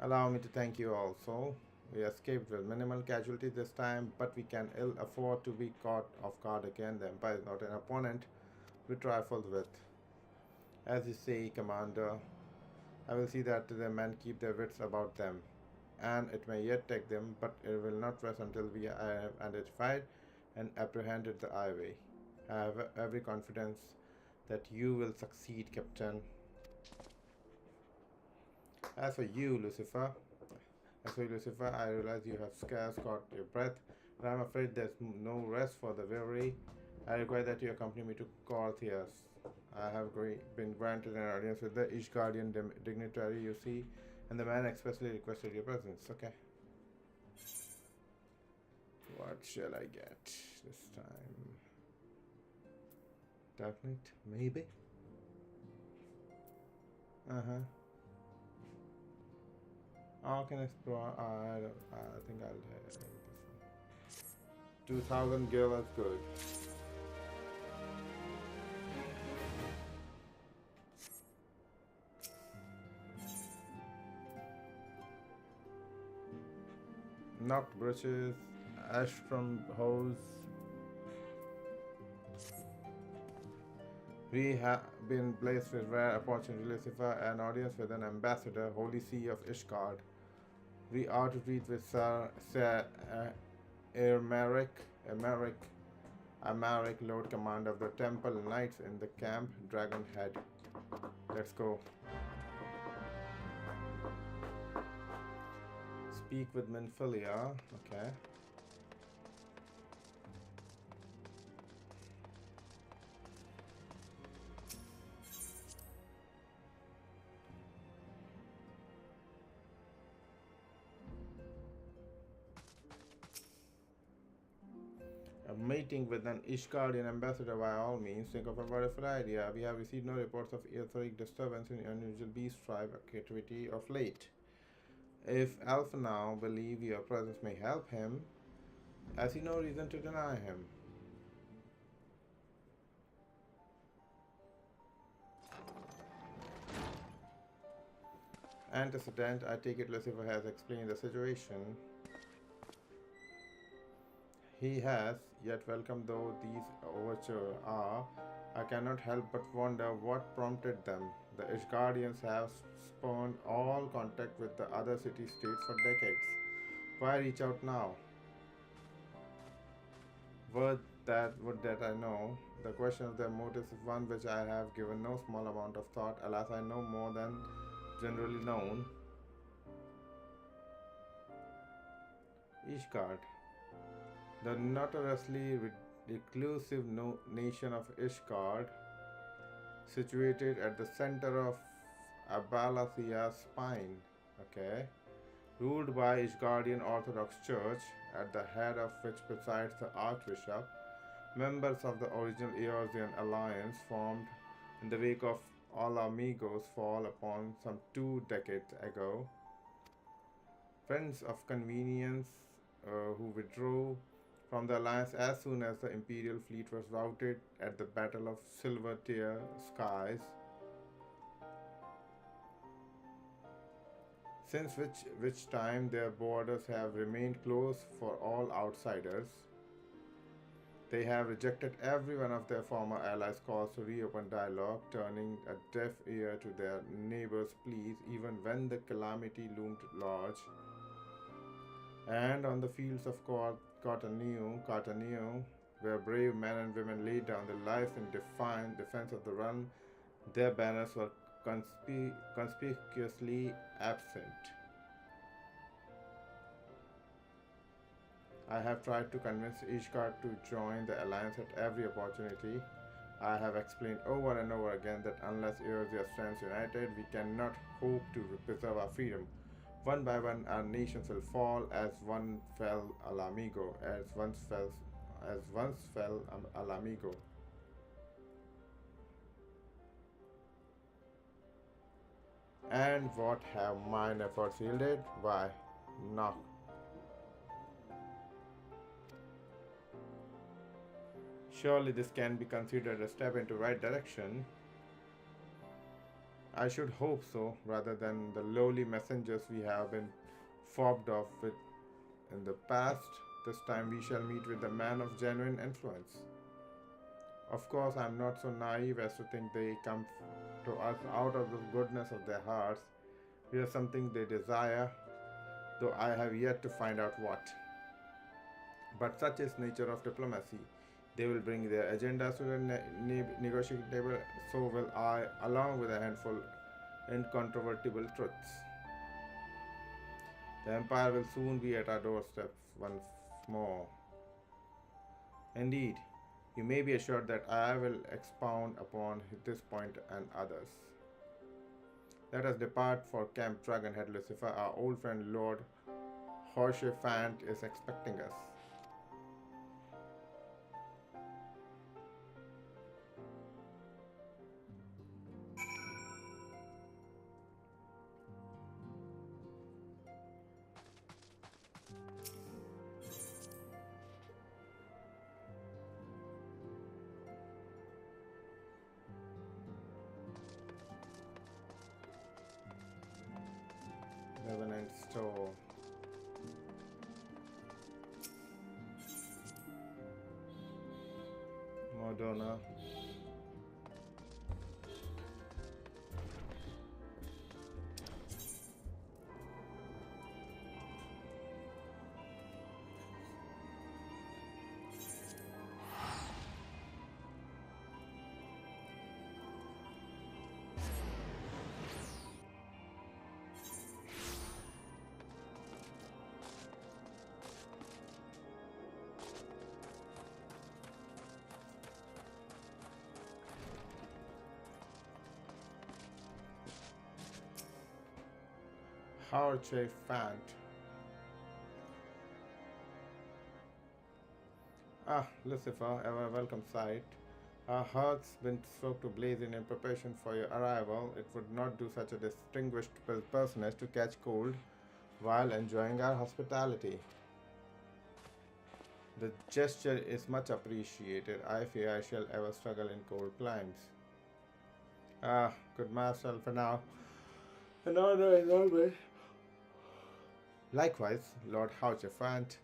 Allow me to thank you also. We escaped with minimal casualties this time, but we can ill afford to be caught off guard again. The Empire is not an opponent we trifle with. As you say, Commander, I will see that the men keep their wits about them, and it may yet take them, but it will not rest until we have identified and apprehended the highway. I have every confidence that you will succeed, Captain. As for you, Lucifer, I realize you have scarce caught your breath, and I'm afraid there's no rest for the weary. I require that you accompany me to Corthias. I have been granted an audience with the Ishgardian dignitary you see, and the man expressly requested your presence. Okay. What shall I get this time? Dark Knight, maybe? Can explore. I think I'll this one. 2000 gil is good. Knocked britches. Ash from House. We have been blessed with rare opportunity, Lucifer, an audience with an ambassador, Holy See of Ishgard. We are to treat with Sir Amaric, Lord Commander of the Temple Knights in the camp, Dragonhead. Let's go. Speak with Minfilia. Okay. A meeting with an Ishgardian ambassador by all means. Think of a wonderful idea. We have received no reports of etheric disturbance in unusual beast tribe activity of late. If Alpha now believe your presence may help him, I see no reason to deny him. Antecedent, I take it Lucifer has explained the situation. He has, yet welcome though these overtures are, I cannot help but wonder what prompted them. The Ishgardians have spurned all contact with the other city-states for decades. Why reach out now? Would that I know. The question of their motives is one which I have given no small amount of thought. Alas, I know more than generally known. Ishgard. The notoriously reclusive nation of Ishgard, situated at the center of Abalathea's spine, okay, ruled by Ishgardian Orthodox Church, at the head of which presides the Archbishop, members of the original Eorzean alliance formed in the wake of Alamigo's fall upon some 2 decades ago. Friends of convenience who withdrew from the alliance as soon as the Imperial fleet was routed at the Battle of Silver Tear Skies, since which time their borders have remained closed for all outsiders. They have rejected every one of their former allies' calls to reopen dialogue, turning a deaf ear to their neighbors' pleas even when the calamity loomed large. And on the fields of Cartaneo, where brave men and women laid down their lives in defiant defense of the realm, their banners were conspicuously absent. I have tried to convince Ishgard to join the alliance at every opportunity. I have explained over and over again that unless Eorzea stands united, we cannot hope to preserve our freedom. One by one, our nations will fall as once fell Alamigo, as once fell Alamigo. And what have mine efforts yielded? Why, not. Surely this can be considered a step into right direction. I should hope so, rather than the lowly messengers we have been fobbed off with in the past. This time we shall meet with a man of genuine influence. Of course, I am not so naive as to think they come to us out of the goodness of their hearts. We have something they desire, though I have yet to find out what. But such is nature of diplomacy. They will bring their agendas to the negotiating table, so will I, along with a handful incontrovertible truths. The Empire will soon be at our doorstep once more. Indeed, you may be assured that I will expound upon this point and others. Let us depart for Camp Dragonhead, Lucifer. Our old friend Lord Horsefant is expecting us. Revenant Store. donor. Eorzea Fant. Ah, Lucifer, ever welcome sight. Our hearts been stoked to blazing in preparation for your arrival. It would not do such a distinguished personage to catch cold while enjoying our hospitality. The gesture is much appreciated. I fear I shall ever struggle in cold climes. Ah, good myself for now. An honor as always. Likewise, Lord Houchefant,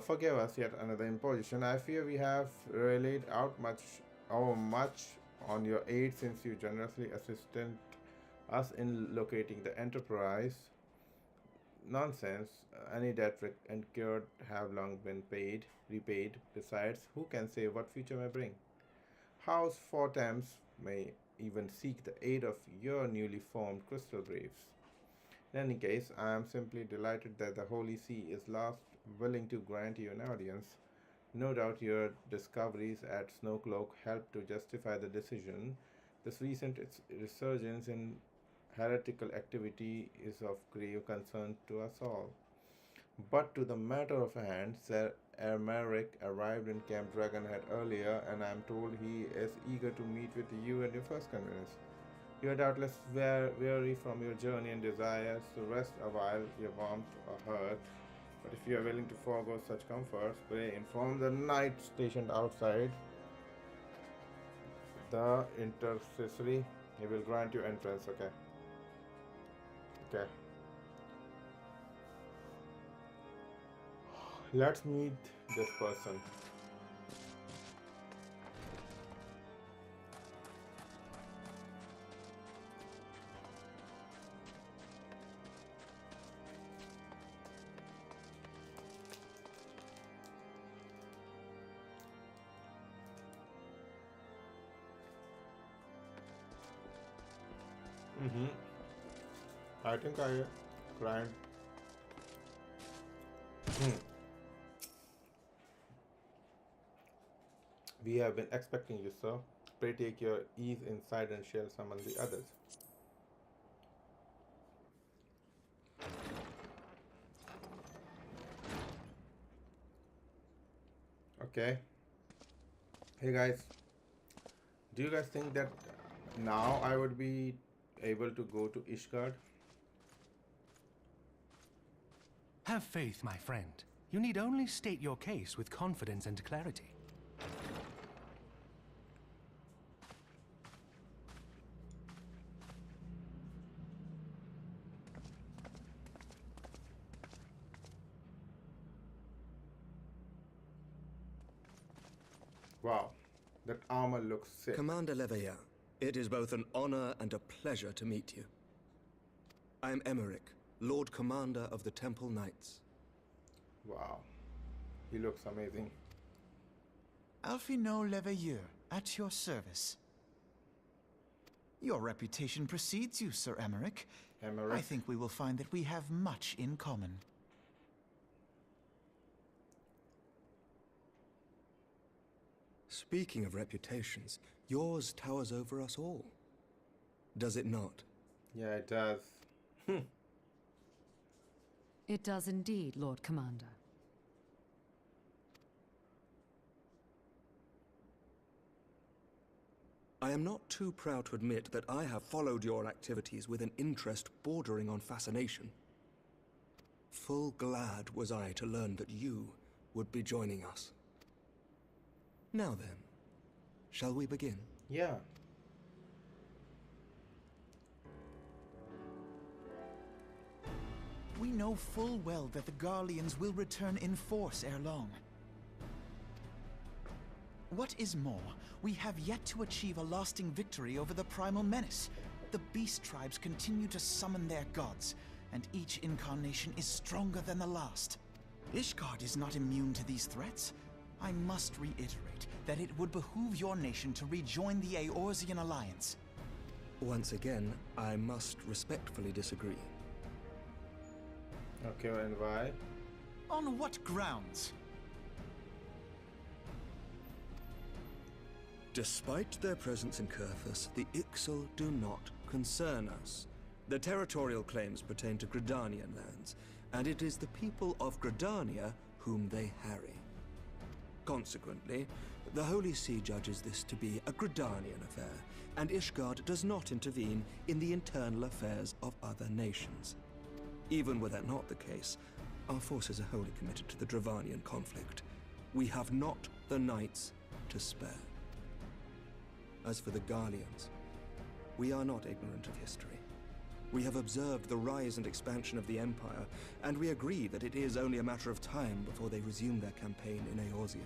forgive us yet another imposition. I fear we have relied out much on your aid since you generously assisted us in locating the Enterprise. Nonsense. Any debt incurred have long been repaid. Besides, who can say what future may bring? House Fortams may even seek the aid of your newly formed crystal braves. In any case, I am simply delighted that the Holy See is last willing to grant you an audience. No doubt your discoveries at Snowcloak helped to justify the decision. This recent resurgence in heretical activity is of grave concern to us all. But to the matter of hand, Sir Emeric arrived in Camp Dragonhead earlier, and I am told he is eager to meet with you at your first convenience. You are doubtless weary from your journey and desires to rest a while your warmth or hurt. But if you are willing to forego such comforts, pray inform the knight stationed outside the intercessory. He will grant you entrance, okay? Okay. Let's meet this person. I think I grind. We have been expecting you, sir. Pray take your ease inside and shall summon the others. Okay. Hey guys, do you guys think that now I would be able to go to Ishgard? Have faith, my friend. You need only state your case with confidence and clarity. Wow, that armor looks sick. Commander Leveilleur, it is both an honor and a pleasure to meet you. I am Emeric, Lord Commander of the Temple Knights. Wow, he looks amazing. Alphino Leveilleur, at your service. Your reputation precedes you, Sir Emeric. I think we will find that we have much in common. Speaking of reputations, yours towers over us all. Does it not? Yeah, it does. It does indeed, Lord Commander. I am not too proud to admit that I have followed your activities with an interest bordering on fascination. Full glad was I to learn that you would be joining us. Now then, shall we begin? Yeah. We know full well that the Garleans will return in force ere long. What is more, we have yet to achieve a lasting victory over the primal menace. The beast tribes continue to summon their gods, and each incarnation is stronger than the last. Ishgard is not immune to these threats. I must reiterate that it would behoove your nation to rejoin the Eorzean alliance. Once again, I must respectfully disagree. Okay, and why? On what grounds? Despite their presence in Kurthus, the Ixal do not concern us. Their territorial claims pertain to Gridanian lands, and it is the people of Gridania whom they harry. Consequently, the Holy See judges this to be a Gridanian affair, and Ishgard does not intervene in the internal affairs of other nations. Even were that not the case, our forces are wholly committed to the Dravanian conflict. We have not the knights to spare. As for the Garleans, we are not ignorant of history. We have observed the rise and expansion of the Empire, and we agree that it is only a matter of time before they resume their campaign in Eorzea.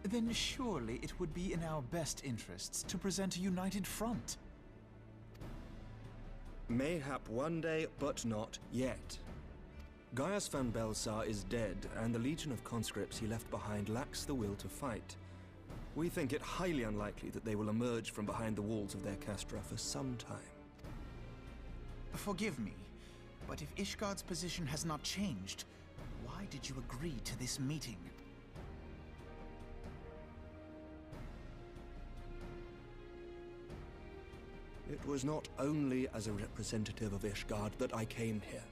Then surely it would be in our best interests to present a united front. Mayhap one day, but not yet. Gaius van Belsar is dead, and the legion of conscripts he left behind lacks the will to fight. We think it highly unlikely that they will emerge from behind the walls of their castra for some time. Forgive me, but if Ishgard's position has not changed, why did you agree to this meeting? It was not only as a representative of Ishgard that I came here.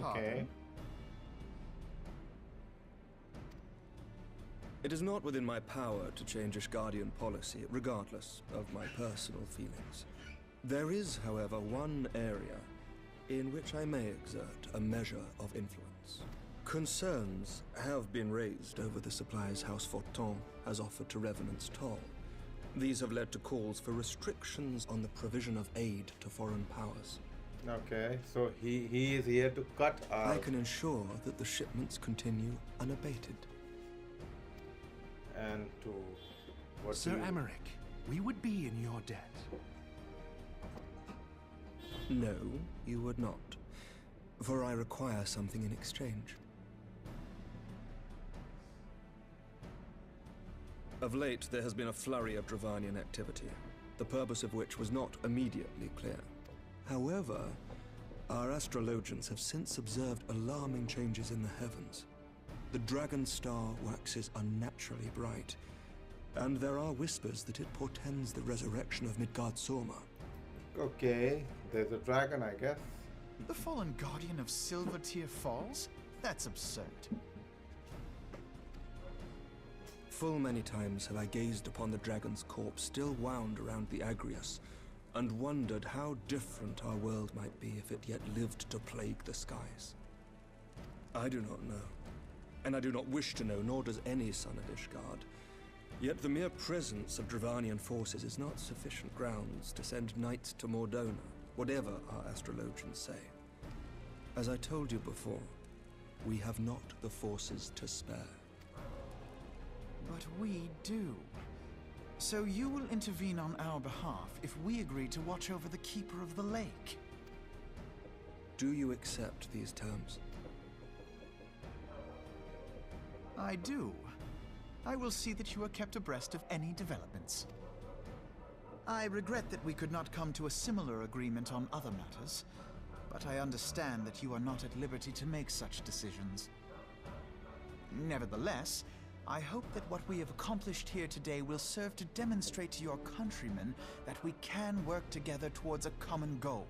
Okay. It is not within my power to change Ishgardian policy, regardless of my personal feelings. There is, however, one area in which I may exert a measure of influence. Concerns have been raised over the supplies House Forton has offered to Revenant's Toll. These have led to calls for restrictions on the provision of aid to foreign powers. Okay, so he is here to cut our... I can ensure that the shipments continue unabated. And to... what Sir Emmerich, we would be in your debt. No, you would not. For I require something in exchange. Of late, there has been a flurry of Dravanian activity, the purpose of which was not immediately clear. However, our astrologians have since observed alarming changes in the heavens. The dragon star waxes unnaturally bright, and there are whispers that it portends the resurrection of Midgard Sorma. Okay, there's a dragon, I guess. The fallen guardian of Silvertear Falls? That's absurd. Full many times have I gazed upon the dragon's corpse still wound around the Agrius, and wondered how different our world might be if it yet lived to plague the skies. I do not know, and I do not wish to know, nor does any son of Ishgard. Yet the mere presence of Dravanian forces is not sufficient grounds to send knights to Mordona, whatever our astrologians say. As I told you before, we have not the forces to spare. But we do. So you will intervene on our behalf if we agree to watch over the Keeper of the Lake. Do you accept these terms? I do. I will see that you are kept abreast of any developments. I regret that we could not come to a similar agreement on other matters, but I understand that you are not at liberty to make such decisions. Nevertheless, I hope that what we have accomplished here today will serve to demonstrate to your countrymen that we can work together towards a common goal.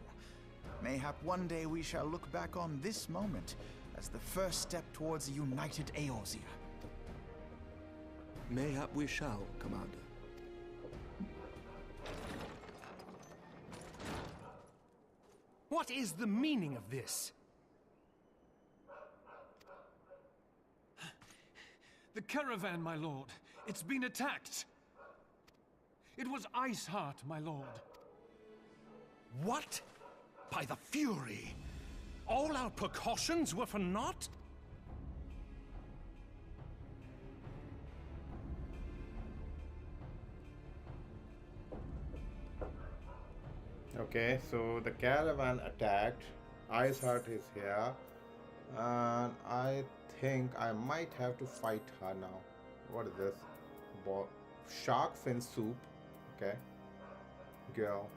Mayhap one day we shall look back on this moment as the first step towards a united Eorzea. Mayhap we shall, Commander. What is the meaning of this? The caravan, my lord. It's been attacked. It was Iceheart, my lord. What? By the Fury! All our precautions were for naught? Okay, so the caravan attacked. Iceheart is here, and I think I might have to fight her now. What is this? Bo Shark fin soup. Okay, girl.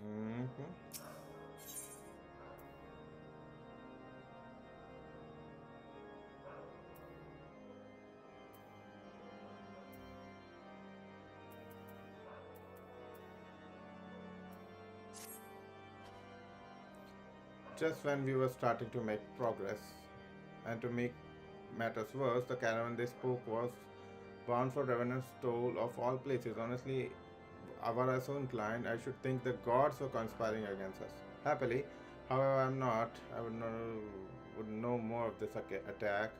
Mhm. Just when we were starting to make progress, and to make matters worse, the caravan they spoke was bound for Revenant's Toll of all places. Honestly, were I so inclined, I should think the gods were conspiring against us. Happily, however, I'm not. I would know more of this attack.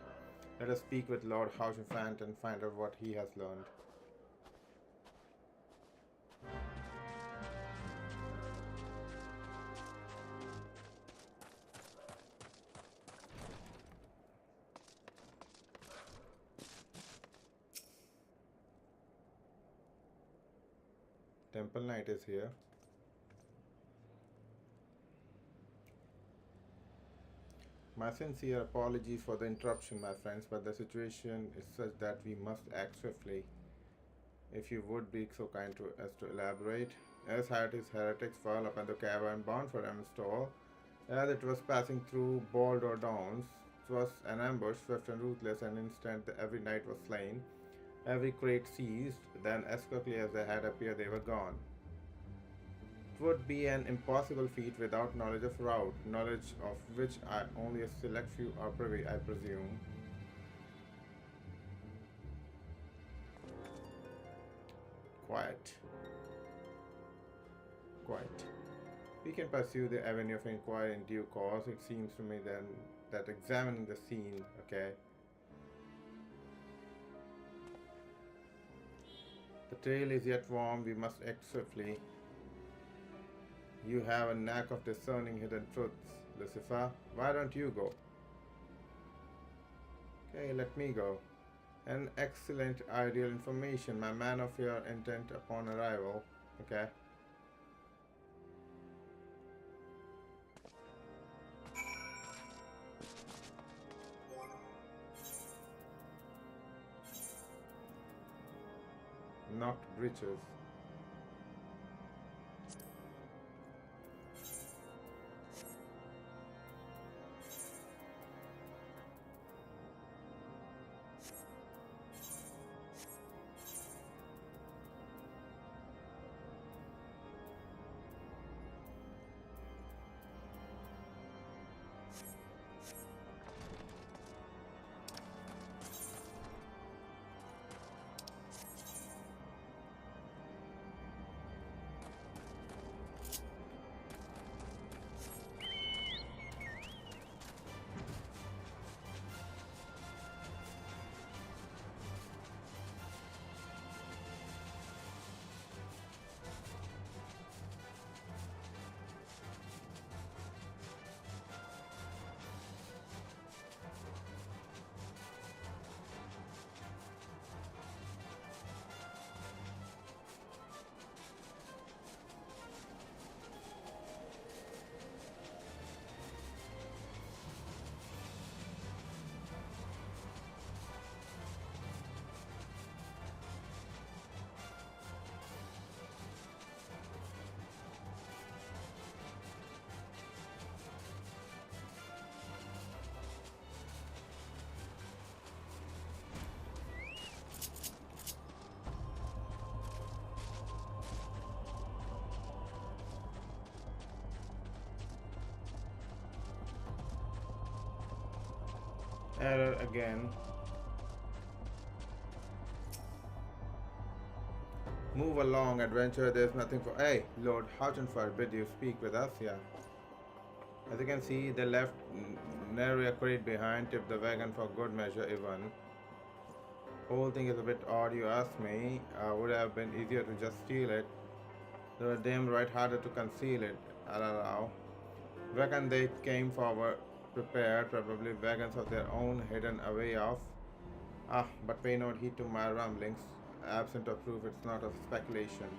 Let us speak with Lord Hauschenfant and find out what he has learned. Temple Knight is here. My sincere apologies for the interruption, my friends, but the situation is such that we must act swiftly. If you would be so kind as to elaborate. As his heretics fell upon the caravan bound for Amstol, as it was passing through Baldur Downs, it was an ambush, swift and ruthless, and instant every knight was slain, every crate seized, then as quickly as they had appeared they were gone. It would be an impossible feat without knowledge of route, knowledge of which only a select few are privy, I presume. Quiet. Quiet. We can pursue the avenue of inquiry in due course. It seems to me then that examining the scene, okay. The trail is yet warm, we must act swiftly. You have a knack of discerning hidden truths, Lucifer. Why don't you go? Okay, let me go. An excellent ideal information, my man of your intent upon arrival. Okay. Not breeches. Error again. Move along, adventure. There's nothing for. Hey, Lord Hautenford, bid you speak with us here. As you can see, they left nary a crate behind, tipped the wagon for good measure even. Whole thing is a bit odd, you ask me. Would have been easier to just steal it. They were damn right harder to conceal it, I'll allow. Wagon they came forward prepared, probably wagons of their own hidden away off. Ah, but pay no heed to my ramblings. Absent of proof, it's not of speculation.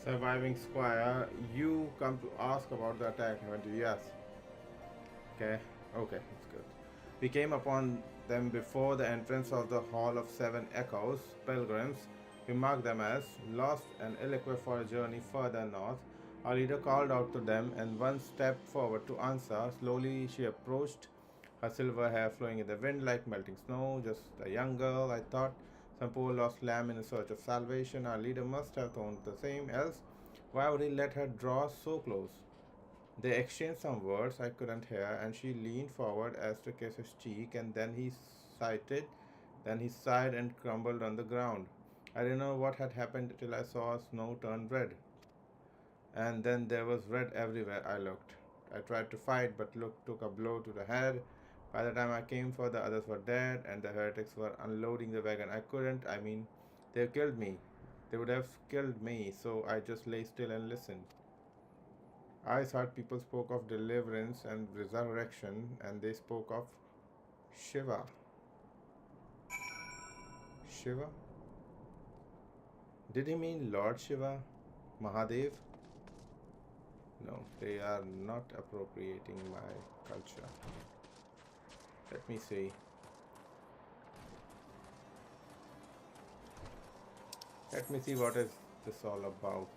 Surviving Squire, you come to ask about the attack, haven't you? Yes. Okay, okay, that's good. We came upon them before the entrance of the Hall of Seven Echoes. Pilgrims, we marked them as lost and ill-equipped for a journey further north. Our leader called out to them, and one stepped forward to answer. Slowly she approached, her silver hair flowing in the wind like melting snow. Just a young girl, I thought. Some poor lost lamb in search of salvation. Our leader must have thought the same, else why would he let her draw so close? They exchanged some words I couldn't hear, and she leaned forward as to kiss his cheek, and then he sighed and crumbled on the ground. I didn't know what had happened till I saw snow turn red. And then there was red everywhere I looked. I tried to fight, but took a blow to the head. By the time I came for, the others were dead, and the heretics were unloading the wagon. I mean, they killed me. They would have killed me, so I just lay still and listened. I thought people spoke of deliverance and resurrection, and they spoke of Shiva. Shiva? Did he mean Lord Shiva? Mahadev? No, they are not appropriating my culture. Let me see. Let me see what is this all about.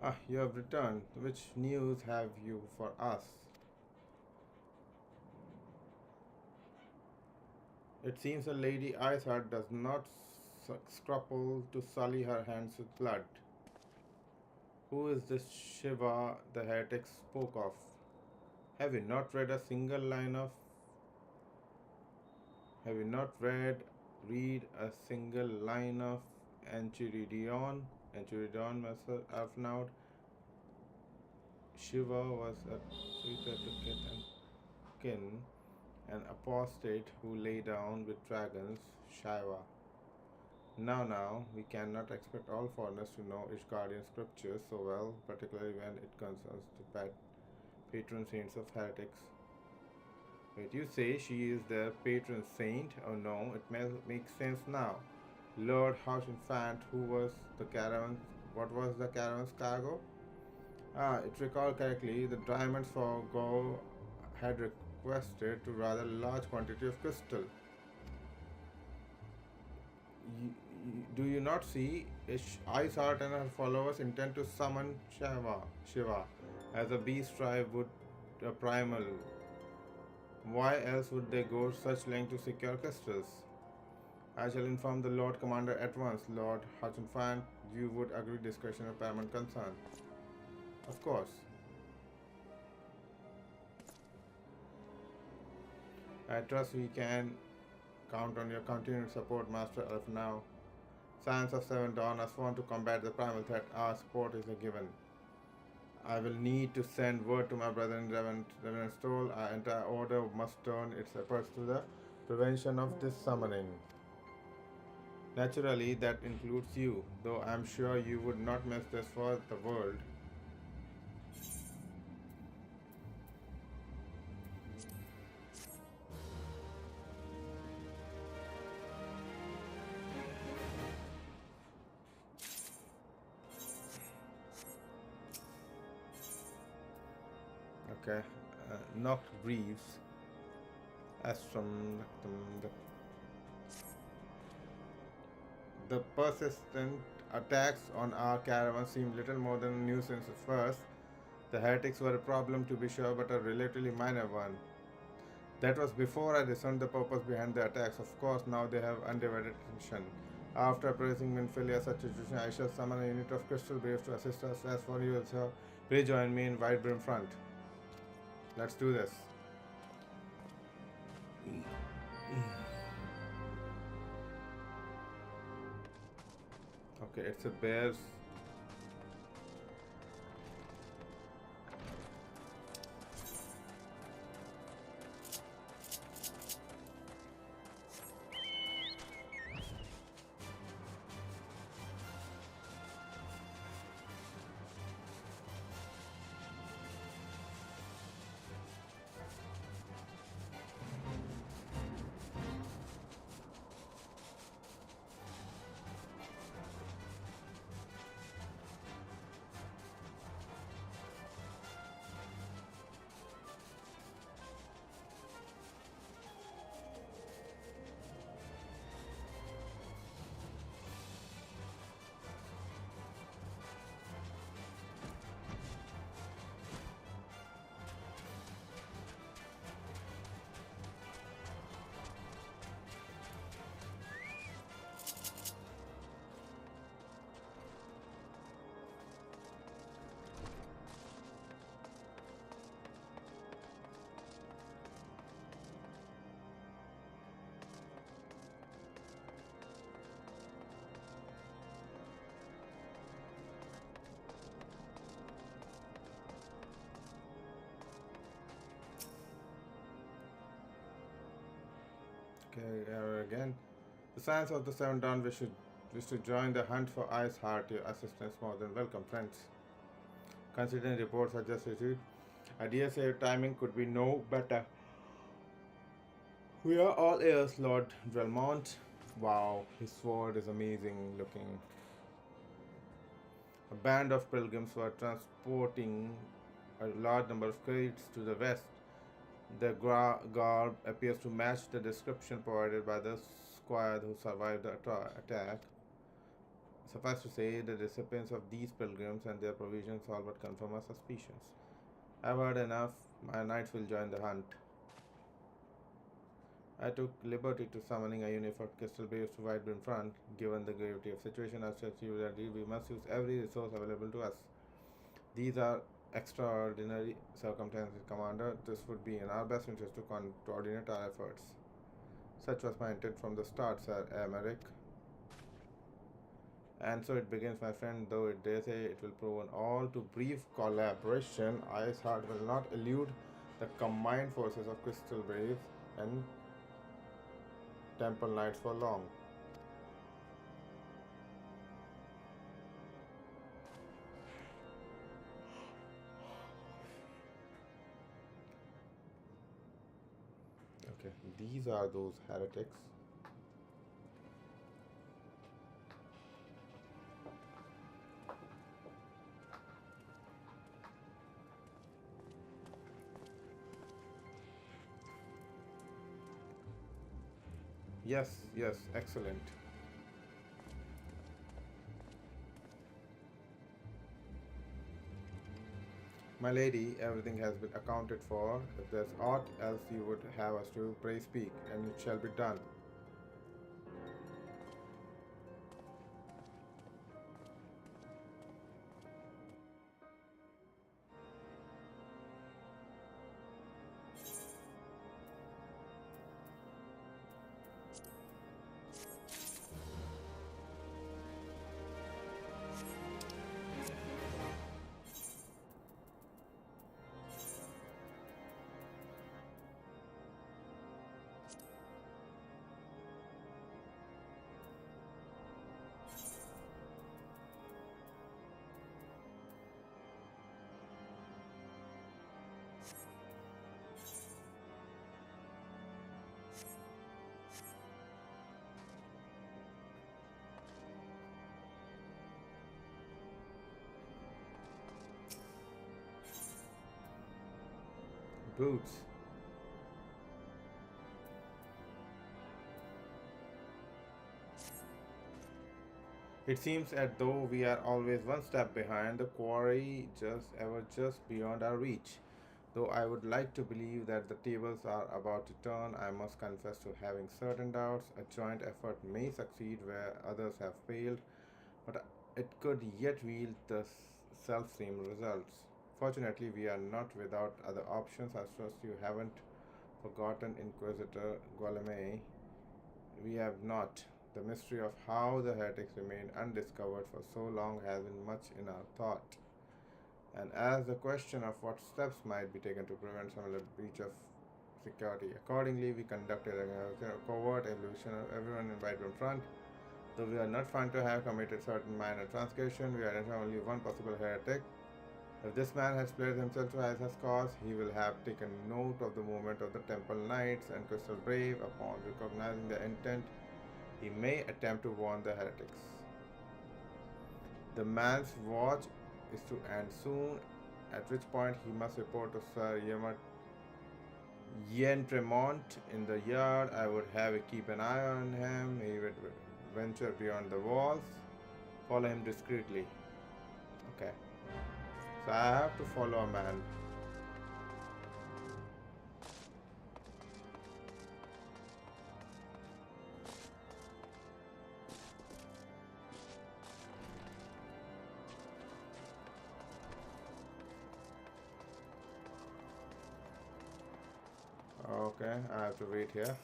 Ah, you have returned. Which news have you for us? It seems a Lady Iceheart does not scruple to sully her hands with blood. Who is this Shiva the heretics spoke of? Have you not read a single line of Have you not read a single line of Enchiridion? Enchiridion must have now Shiva was a traitor to kith and kin, an apostate who lay down with dragons, Shiva. Now, we cannot expect all foreigners to know Ishgardian scriptures so well, particularly when it concerns the patron saints of heretics. Wait, you say she is their patron saint? Oh no, it makes sense now. Lord Hausenfant, who was the caravan, what was the caravan's cargo? Ah, if recall correctly, the diamonds for Go had requested to rather large quantity of crystal. Do you not see? Iceheart and her followers intend to summon Shiva, as a beast tribe would a primal. Why else would they go such length to secure crystals? I shall inform the Lord Commander at once. Lord Hutchinson, you would agree discretion of paramount concern. Of course. I trust we can count on your continued support, Master Elf. Now, Science of Seven Dawn has sworn to combat the primal threat. Our support is a given. I will need to send word to my brother in Revenant Stoll. Our entire order must turn its efforts to the prevention of this summoning. Naturally, that includes you, though I'm sure you would not miss this for the world. Okay, knocked Greaves as from the persistent attacks on our caravan seemed little more than a nuisance at first. The heretics were a problem to be sure, but a relatively minor one. That was before I discerned the purpose behind the attacks. Of course, now they have undivided attention. After appraising Minfilia such a situation, I shall summon a unit of crystal braves to assist us. As for you, sir, please join me in White Brim Front. Let's do this. Okay, it's a bear's. Okay, again. The Science of the Seven Dawn wish to join the hunt for Ice Heart. Your assistance more than welcome, friends. Considering reports I just received, I dare say your timing could be no better. We are all ears, Lord Drelmont. Wow, his sword is amazing looking. A band of pilgrims were transporting a large number of crates to the west. The garb appears to match the description provided by the squire who survived the attack. Suffice to say, the recipients of these pilgrims and their provisions all but confirm our suspicions. I've heard enough. My knights will join the hunt. I took liberty to summoning a unit of crystal braves to White Brim Front. Given the gravity of the situation, as such, we must use every resource available to us. These are extraordinary circumstances, Commander. This would be in our best interest to coordinate our efforts. Such was my intent from the start, Sir Emerick. And so it begins, my friend, though it dare say it will prove an all too brief collaboration. Ice Heart will not elude the combined forces of Crystal Braves and Temple Knights for long. Okay, these are those heretics. Yes, yes, excellent. My lady, everything has been accounted for. If there's aught else you would have us to, pray speak, and it shall be done. boots. It seems as though we are always one step behind the quarry, just beyond our reach. Though I would like to believe that the tables are about to turn, I must confess to having certain doubts. A joint effort may succeed where others have failed, but it could yet yield the self-same results. Fortunately, we are not without other options. I trust you haven't forgotten Inquisitor Gualeme. We have not. The mystery of how the heretics remained undiscovered for so long has been much in our thought. And as the question of what steps might be taken to prevent similar breach of security. Accordingly, we conducted a covert evaluation of everyone invited in front. Though we are not found to have committed certain minor transgression, we identify only one possible heretic. If this man has pledged himself to his cause, he will have taken note of the movement of the Temple Knights and Crystal Brave. Upon recognizing their intent, he may attempt to warn the heretics. The man's watch is to end soon, at which point he must report to Sir Yen Tremont in the yard. I would have you keep an eye on him. He would venture beyond the walls. Follow him discreetly. Okay. So I have to follow a man. Okay, I have to wait here.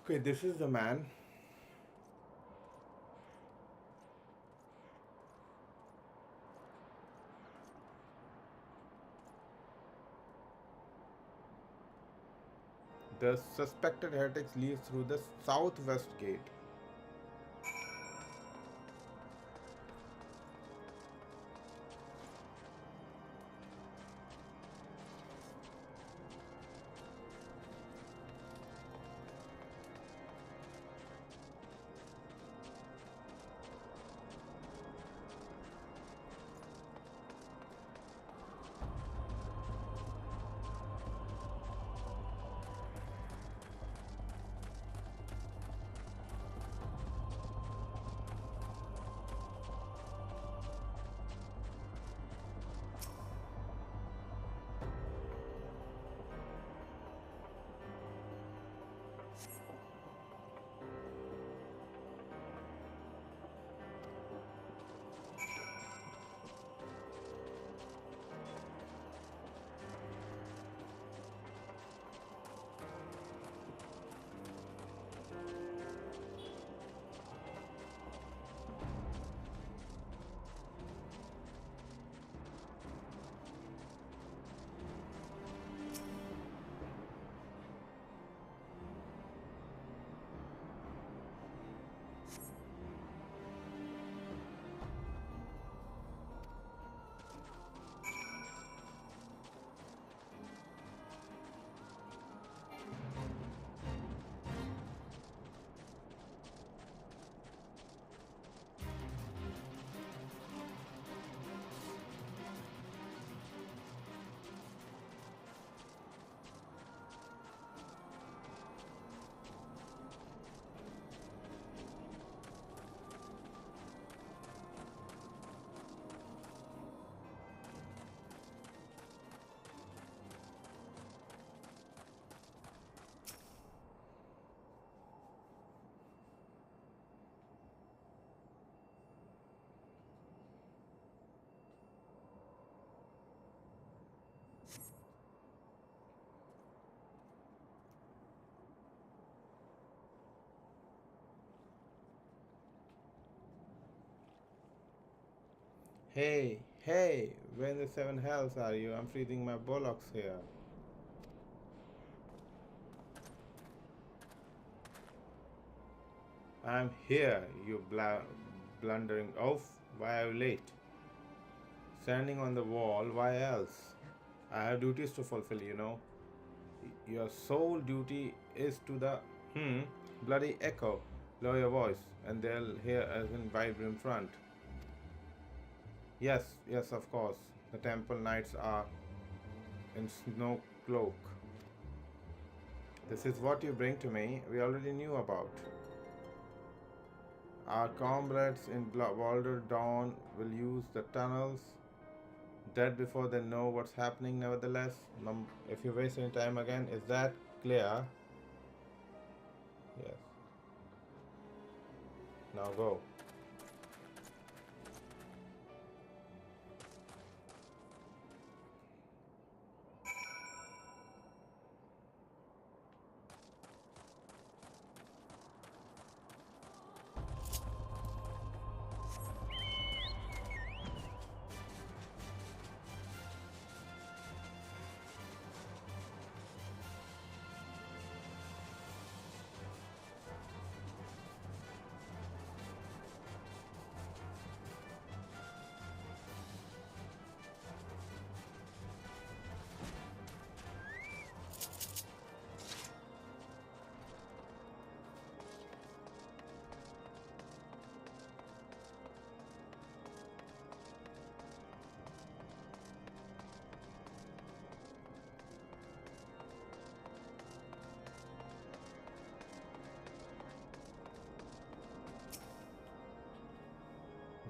Okay, this is the man. The suspected heretics leave through the southwest gate. Hey, hey, where in the seven hells are you? I'm freezing my bollocks here. I'm here, you blundering oaf. Why are you late? Standing on the wall, why else? I have duties to fulfill, you know. Your sole duty is to the bloody echo. Lower your voice, and they'll hear us in vibrant front. Yes, yes, of course. The temple knights are in snow cloak. This is what you bring to me. We already knew about. Our comrades in Boulder Dawn will use the tunnels dead before they know what's happening. Nevertheless, if you waste any time again, is that clear? Yes. Now go.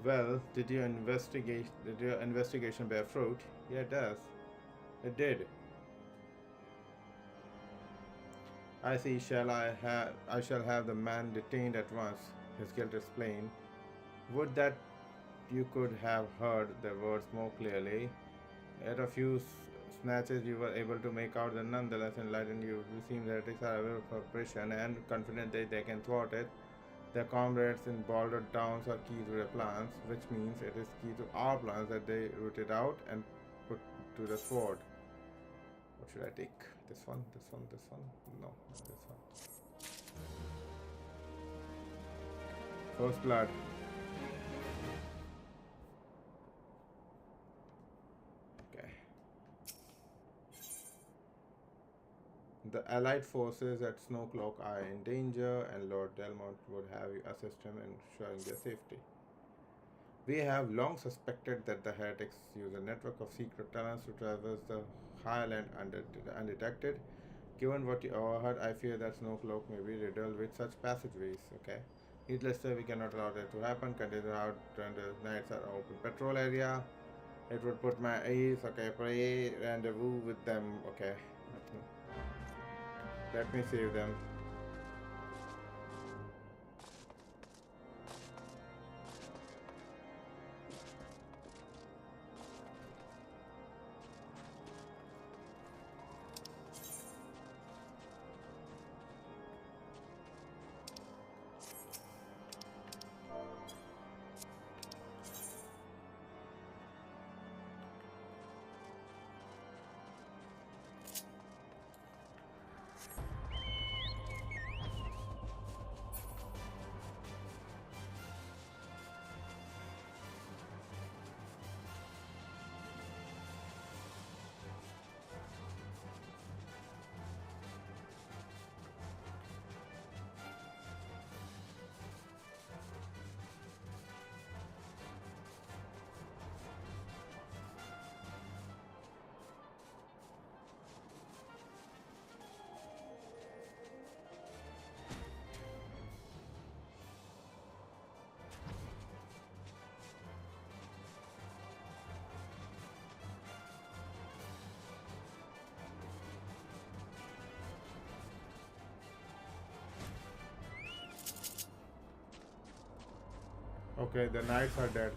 Well, did your investigation bear fruit? Yeah, it does. It did. I see. I shall have the man detained at once. His guilt is plain. Would that you could have heard the words more clearly. At a few snatches you were able to make out the nonetheless enlightened you. It seems heretics are aware of oppression and confident that they can thwart it. Their comrades in Boulder Downs are key to their plans, which means it is key to our plans that they root it out and put to the sword. What should I take? This one? This one? This one? No, this one. First blood. Okay. The Allied forces at Snowcloak are in danger, and Lord Delmont would have you assist him in ensuring their safety. We have long suspected that the heretics use a network of secret tunnels to traverse the highland undetected. Given what you overheard, I fear that Snowcloak may be riddled with such passageways. Okay. Needless to say, we cannot allow that to happen. Continue out when the nights are open patrol area. It would put my ease. Okay, pray rendezvous with them. Okay. Let me save them. Okay, the knights are dead.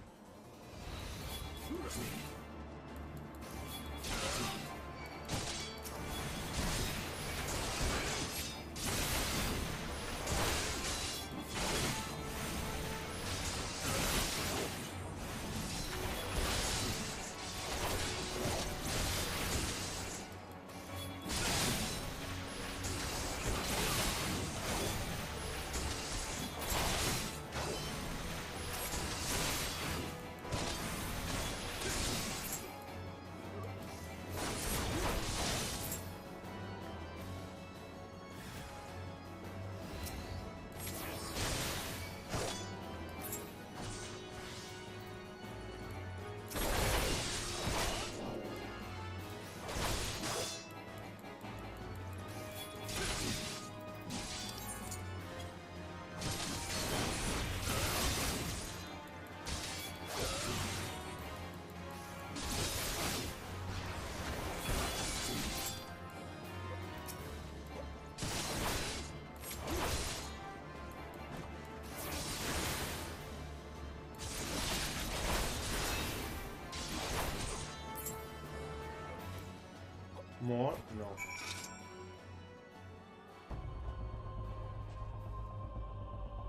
More? No.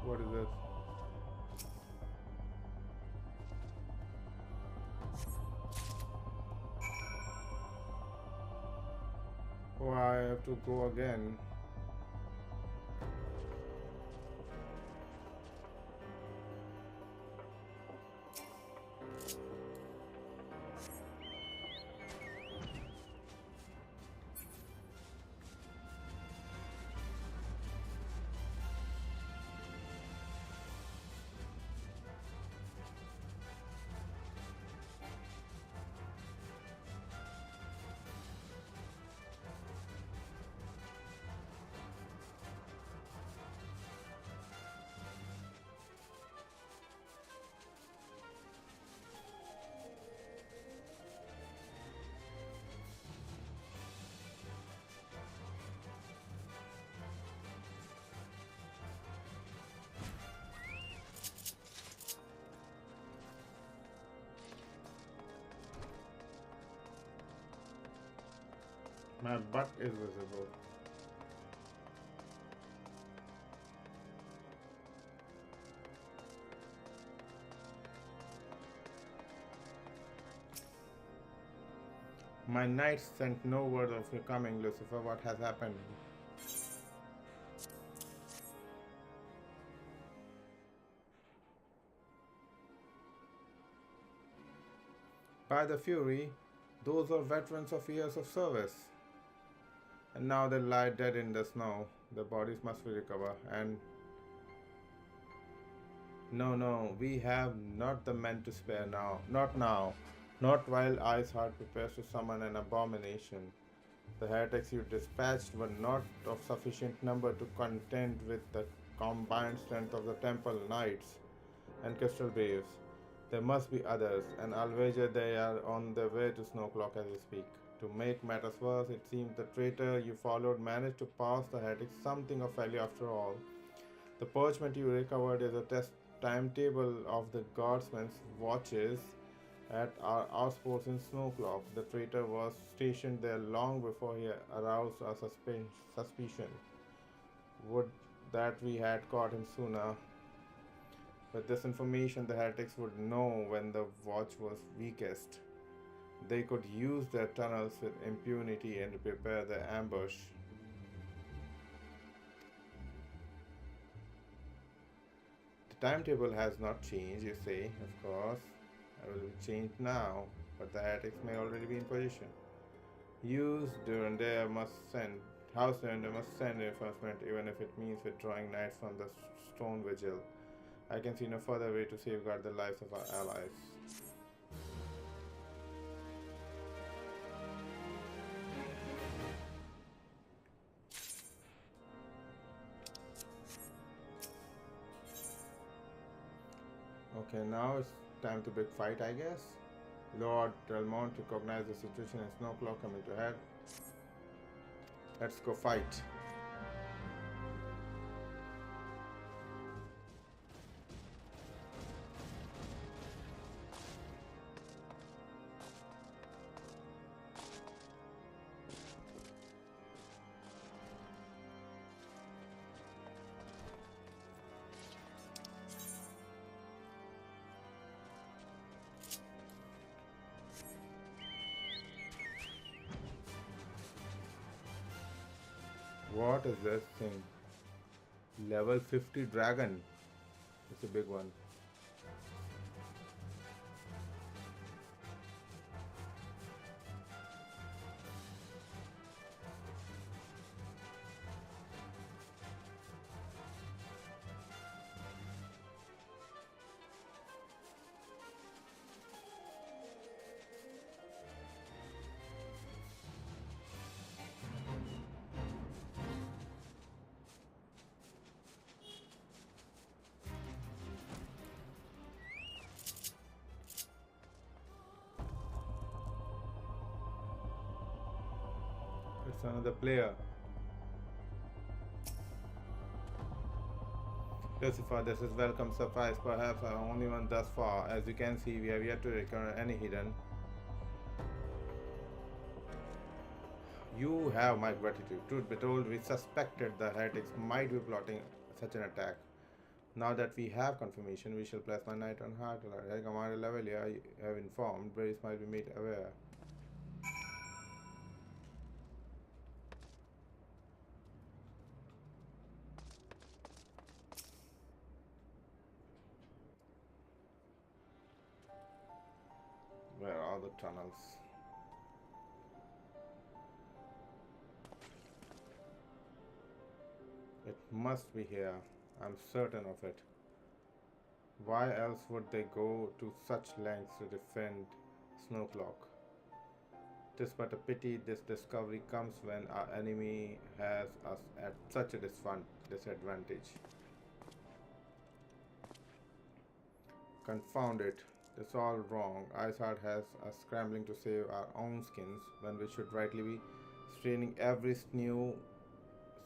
What is this? Oh, I have to go again. My butt is visible. My knights sent no word of your coming, Lucifer. What has happened? By the Fury, those are veterans of years of service. And now they lie dead in the snow. Their bodies must be recovered. And no, we have not the men to spare now. Not now. Not while Iceheart prepares to summon an abomination. The heretics you dispatched were not of sufficient number to contend with the combined strength of the Temple Knights and Crystal Braves. There must be others, and I'll wager they are on their way to Snowcloak as we speak. To make matters worse, it seems the traitor you followed managed to pass the heretics something of value after all. The parchment you recovered is a test timetable of the guardsmen's watches at our outpost in Snowcloak. The traitor was stationed there long before he aroused our suspicion. Would that we had caught him sooner. With this information, the heretics would know when the watch was weakest. They could use their tunnels with impunity and prepare their ambush. The timetable has not changed, you say, of course. It will be changed now, but the heretics may already be in position. House Durandar must send reinforcement even if it means withdrawing knights from the stone vigil. I can see no further way to safeguard the lives of our allies. Okay, now it's time to big fight, I guess. Lord Delmont recognized the situation in Snowcloak coming to head. Let's go fight. What is this thing? Level 50 dragon. It's a big one. It's another player. Lucifer, this is welcome surprise, perhaps our only one thus far. As you can see, we have yet to recover any hidden. You have my gratitude. Truth be told, we suspected the heretics might be plotting such an attack. Now that we have confirmation, we shall place my knight on hard alert. Hey, Commander Levelia, you have informed. Brace might be made aware. Where are the tunnels? It must be here. I'm certain of it. Why else would they go to such lengths to defend Snowcloak? Tis but a pity this discovery comes when our enemy has us at such a disadvantage. Confound it. It's all wrong. Iceheart has us scrambling to save our own skins when we should rightly be straining every sinew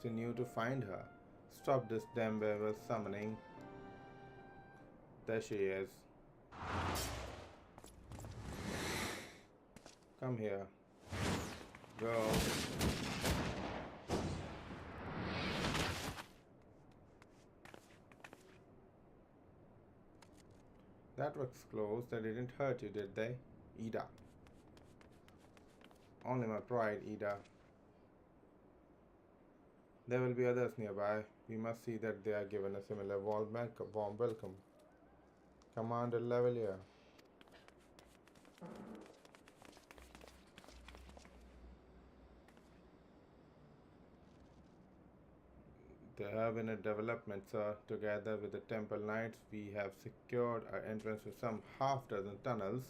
to find her. Stop this damn werewolf summoning. There she is. Come here. Go. That was close. They didn't hurt you, did they? Ida. Only my pride, Ida. There will be others nearby. We must see that they are given a similar warm welcome. Commander Levelia. There have been a development, sir. Together with the Temple Knights, we have secured our entrance to some half-dozen tunnels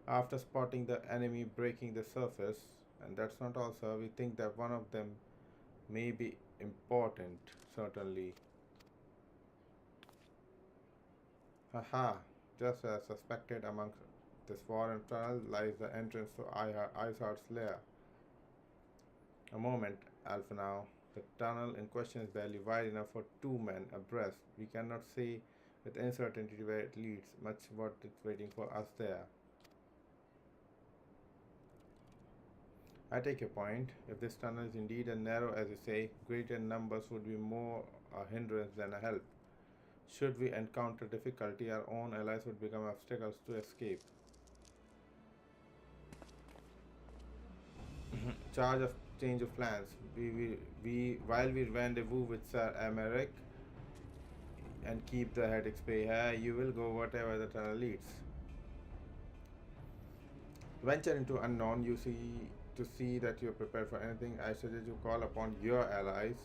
after spotting the enemy breaking the surface. And that's not all, sir. We think that one of them may be important, certainly. Haha, just as suspected, amongst this foreign tunnel lies the entrance to Iceheart's lair. A moment, Alpha now. The tunnel in question is barely wide enough for 2 men abreast. We cannot say with any certainty where it leads, much what it's waiting for us there. I take your point. If this tunnel is indeed as narrow as you say, greater numbers would be more a hindrance than a help. Should we encounter difficulty, our own allies would become obstacles to escape. Charge of change of plans. While we rendezvous with Sir Emeric and keep the heretics pay here, you will go whatever the tunnel leads. Venture into unknown. To see that you are prepared for anything, I suggest you call upon your allies,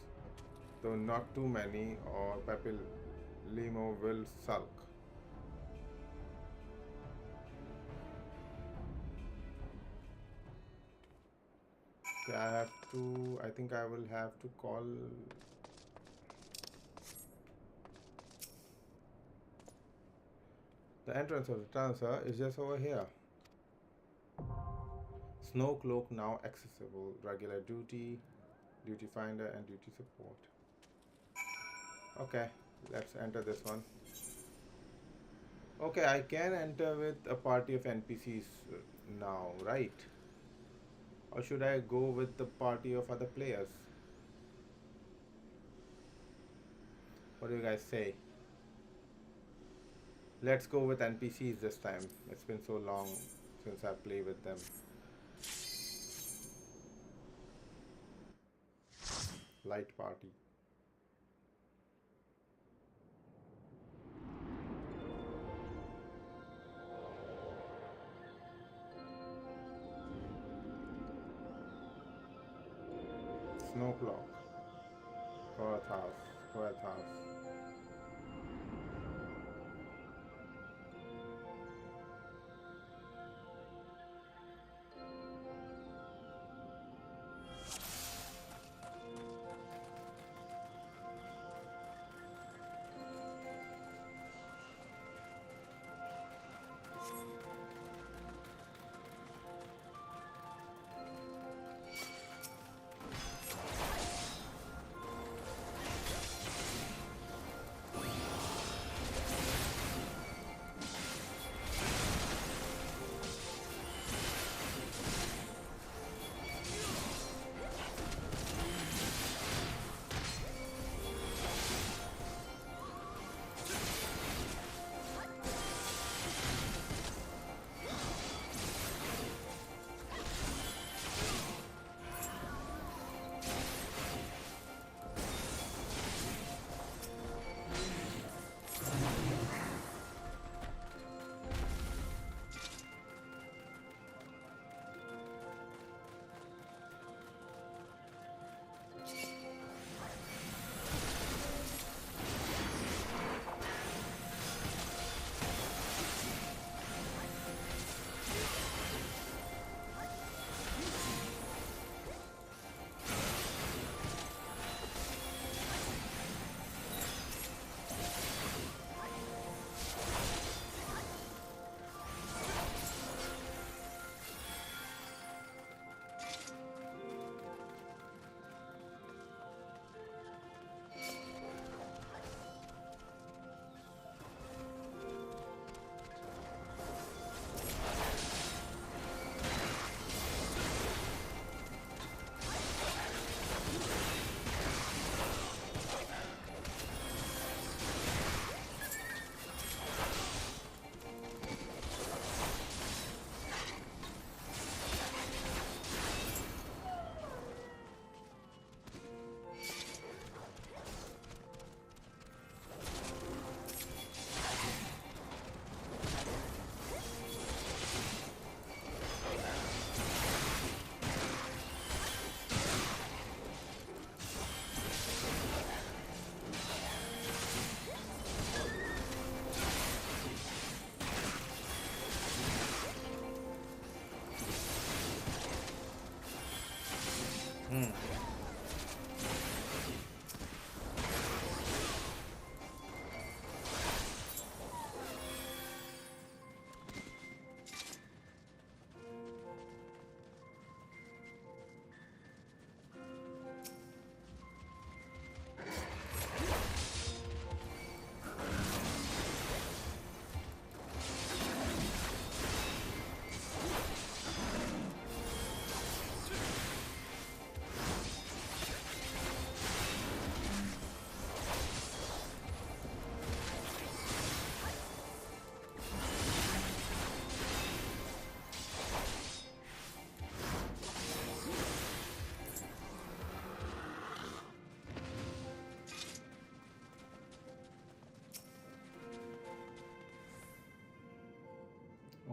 though not too many, or Papilimo will sulk. Okay, I think I will have to call. The entrance of the tunnel, sir, is just over here. Snowcloak now accessible. Regular duty, duty finder, and duty support. Okay, let's enter this one. Okay, I can enter with a party of NPCs now, right? Or should I go with the party of other players? What do you guys say? Let's go with NPCs this time. It's been so long since I played with them. Light party. Snowcloak. Court house.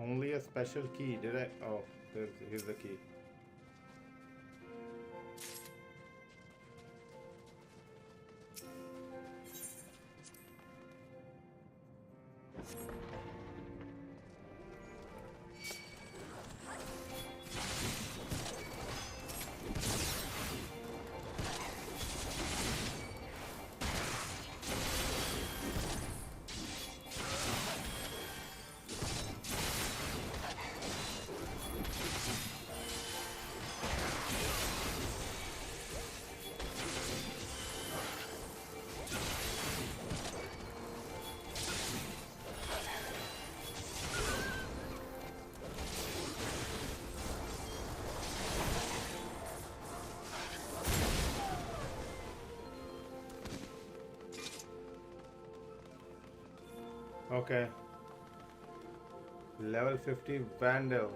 Only a special key. Did I? Oh, here's the key. Okay. Level 50 Vandal.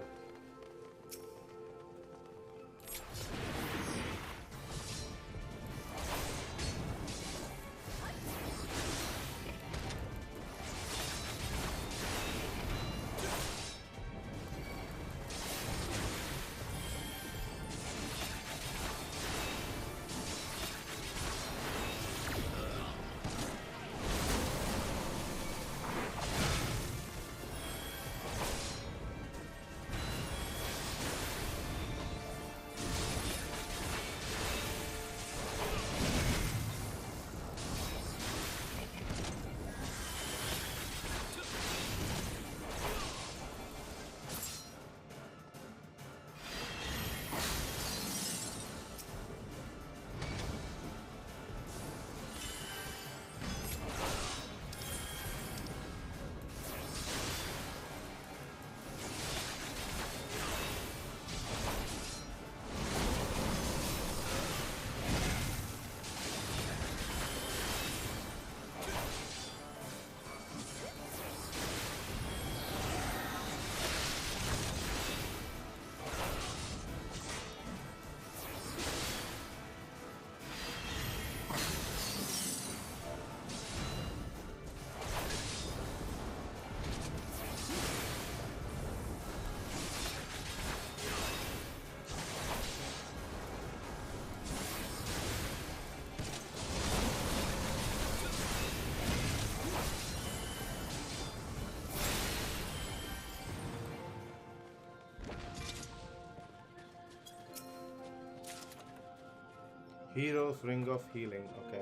Hero's Ring of Healing. Okay.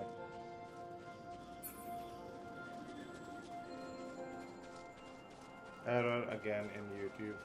Error again in YouTube.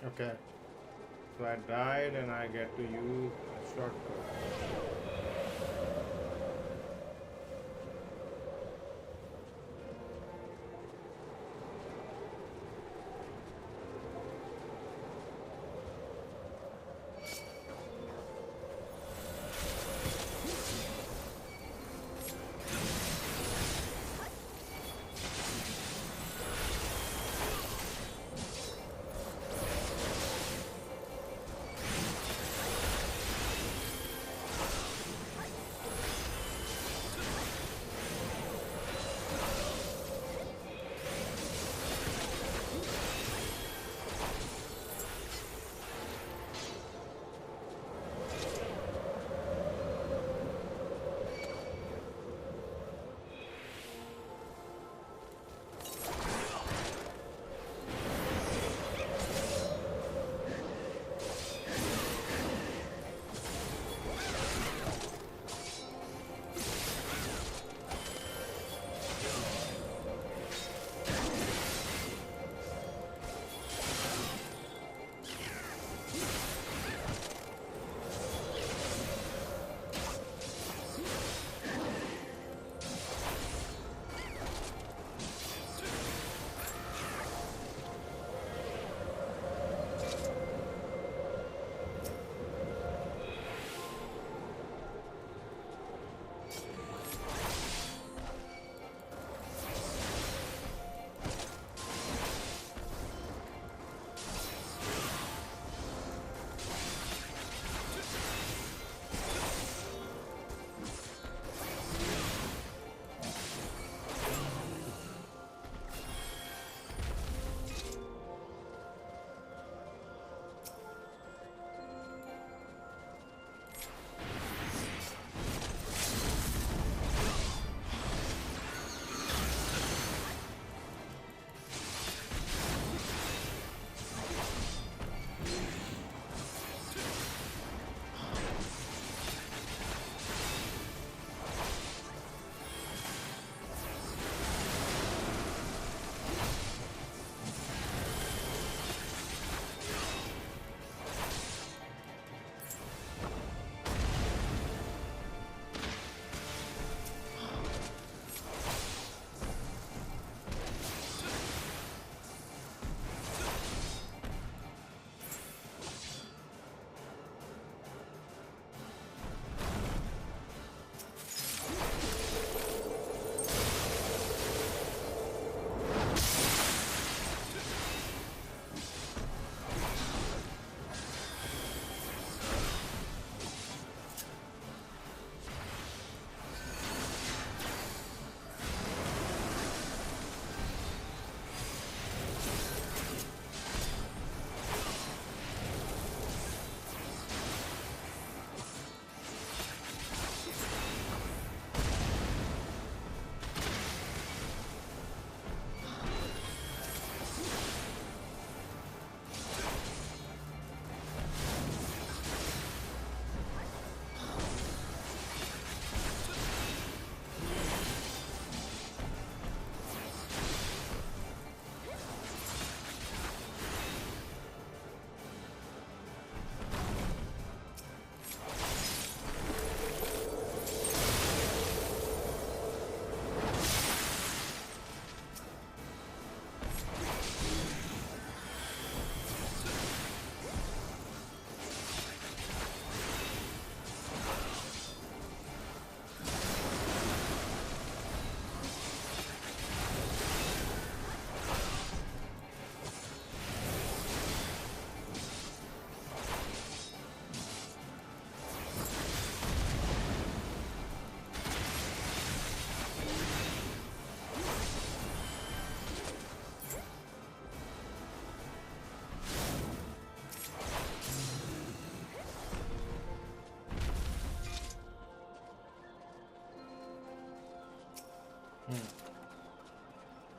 Okay. So I died and I get to use a shortcut.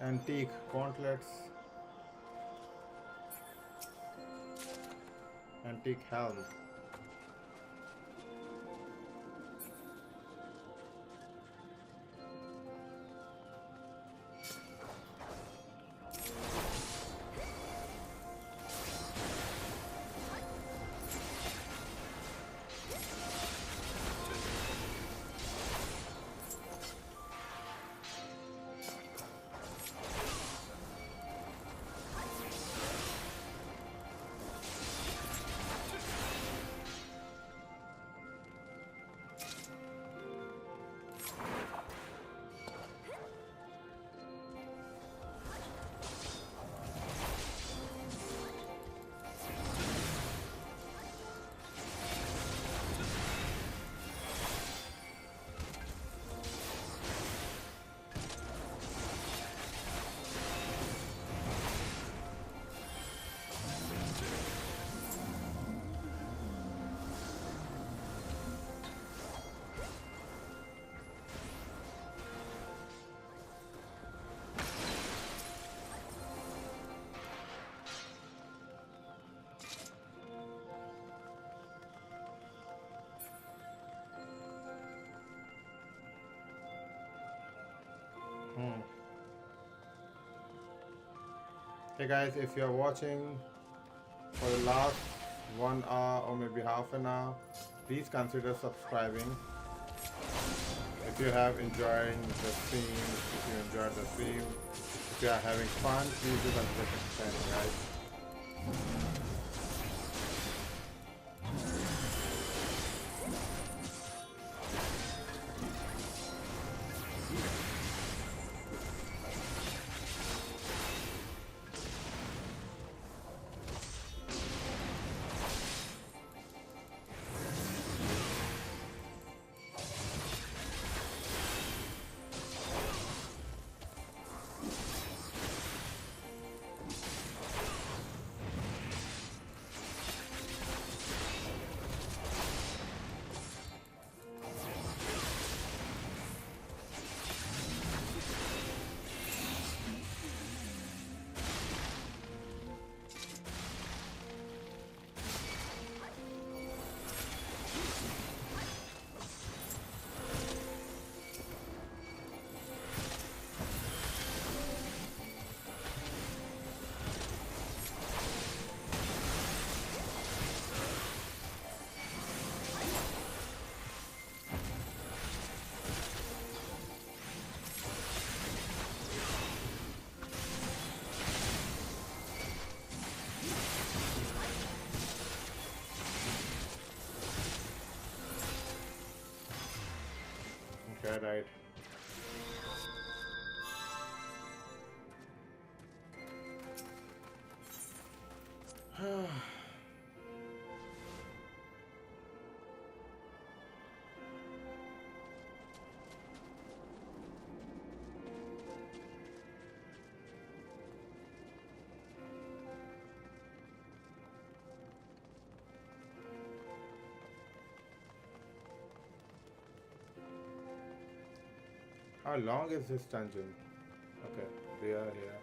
Antique gauntlets, antique helm. Hey guys, if you're watching for the last 1 hour or maybe half an hour, please consider subscribing. If you have enjoying the stream, if you enjoyed the stream, if you are having fun, please do consider subscribing, guys. Okay, right. How long is this dungeon? Okay, we are here.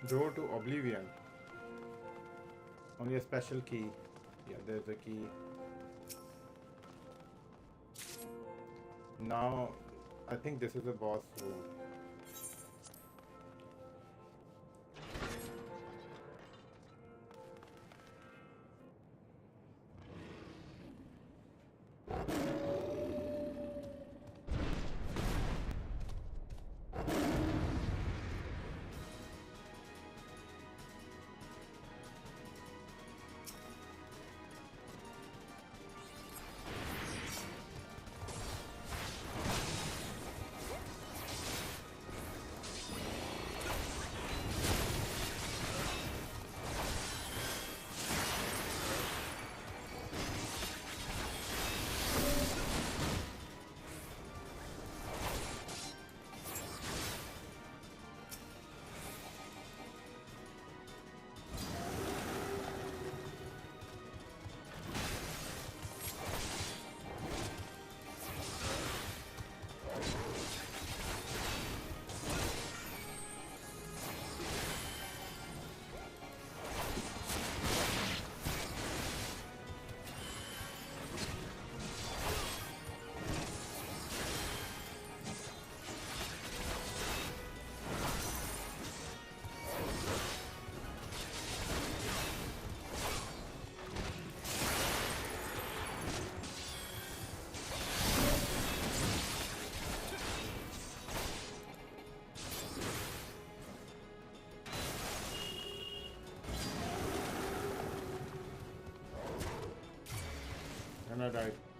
Door to Oblivion. Only a special key. Yeah, there's a key. Now, I think this is a boss room. And I died.